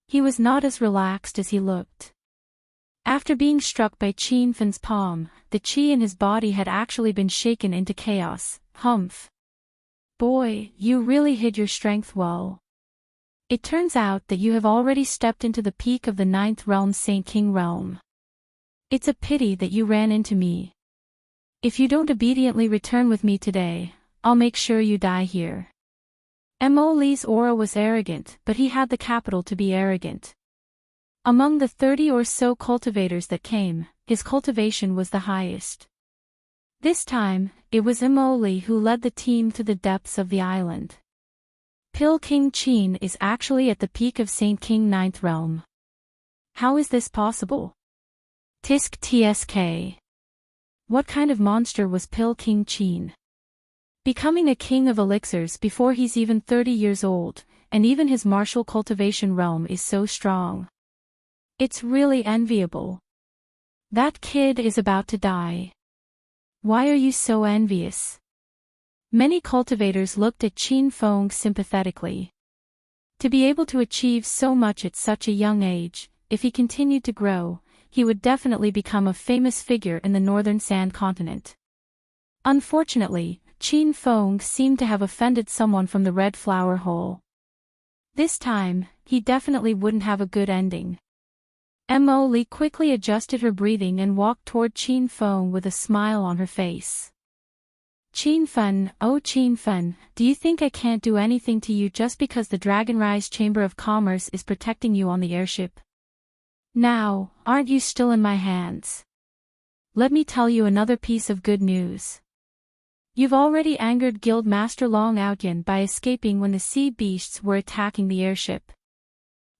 He was not as relaxed as he looked. After being struck by Qin Feng's palm, the qi in his body had actually been shaken into chaos. Humph. Boy, you really hid your strength well. It turns out that you have already stepped into the peak of the 9th realm Saint King realm. It's a pity that you ran into me. If you don't obediently return with me today, I'll make sure you die here. Emoli's aura was arrogant, but he had the capital to be arrogant. Among the 30 or so cultivators that came, his cultivation was the highest. This time, it was Emoli who led the team to the depths of the island. Pil King Qin is actually at the peak of Saint King 9th realm. How is this possible? Tisk tsk. What kind of monster was Pil King Qin? Becoming a king of elixirs before he's even 30 years old, and even his martial cultivation realm is so strong. It's really enviable. That kid is about to die. Why are you so envious? Many cultivators looked at Qin Feng sympathetically. To be able to achieve so much at such a young age, if he continued to grow, he would definitely become a famous figure in the Northern Sand continent. Unfortunately, Qin Feng seemed to have offended someone from the Red Flower Hole. This time, he definitely wouldn't have a good ending. Mo Li quickly adjusted her breathing and walked toward Qin Feng with a smile on her face. Qin Fen, oh Qin Fen, do you think I can't do anything to you just because the Dragonrise Chamber of Commerce is protecting you on the airship? Now, aren't you still in my hands? Let me tell you another piece of good news. You've already angered Guild Master Long Outyan by escaping when the sea beasts were attacking the airship.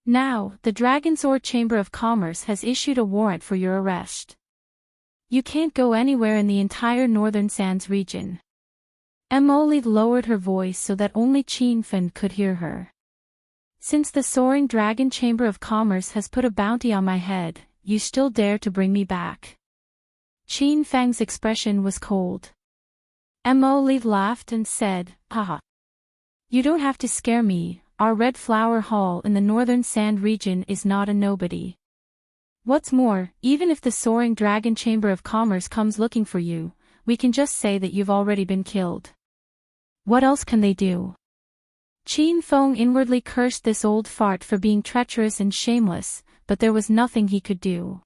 Now, the Dragonzor Chamber of Commerce has issued a warrant for your arrest. You can't go anywhere in the entire Northern Sands region. Mo Li lowered her voice so that only Qin Fen could hear her. Since the Soaring Dragon Chamber of Commerce has put a bounty on my head, you still dare to bring me back. Qin Feng's expression was cold. Mo Li laughed and said, haha. You don't have to scare me, our Red Flower Hall in the Northern Sand region is not a nobody. What's more, even if the Soaring Dragon Chamber of Commerce comes looking for you, we can just say that you've already been killed. What else can they do? Qin Feng inwardly cursed this old fart for being treacherous and shameless, but there was nothing he could do.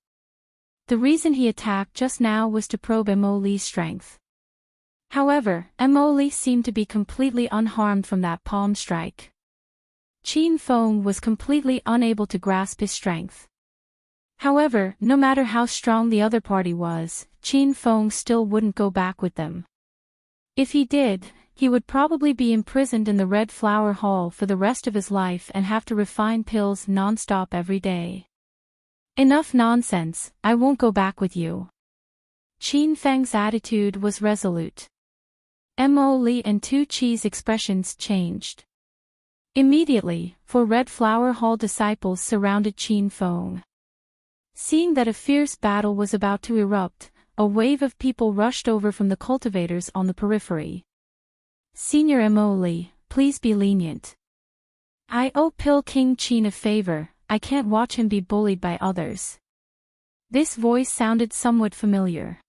The reason he attacked just now was to probe Mo Li's strength. However, Mo Li seemed to be completely unharmed from that palm strike. Qin Feng was completely unable to grasp his strength. However, no matter how strong the other party was, Qin Feng still wouldn't go back with them. If he did, he would probably be imprisoned in the Red Flower Hall for the rest of his life and have to refine pills non-stop every day. Enough nonsense, I won't go back with you. Qin Feng's attitude was resolute. Mo Li and Tu Chi's expressions changed. Immediately, 4 Red Flower Hall disciples surrounded Qin Feng. Seeing that a fierce battle was about to erupt, a wave of people rushed over from the cultivators on the periphery. Senior Mo Li, please be lenient. I owe Pill King Qin a favor, I can't watch him be bullied by others. This voice sounded somewhat familiar.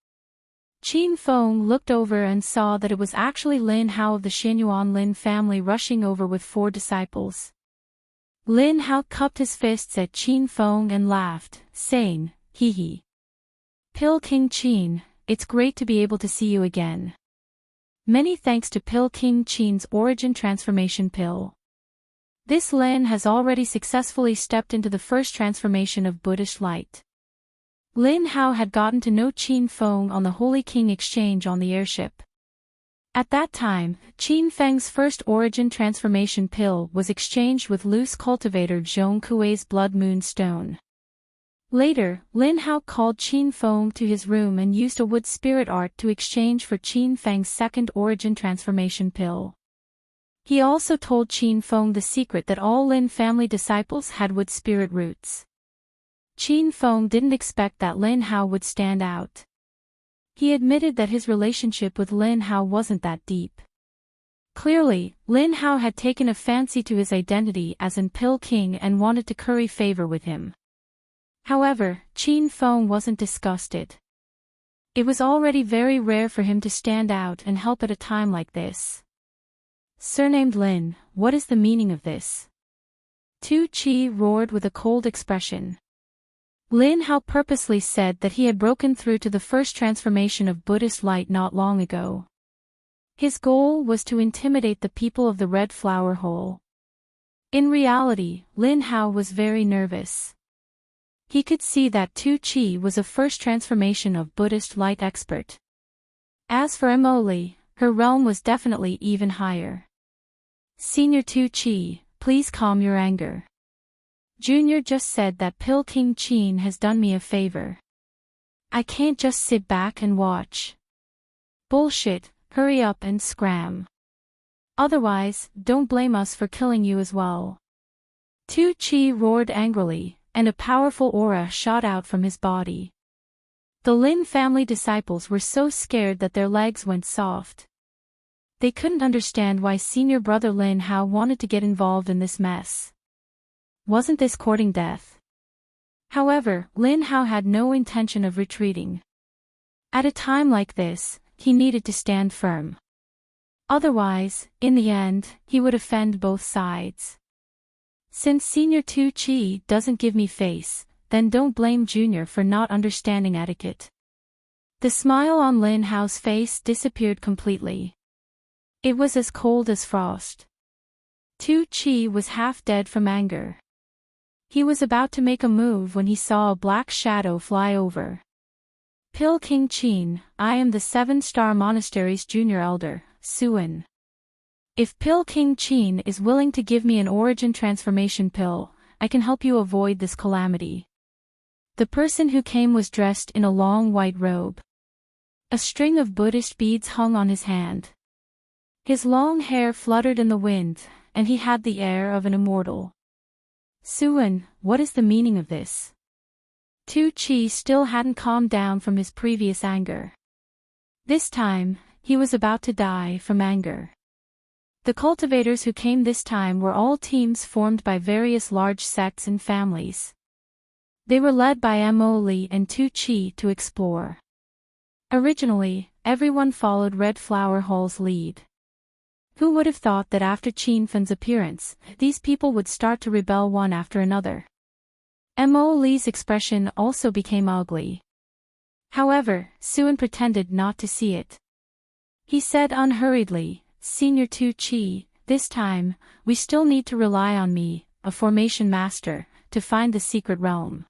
Qin Feng looked over and saw that it was actually Lin Hao of the Xinyuan Lin family rushing over with 4 disciples. Lin Hao cupped his fists at Qin Feng and laughed, saying, hee hee. Pill King Qin, it's great to be able to see you again. Many thanks to Pill King Qin's origin transformation pill. This Lin has already successfully stepped into the first transformation of Buddhist light. Lin Hao had gotten to know Qin Feng on the Holy King exchange on the airship. At that time, Qin Feng's first origin transformation pill was exchanged with loose cultivator Zhong Kuei's Blood Moon Stone. Later, Lin Hao called Qin Feng to his room and used a wood spirit art to exchange for Qin Feng's second origin transformation pill. He also told Qin Feng the secret that all Lin family disciples had wood spirit roots. Qin Feng didn't expect that Lin Hao would stand out. He admitted that his relationship with Lin Hao wasn't that deep. Clearly, Lin Hao had taken a fancy to his identity as an Pill King and wanted to curry favor with him. However, Qin Feng wasn't disgusted. It was already very rare for him to stand out and help at a time like this. Surnamed Lin, what is the meaning of this? Tu Chi roared with a cold expression. Lin Hao purposely said that he had broken through to the first transformation of Buddhist light not long ago. His goal was to intimidate the people of the Red Flower Hole. In reality, Lin Hao was very nervous. He could see that Tu Chi was a first transformation of Buddhist light expert. As for Mo Li, her realm was definitely even higher. Senior Tu Chi, please calm your anger. Junior just said that Pill King Qin has done me a favor. I can't just sit back and watch. Bullshit, hurry up and scram. Otherwise, don't blame us for killing you as well. Tu Chi roared angrily, and a powerful aura shot out from his body. The Lin family disciples were so scared that their legs went soft. They couldn't understand why senior brother Lin Hao wanted to get involved in this mess. Wasn't this courting death? However, Lin Hao had no intention of retreating. At a time like this, he needed to stand firm. Otherwise, in the end, he would offend both sides. Since Senior Tu Chi doesn't give me face, then don't blame Junior for not understanding etiquette. The smile on Lin Hao's face disappeared completely. It was as cold as frost. Tu Chi was half dead from anger. He was about to make a move when he saw a black shadow fly over. Pil King Chin, I am the 7-star monastery's junior elder, Suan. If Pil King Chin is willing to give me an origin transformation pill, I can help you avoid this calamity. The person who came was dressed in a long white robe. A string of Buddhist beads hung on his hand. His long hair fluttered in the wind, and he had the air of an immortal. Suan, what is the meaning of this? Tu Chi still hadn't calmed down from his previous anger. This time, he was about to die from anger. The cultivators who came this time were all teams formed by various large sects and families. They were led by Mo Li and Tu Chi to explore. Originally, everyone followed Red Flower Hall's lead. Who would have thought that after Qin Fan's appearance, these people would start to rebel one after another? Mo Li's expression also became ugly. However, Suan pretended not to see it. He said unhurriedly, Senior Tu Chi, this time, we still need to rely on me, a formation master, to find the secret realm.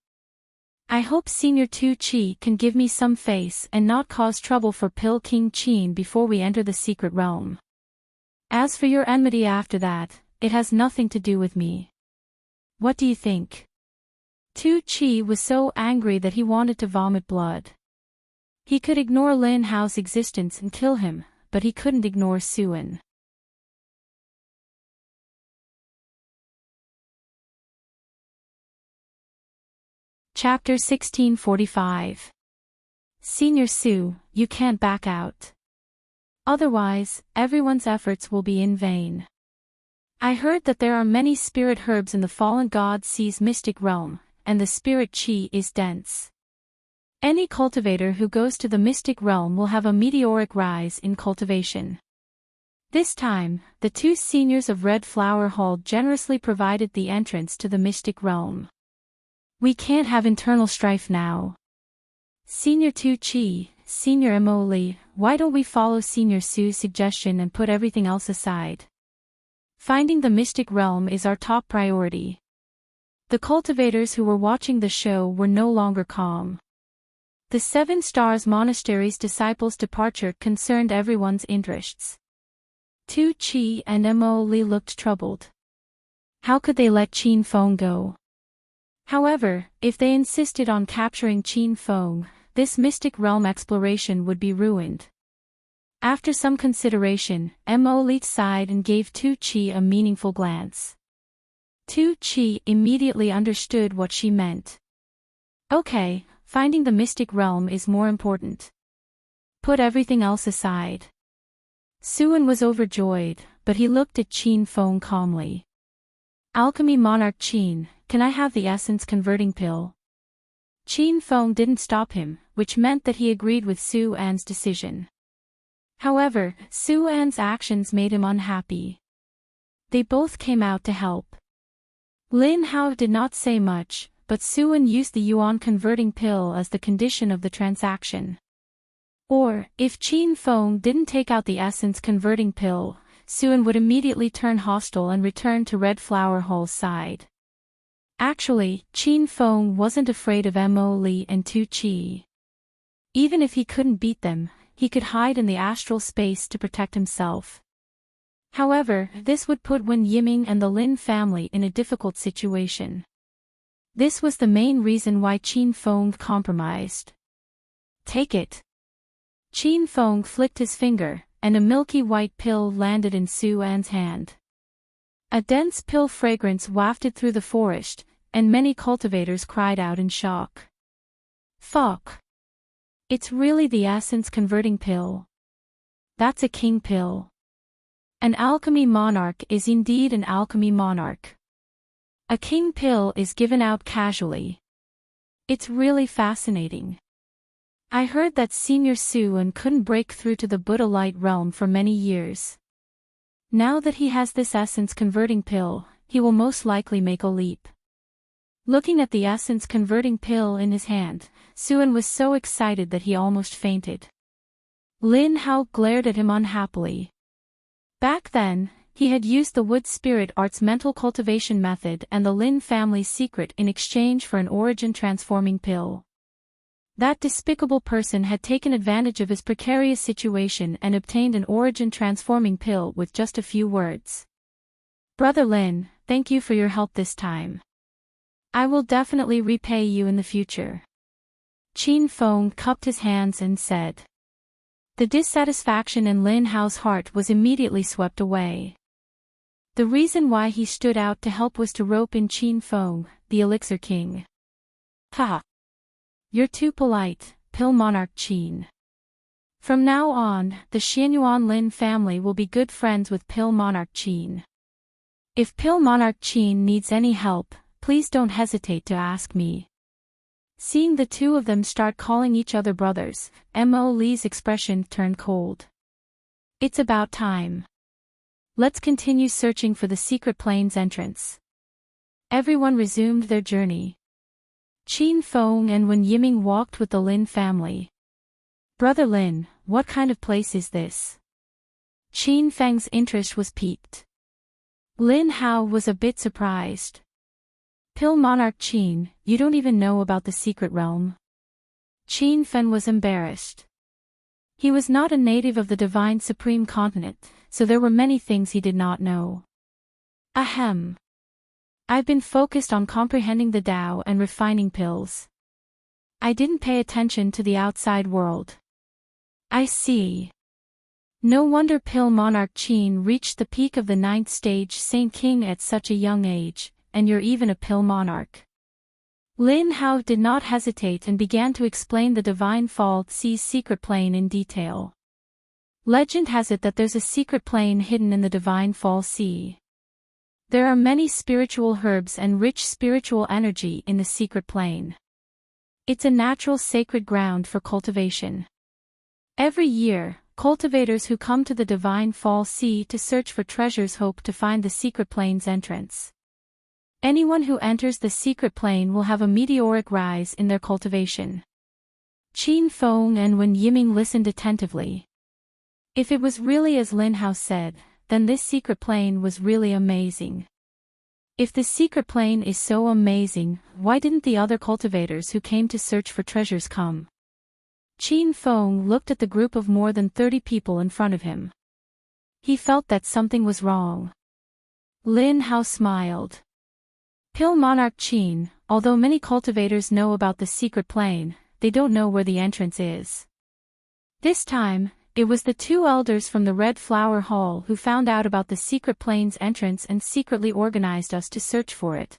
I hope Senior Tu Chi can give me some face and not cause trouble for Pil King Chin before we enter the secret realm. As for your enmity after that, it has nothing to do with me. What do you think? Tu Chi was so angry that he wanted to vomit blood. He could ignore Lin Hao's existence and kill him, but he couldn't ignore Suan. Chapter 1645. Senior Su, you can't back out. Otherwise, everyone's efforts will be in vain. I heard that there are many spirit herbs in the fallen god Sea's mystic realm, and the spirit chi is dense. Any cultivator who goes to the mystic realm will have a meteoric rise in cultivation. This time, the two seniors of Red Flower Hall generously provided the entrance to the mystic realm. We can't have internal strife now. Senior Tu Chi, Senior Mo Li, why don't we follow Senior Su's suggestion and put everything else aside? Finding the mystic realm is our top priority. The cultivators who were watching the show were no longer calm. The 7 Stars Monastery's disciples' departure concerned everyone's interests. Tu Chi and Mo Li looked troubled. How could they let Qin Feng go? However, if they insisted on capturing Qin Feng, this mystic realm exploration would be ruined. After some consideration, Mo Li sighed and gave Tu Chi a meaningful glance. Tu Chi immediately understood what she meant. Okay, finding the mystic realm is more important. Put everything else aside. Suan was overjoyed, but he looked at Qin Feng calmly. Alchemy Monarch Qin, can I have the essence converting pill? Qin Feng didn't stop him, which meant that he agreed with Su An's decision. However, Su An's actions made him unhappy. They both came out to help. Lin Hao did not say much, but Suan used the yuan converting pill as the condition of the transaction. Or, if Qin Feng didn't take out the essence converting pill, Suan would immediately turn hostile and return to Red Flower Hall's side. Actually, Qin Feng wasn't afraid of Mo Li and Tu Chi. Even if he couldn't beat them, he could hide in the astral space to protect himself. However, this would put Wen Yiming and the Lin family in a difficult situation. This was the main reason why Qin Feng compromised. Take it. Qin Feng flicked his finger, and a milky white pill landed in Su An's hand. A dense pill fragrance wafted through the forest, and many cultivators cried out in shock. Fuck! It's really the essence converting pill. That's a king pill. An alchemy monarch is indeed an alchemy monarch. A king pill is given out casually. It's really fascinating. I heard that Senior Suan couldn't break through to the Buddha light realm for many years. Now that he has this essence-converting pill, he will most likely make a leap. Looking at the essence-converting pill in his hand, Suan was so excited that he almost fainted. Lin Hao glared at him unhappily. Back then, he had used the wood spirit art's mental cultivation method and the Lin family's secret in exchange for an origin-transforming pill. That despicable person had taken advantage of his precarious situation and obtained an origin-transforming pill with just a few words. Brother Lin, thank you for your help this time. I will definitely repay you in the future. Qin Feng cupped his hands and said. The dissatisfaction in Lin Hao's heart was immediately swept away. The reason why he stood out to help was to rope in Qin Feng, the Elixir King. Ha! You're too polite, Pill Monarch Qin. From now on, the Xianyuan Lin family will be good friends with Pill Monarch Qin. If Pill Monarch Qin needs any help, please don't hesitate to ask me. Seeing the two of them start calling each other brothers, Mo Li's expression turned cold. It's about time. Let's continue searching for the secret plane's entrance. Everyone resumed their journey. Qin Feng and Wen Yiming walked with the Lin family. Brother Lin, what kind of place is this? Qin Feng's interest was piqued. Lin Hao was a bit surprised. Pill Monarch Qin, you don't even know about the secret realm? Qin Feng was embarrassed. He was not a native of the Divine Supreme Continent, so there were many things he did not know. Ahem. I've been focused on comprehending the Tao and refining pills. I didn't pay attention to the outside world. I see. No wonder Pill Monarch Qin reached the peak of the 9th stage Saint King at such a young age, and you're even a Pill Monarch. Lin Hao did not hesitate and began to explain the Divine Fall Sea's secret plane in detail. Legend has it that there's a secret plane hidden in the Divine Fall Sea. There are many spiritual herbs and rich spiritual energy in the secret plane. It's a natural sacred ground for cultivation. Every year, cultivators who come to the Divine Fall Sea to search for treasures hope to find the secret plane's entrance. Anyone who enters the secret plane will have a meteoric rise in their cultivation. Qin Feng and Wen Yiming listened attentively. If it was really as Lin Hao said, then this secret plane was really amazing. If the secret plane is so amazing, why didn't the other cultivators who came to search for treasures come? Qin Feng looked at the group of more than 30 people in front of him. He felt that something was wrong. Lin Hao smiled. Pill Monarch Qin, although many cultivators know about the secret plane, they don't know where the entrance is. This time, it was the two elders from the Red Flower Hall who found out about the secret plane's entrance and secretly organized us to search for it.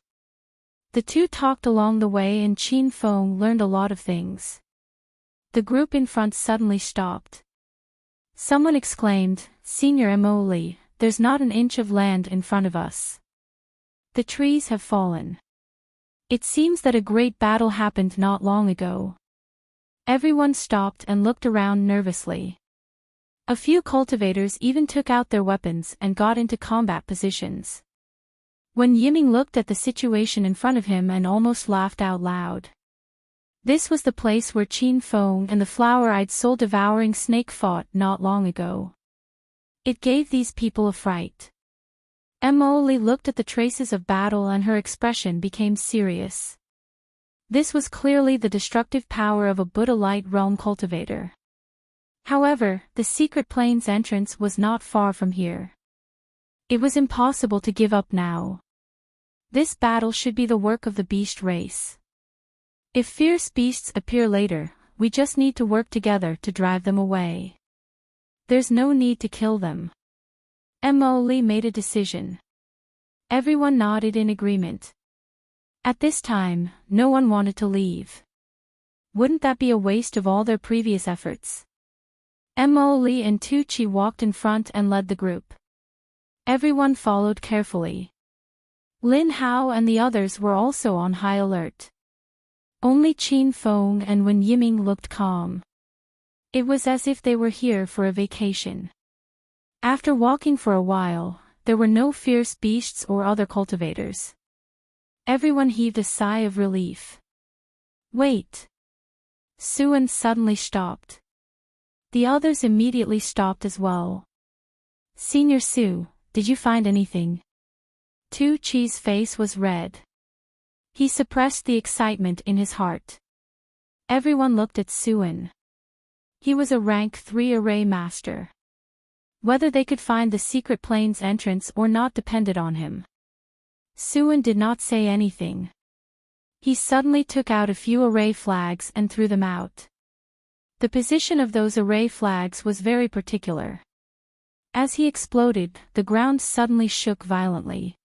The two talked along the way and Qin Feng learned a lot of things. The group in front suddenly stopped. Someone exclaimed, Senior Mo Li, there's not an inch of land in front of us. The trees have fallen. It seems that a great battle happened not long ago. Everyone stopped and looked around nervously. A few cultivators even took out their weapons and got into combat positions. Wen Yiming looked at the situation in front of him and almost laughed out loud. This was the place where Qin Feng and the flower-eyed soul-devouring snake fought not long ago. It gave these people a fright. Mo Li looked at the traces of battle and her expression became serious. This was clearly the destructive power of a Buddha light realm cultivator. However, the secret plane's entrance was not far from here. It was impossible to give up now. This battle should be the work of the beast race. If fierce beasts appear later, we just need to work together to drive them away. There's no need to kill them. Mo Li made a decision. Everyone nodded in agreement. At this time, no one wanted to leave. Wouldn't that be a waste of all their previous efforts? Mo Li and Tu Chi walked in front and led the group. Everyone followed carefully. Lin Hao and the others were also on high alert. Only Qin Feng and Wen Yiming looked calm. It was as if they were here for a vacation. After walking for a while, there were no fierce beasts or other cultivators. Everyone heaved a sigh of relief. Wait! Suan suddenly stopped. The others immediately stopped as well. Senior Su, did you find anything? Tu Chi's face was red. He suppressed the excitement in his heart. Everyone looked at Suan. He was a rank 3 array master. Whether they could find the secret plane's entrance or not depended on him. Suan did not say anything. He suddenly took out a few array flags and threw them out. The position of those array flags was very particular. As he exploded, the ground suddenly shook violently.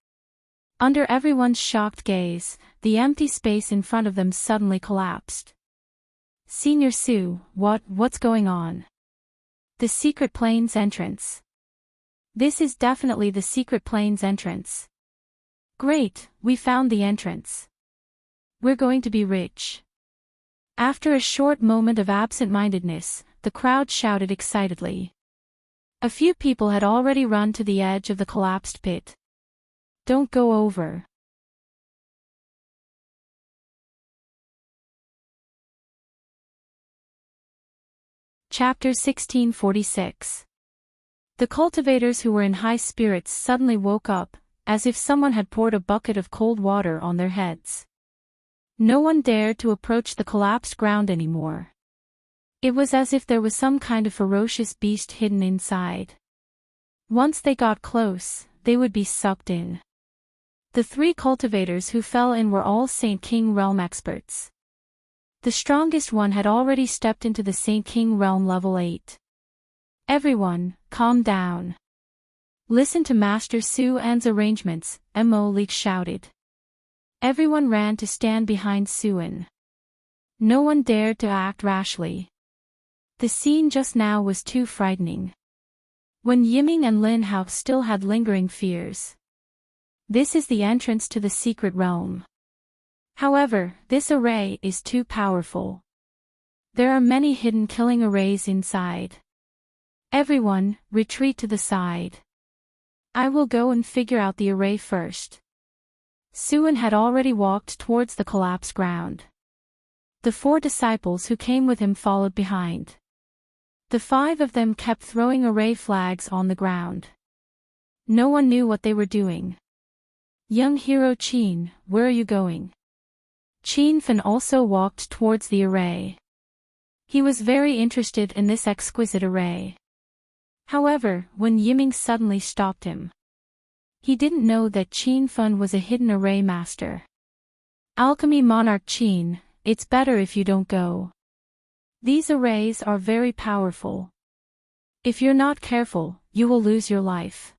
Under everyone's shocked gaze, the empty space in front of them suddenly collapsed. Senior Su, what's going on? The secret plane's entrance. This is definitely the secret plane's entrance. Great, we found the entrance. We're going to be rich. After a short moment of absent-mindedness, the crowd shouted excitedly. A few people had already run to the edge of the collapsed pit. Don't go over. Chapter 1646. The cultivators who were in high spirits suddenly woke up, as if someone had poured a bucket of cold water on their heads. No one dared to approach the collapsed ground anymore. It was as if there was some kind of ferocious beast hidden inside. Once they got close, they would be sucked in. The 3 cultivators who fell in were all Saint King Realm experts. The strongest one had already stepped into the Saint King Realm level 8. Everyone, calm down. Listen to Master Su An's arrangements, Mo Leek shouted. Everyone ran to stand behind Suan. No one dared to act rashly. The scene just now was too frightening. Wen Yiming and Lin Hao still had lingering fears. This is the entrance to the secret realm. However, this array is too powerful. There are many hidden killing arrays inside. Everyone, retreat to the side. I will go and figure out the array first. Suan had already walked towards the collapsed ground. The 4 disciples who came with him followed behind. The 5 of them kept throwing array flags on the ground. No one knew what they were doing. Young hero Qin, where are you going? Qin Fan also walked towards the array. He was very interested in this exquisite array. However, Wen Yiming suddenly stopped him. He didn't know that Qin Fan was a hidden array master. Alchemy Monarch Qin, it's better if you don't go. These arrays are very powerful. If you're not careful, you will lose your life.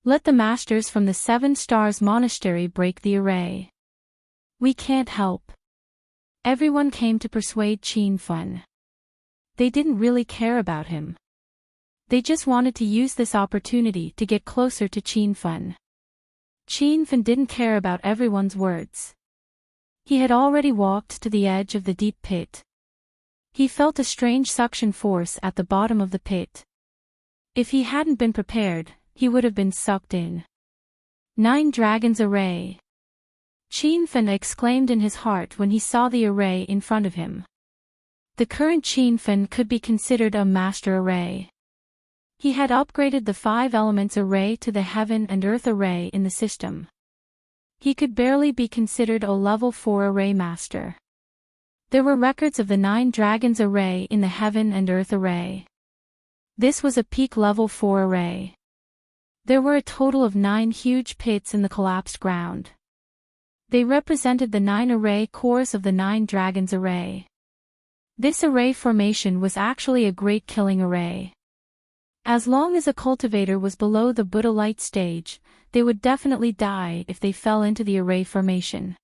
Let the masters from the 7 Stars Monastery break the array. We can't help. Everyone came to persuade Qin Fan. They didn't really care about him. They just wanted to use this opportunity to get closer to Qin Fan. Qin Fan didn't care about everyone's words. He had already walked to the edge of the deep pit. He felt a strange suction force at the bottom of the pit. If he hadn't been prepared, he would have been sucked in. 9 Dragons Array. Qin Fan exclaimed in his heart when he saw the array in front of him. The current Qin Fan could be considered a master array. He had upgraded the 5 elements array to the heaven and earth array in the system. He could barely be considered a level 4 array master. There were records of the 9 dragons array in the heaven and earth array. This was a peak level 4 array. There were a total of 9 huge pits in the collapsed ground. They represented the 9 array cores of the 9 dragons array. This array formation was actually a great killing array. As long as a cultivator was below the Buddha light stage, they would definitely die if they fell into the array formation.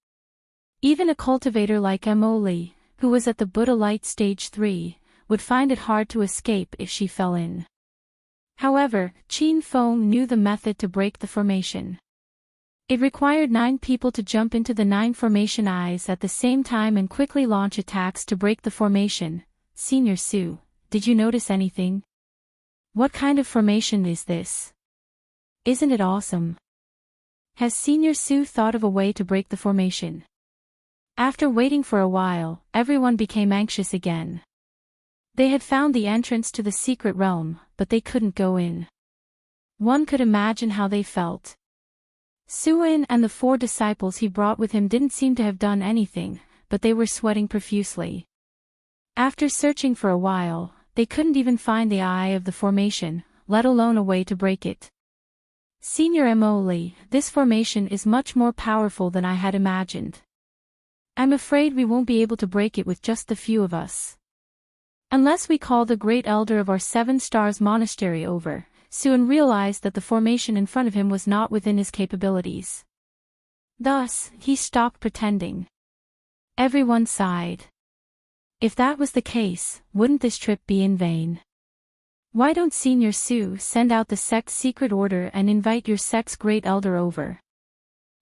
Even a cultivator like Mo Li, who was at the Buddha light stage 3, would find it hard to escape if she fell in. However, Qin Feng knew the method to break the formation. It required 9 people to jump into the 9 formation eyes at the same time and quickly launch attacks to break the formation. Senior Sue, did you notice anything? What kind of formation is this? Isn't it awesome? Has Senior Sue thought of a way to break the formation? After waiting for a while, everyone became anxious again. They had found the entrance to the secret realm, but they couldn't go in. One could imagine how they felt. Suin and the 4 disciples he brought with him didn't seem to have done anything, but they were sweating profusely. After searching for a while, they couldn't even find the eye of the formation, let alone a way to break it. Senior Emily, this formation is much more powerful than I had imagined. I'm afraid we won't be able to break it with just the few of us. Unless we call the great elder of our 7 stars monastery over. Suin realized that the formation in front of him was not within his capabilities. Thus, he stopped pretending. Everyone sighed. If that was the case, wouldn't this trip be in vain? Why don't Senior Sue send out the sect's secret order and invite your sect's great elder over?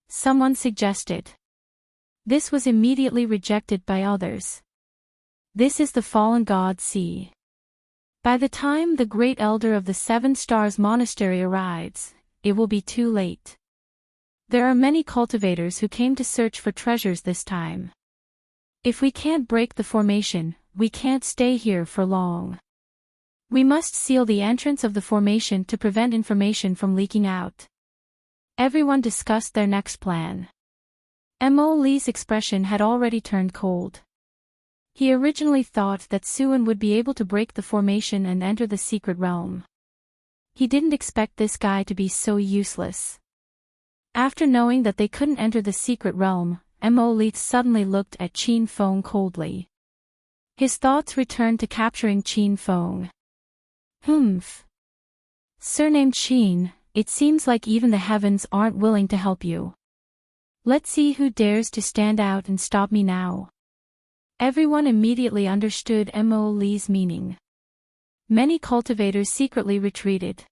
Someone suggested. This was immediately rejected by others. This is the fallen god see. By the time the great elder of the 7 stars monastery arrives, it will be too late. There are many cultivators who came to search for treasures this time. If we can't break the formation, we can't stay here for long. We must seal the entrance of the formation to prevent information from leaking out. Everyone discussed their next plan. Mo Lee's expression had already turned cold. He originally thought that Suin would be able to break the formation and enter the secret realm. He didn't expect this guy to be so useless. After knowing that they couldn't enter the secret realm, Mo Lee suddenly looked at Qin Feng coldly. His thoughts returned to capturing Qin Feng. Humph. Surnamed Qin, it seems like even the heavens aren't willing to help you. Let's see who dares to stand out and stop me now. Everyone immediately understood Mo Lee's meaning. Many cultivators secretly retreated.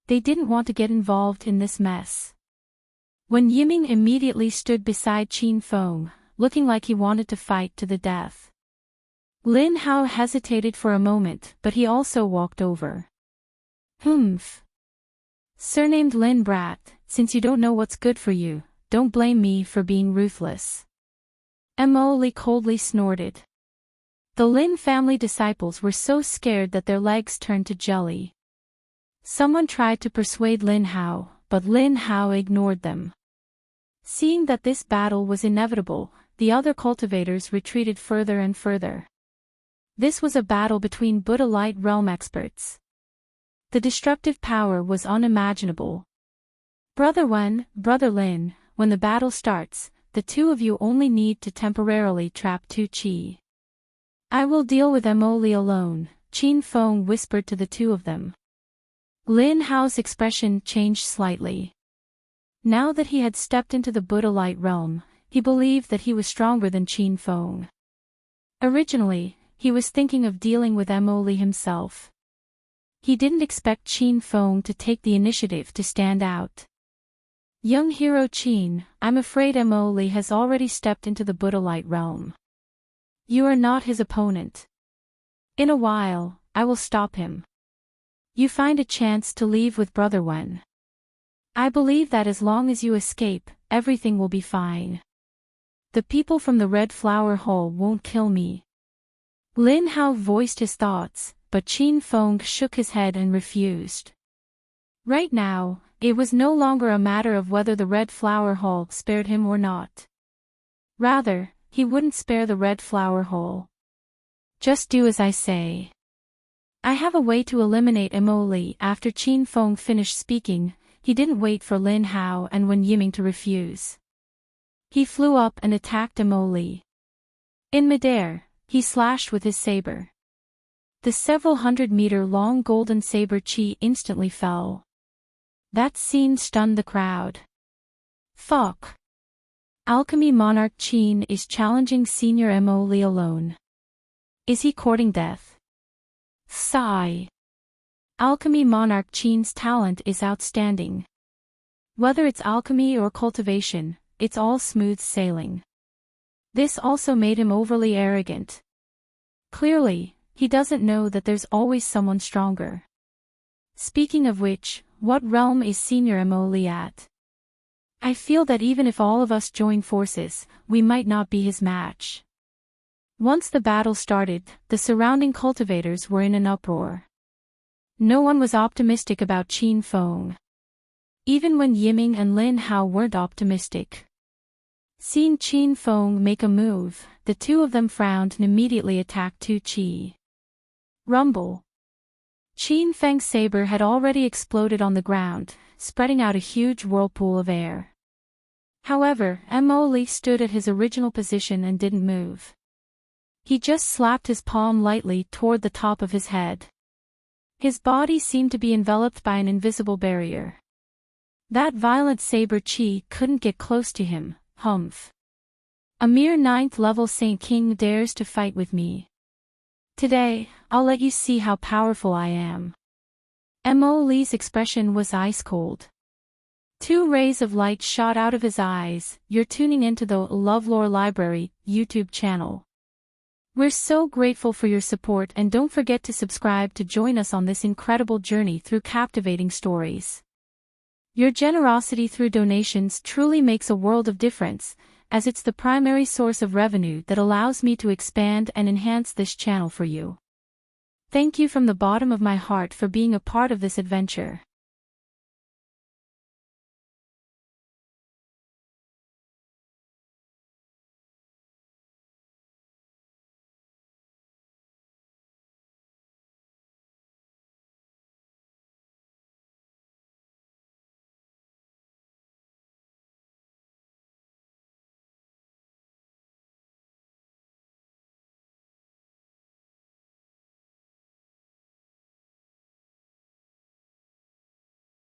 They didn't want to get involved in this mess. When Yiming immediately stood beside Qin Feng, looking like he wanted to fight to the death. Lin Hao hesitated for a moment, but he also walked over. Humph. Surnamed Lin Brat, since you don't know what's good for you, don't blame me for being ruthless. Mo Lee coldly snorted. The Lin family disciples were so scared that their legs turned to jelly. Someone tried to persuade Lin Hao, but Lin Hao ignored them. Seeing that this battle was inevitable, the other cultivators retreated further and further. This was a battle between Buddha Light Realm experts. The destructive power was unimaginable. Brother Wen, Brother Lin, when the battle starts, the two of you only need to temporarily trap Tu Chi. I will deal with Mo Lee alone, Qin Feng whispered to the two of them. Lin Hao's expression changed slightly. Now that he had stepped into the Buddha Light realm, he believed that he was stronger than Qin Feng. Originally, he was thinking of dealing with Mo Lee himself. He didn't expect Qin Feng to take the initiative to stand out. Young hero Qin, I'm afraid Mo Lee has already stepped into the Buddha Light realm. You are not his opponent. In a while, I will stop him. You find a chance to leave with Brother Wen. I believe that as long as you escape, everything will be fine. The people from the Red Flower Hall won't kill me. Lin Hao voiced his thoughts, but Qin Feng shook his head and refused. Right now, it was no longer a matter of whether the Red Flower Hall spared him or not. Rather, he wouldn't spare the Red Flower Hall. Just do as I say. I have a way to eliminate Mo Lee. After Qin Feng finished speaking, he didn't wait for Lin Hao and Wen Yiming to refuse. He flew up and attacked Mo Lee. In midair, he slashed with his saber. The several 100-meter-long golden saber chi instantly fell. That scene stunned the crowd. Fuck. Alchemy Monarch Qin is challenging Senior Mo Lee alone. Is he courting death? Sigh. Alchemy Monarch Qin's talent is outstanding. Whether it's alchemy or cultivation, it's all smooth sailing. This also made him overly arrogant. Clearly, he doesn't know that there's always someone stronger. Speaking of which, what realm is Senior Mo at? I feel that even if all of us join forces, we might not be his match. Once the battle started, the surrounding cultivators were in an uproar. No one was optimistic about Qin Feng. Even when Yiming and Lin Hao weren't optimistic. Seeing Qin Feng make a move, the two of them frowned and immediately attacked Tu Chi. Rumble. Qin Feng's saber had already exploded on the ground, spreading out a huge whirlpool of air. However, Mo Li stood at his original position and didn't move. He just slapped his palm lightly toward the top of his head. His body seemed to be enveloped by an invisible barrier. That violent saber chi couldn't get close to him. Humph. A mere 9th level Saint King dares to fight with me. Today, I'll let you see how powerful I am. Mo Li's expression was ice cold. 2 rays of light shot out of his eyes. You're tuning into the LoveLore Library YouTube channel. We're so grateful for your support, and don't forget to subscribe to join us on this incredible journey through captivating stories. Your generosity through donations truly makes a world of difference, as it's the primary source of revenue that allows me to expand and enhance this channel for you. Thank you from the bottom of my heart for being a part of this adventure.